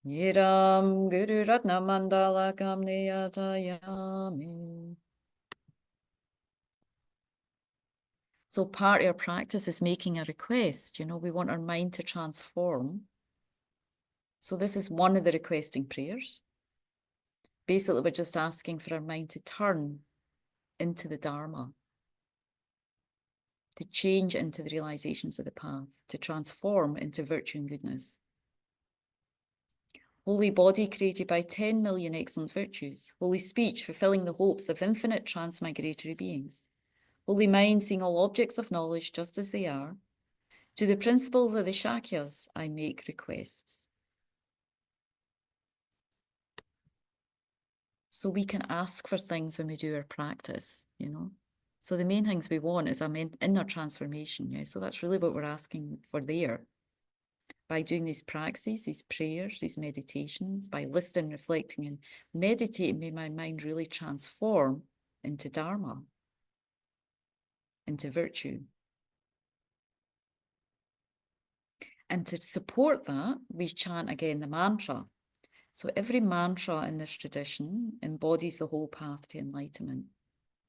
Yiram Guru Ratna Mandala Kamneyatayami. So part of our practice is making a request. You know, we want our mind to transform. So this is one of the requesting prayers. Basically, we're just asking for our mind to turn into the Dharma, to change into the realizations of the path, to transform into virtue and goodness. Holy body created by 10 million excellent virtues. Holy speech fulfilling the hopes of infinite transmigratory beings. Holy mind seeing all objects of knowledge just as they are. To the principles of the Shakyas, I make requests. So we can ask for things when we do our practice, you know. So the main things we want is our inner transformation, yeah. So that's really what we're asking for there. By doing these practices, these prayers, these meditations, by listening, reflecting and meditating, may my mind really transform into Dharma, into virtue. And to support that, we chant again the mantra. So every mantra in this tradition embodies the whole path to enlightenment,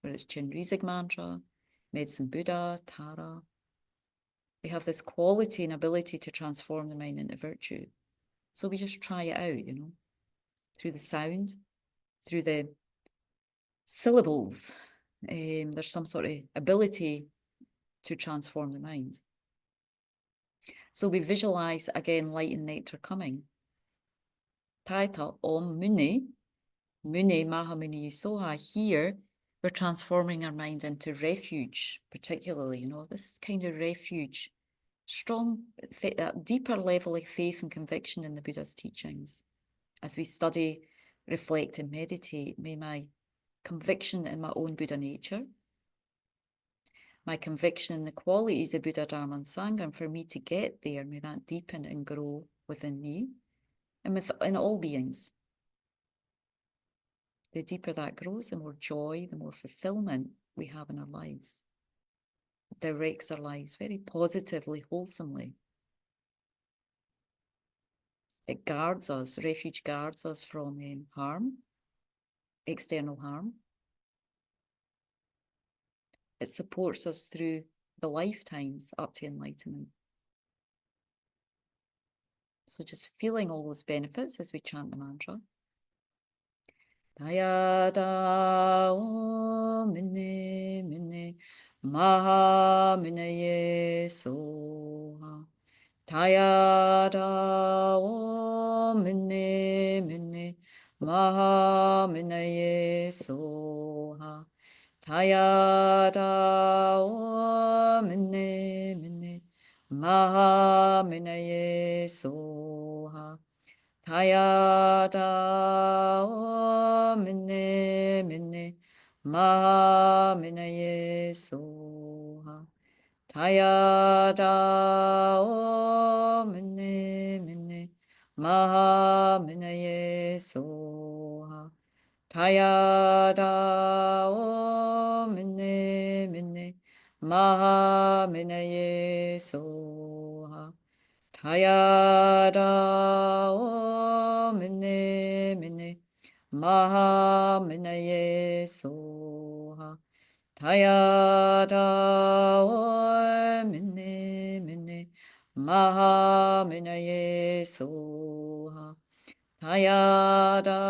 whether it's Chenrezig mantra, Medicine Buddha, Tara. They have this quality and ability to transform the mind into virtue. So we just try it out, you know, through the sound, through the syllables. There's some sort of ability to transform the mind. So we visualize again light and nectar coming. Taita Om Muni, Muni Mahamuni Soha. Here, we're transforming our mind into refuge, particularly, you know, this kind of refuge, strong, that deeper level of faith and conviction in the Buddha's teachings. As we study, reflect and meditate, may my conviction in my own Buddha nature, my conviction in the qualities of Buddha, Dharma and Sangha, and for me to get there, may that deepen and grow within me and in all beings. The deeper that grows, the more joy, the more fulfillment we have in our lives. It directs our lives very positively, wholesomely. It guards us, refuge guards us from harm, external harm. It supports us through the lifetimes up to enlightenment. So just feeling all those benefits as we chant the mantra. Tayada Om Mine Mine Maha Minaye Soha. Tayada Om Mine Mine Maha Minaye Soha. Tayada Om Mine Mine Maha Minaye Soha. Tayada Om Mine Mine Maha Minaye Soha. Tayada Om Mine Mine Maha Minaye Soha. Tayada Om Mine Mine Maha Minaye Soha. Tayada Om Mine Mine Maha Minaye Soha. Tayada Om Mine Mine Maha Minaye Soha. Tayada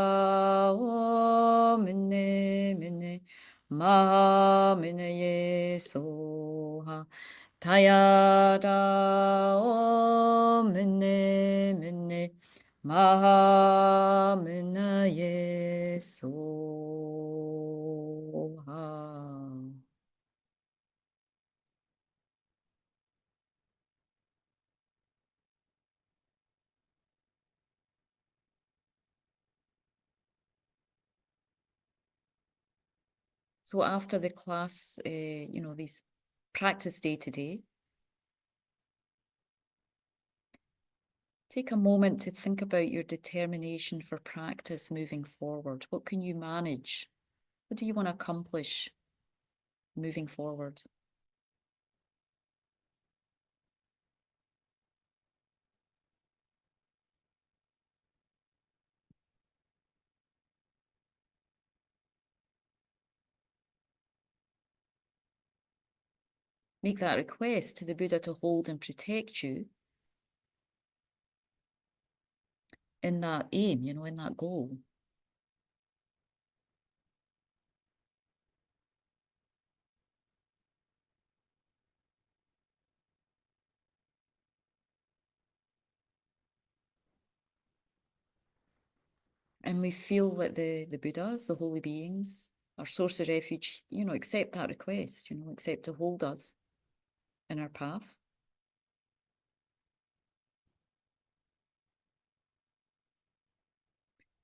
Om Mine Mine Maha Minaye Soha. Tayada Om Mine Mine Maha Minaye Soha. So after the class, you know, these practice day to day, take a moment to think about your determination for practice moving forward. What can you manage? What do you want to accomplish moving forward? make that request to the Buddha to hold and protect you in that aim, you know, in that goal. And we feel that the Buddhas, the holy beings, our source of refuge, you know, accept that request, you know, accept to hold us in our path.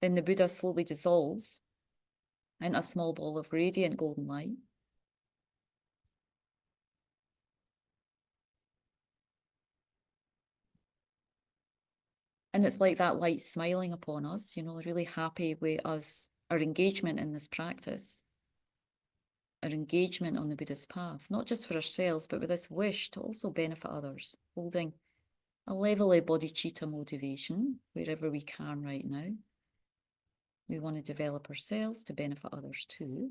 Then the Buddha slowly dissolves into a small ball of radiant golden light. And it's like that light smiling upon us, you know, really happy with us, our engagement in this practice, our engagement on the Buddhist path, not just for ourselves, but with this wish to also benefit others, holding a level of bodhicitta motivation wherever we can right now. We want to develop ourselves to benefit others too.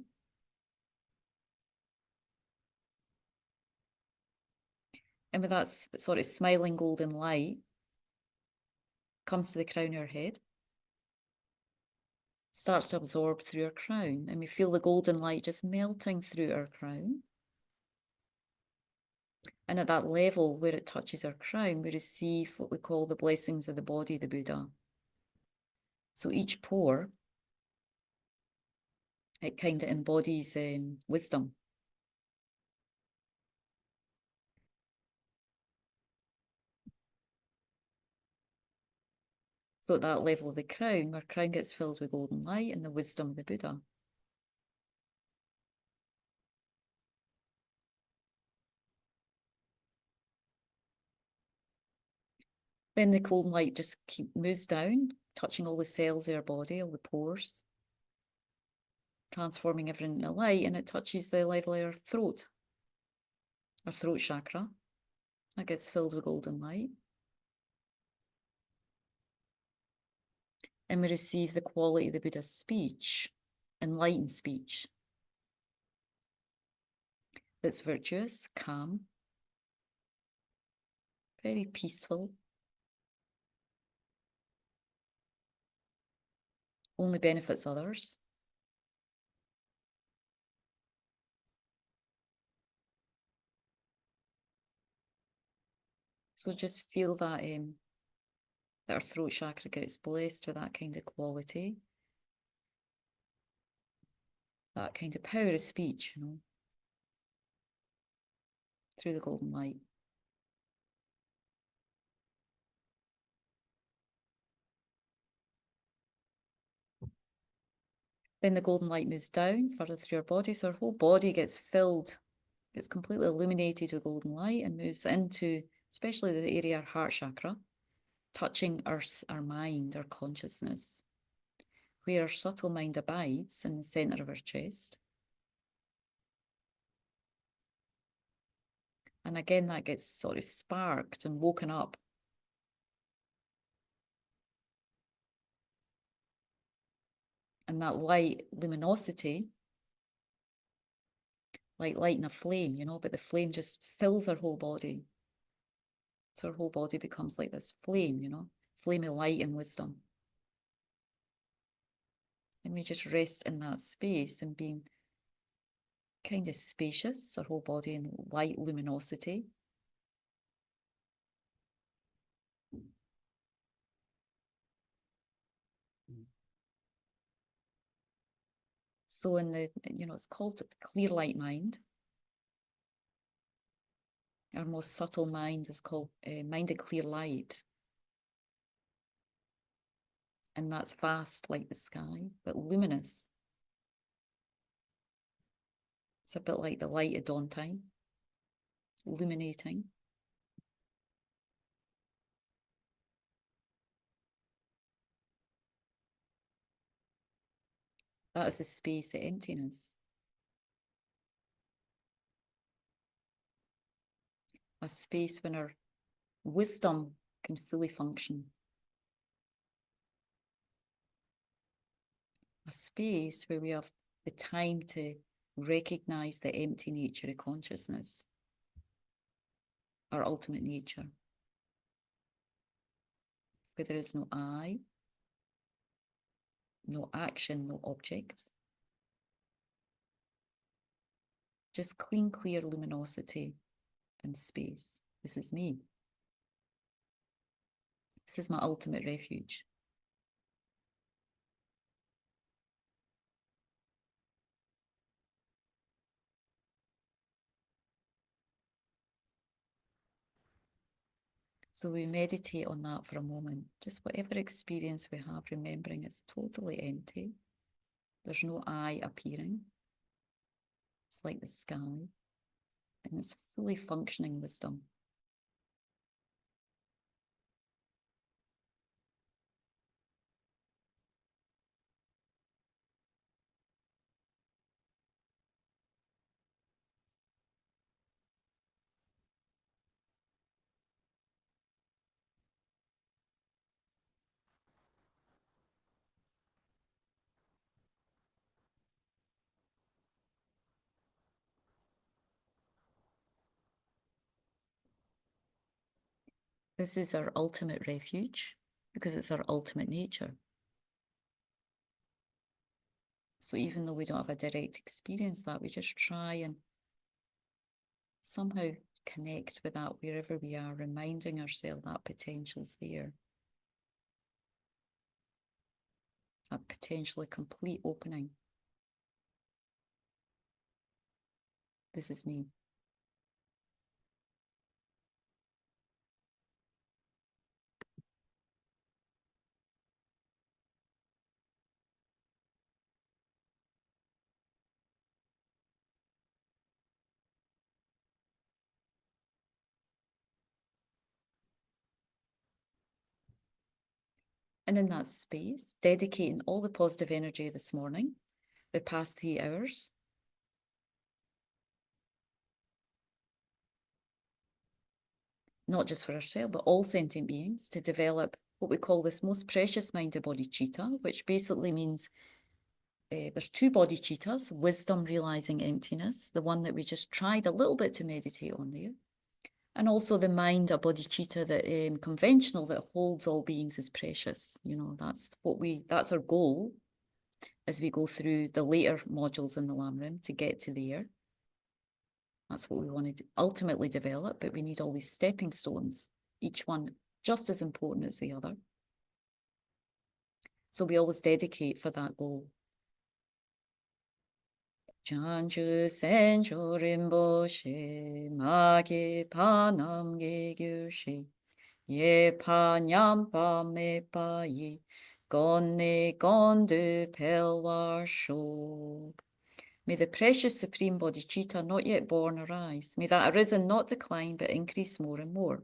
And with that sort of smiling golden light comes to the crown of our head, starts to absorb through our crown, and we feel the golden light just melting through our crown. And at that level where it touches our crown, we receive what we call the blessings of the body, the Buddha. So each pore, it kind of embodies wisdom. So at that level of the crown, our crown gets filled with golden light and the wisdom of the Buddha. Then the golden light just moves down, touching all the cells of our body, all the pores, transforming everything into light, and it touches the level of our throat chakra. That gets filled with golden light. And we receive the quality of the Buddha's speech, enlightened speech. That's virtuous, calm, very peaceful, only benefits others. So just feel that that our throat chakra gets blessed with that kind of quality, that kind of power of speech, you know, through the golden light. Then the golden light moves down further through our body, so our whole body gets filled, gets completely illuminated with golden light and moves into, especially the area of our heart chakra, touching our mind, our consciousness, where our subtle mind abides in the centre of our chest. And again, that gets sort of sparked and woken up. And that light luminosity, like lighting a flame, you know, but the flame just fills our whole body. So our whole body becomes like this flame, you know, flame of light and wisdom. And we just rest in that space and being kind of spacious, our whole body in light luminosity. So in the, you know, it's called clear light mind. Our most subtle mind is called mind of clear light. And that's vast like the sky, but luminous. It's a bit like the light of dawn time. It's illuminating. That is the space of emptiness. A space when our wisdom can fully function. A space where we have the time to recognize the empty nature of consciousness. our ultimate nature, where there is no I, no action, no object, just clean, clear luminosity and space. This is me. This is my ultimate refuge. So we meditate on that for a moment. Just whatever experience we have, remembering it's totally empty. There's no I appearing. It's like the sky. And it's fully functioning wisdom. This is our ultimate refuge because it's our ultimate nature. So even though we don't have a direct experience that, we just try and somehow connect with that wherever we are, reminding ourselves that potential's there. That potentially complete opening. This is me. And in that space, dedicating all the positive energy this morning, the past 3 hours, not just for ourselves, but all sentient beings, to develop what we call this most precious mind-to-body cheetah, which basically means there's 2 body cheetahs, wisdom realizing emptiness, the one that we just tried a little bit to meditate on there, and also the mind, a body cheetah that conventional, that holds all beings as precious. You know, that's our goal as we go through the later modules in the Lamrim to get to there. That's what we want to ultimately develop, but we need all these stepping stones, each one just as important as the other. So we always dedicate for that goal. Chanchu sencho rinpoche, mage pa namge gyushi, ye pa nyampa me pa yi, gonne gondu pelwar shog. May the precious supreme body cheetah not yet born arise. May that arisen not decline, but increase more and more.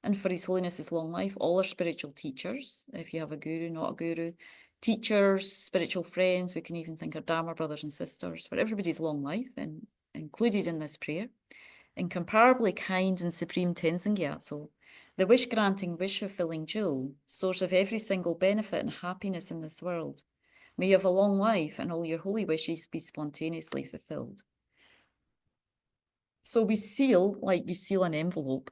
And for His Holiness's long life, all our spiritual teachers, if you have a guru, not a guru, teachers, spiritual friends, we can even think of Dharma brothers and sisters, for everybody's long life, and included in this prayer, incomparably kind and supreme Tenzin Gyatso, the wish-granting, wish-fulfilling jewel, source of every single benefit and happiness in this world. May you have a long life and all your holy wishes be spontaneously fulfilled. So we seal, like you seal an envelope,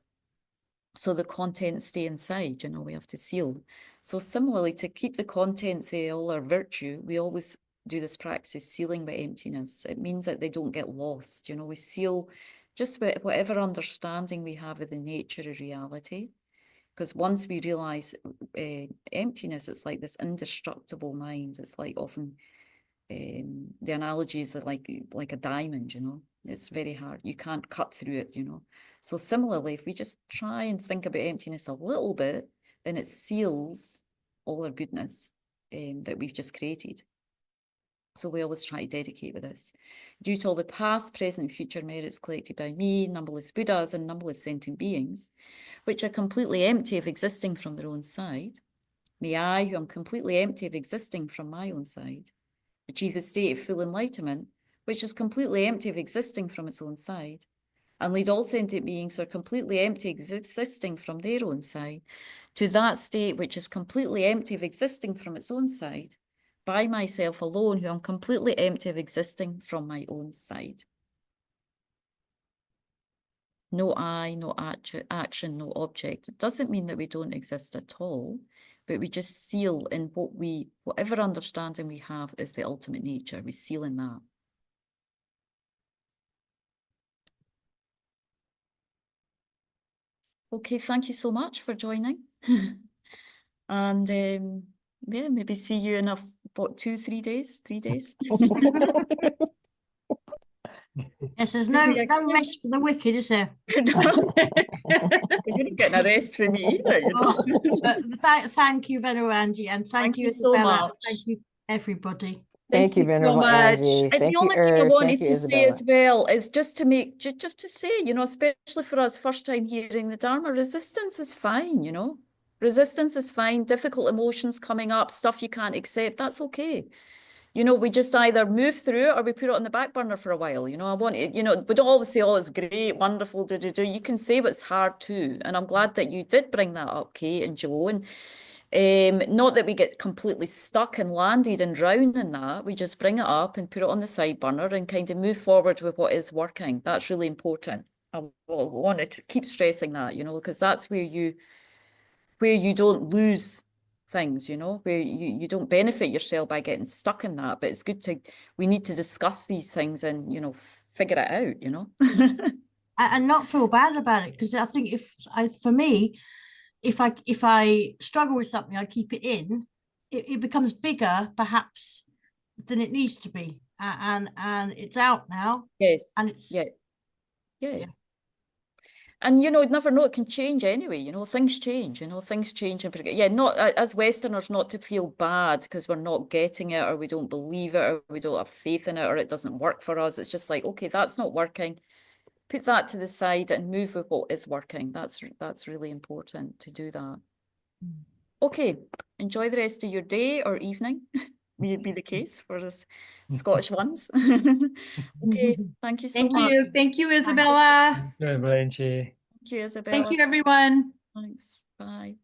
so the contents stay inside, you know, we have to seal. So similarly, to keep the contents of all our virtue, we always do this practice, sealing by emptiness. It means that they don't get lost, you know, we seal just whatever understanding we have of the nature of reality. Because once we realize emptiness, it's like this indestructible mind. It's like often the analogies are like a diamond, you know. It's very hard. You can't cut through it, you know. So similarly, if we just try and think about emptiness a little bit, then it seals all our goodness that we've just created. So we always try to dedicate with this. Due to all the past, present, and future merits collected by me, numberless Buddhas, and numberless sentient beings, which are completely empty of existing from their own side, may I, who am completely empty of existing from my own side, achieve the state of full enlightenment, which is completely empty of existing from its own side, and lead all sentient beings who are completely empty of existing from their own side to that state which is completely empty of existing from its own side, by myself alone, who am completely empty of existing from my own side. No I, no action, no object. It doesn't mean that we don't exist at all, but we just seal in whatever understanding we have is the ultimate nature. We seal in that. Okay, thank you so much for joining. And yeah, maybe see you in 2-3 days, 3 days. Yes, there's See no you again. rest for the wicked, is there? You're not getting a rest for me either, you know. Thank you, Venerable Angie, and thank you, so Isabella. much. Thank you, everybody. Thank you, so Venerable much. Angie. And Thank the you, only thing I Urs. wanted Thank you, to say Isabella. as well is just to make, just to say, you know, especially for us first time hearing the Dharma, resistance is fine, you know. Resistance is fine. Difficult emotions coming up, stuff you can't accept, that's okay. You know, we just either move through it or we put it on the back burner for a while. You know, I want it, you know, we don't always say, oh, it's great, wonderful, You can say what's hard too. And I'm glad that you did bring that up, Kate and Joe. And not that we get completely stuck and landed and drown in that. We just bring it up and put it on the side burner and kind of move forward with what is working. That's really important. I want to keep stressing that, you know, because that's where you don't lose things, you know, where you don't benefit yourself by getting stuck in that. But it's good we need to discuss these things and, you know, figure it out, you know. And not feel bad about it, because I think for me, if I struggle with something, I keep it in, it becomes bigger perhaps than it needs to be, and it's out now. Yes. And it's yeah. And, you know, never know, it can change anyway, you know, things change, you know, things change. And yeah, not as Westerners, not to feel bad because we're not getting it or we don't believe it or we don't have faith in it or it doesn't work for us. It's just like, okay, that's not working. Put that to the side and move with what is working. That's really important to do that. Okay, enjoy the rest of your day or evening. May it be the case for us Scottish ones. Okay, thank you so much. Thank you, Isabella. Thank you, Isabella. Thank you, everyone. Thanks. Bye.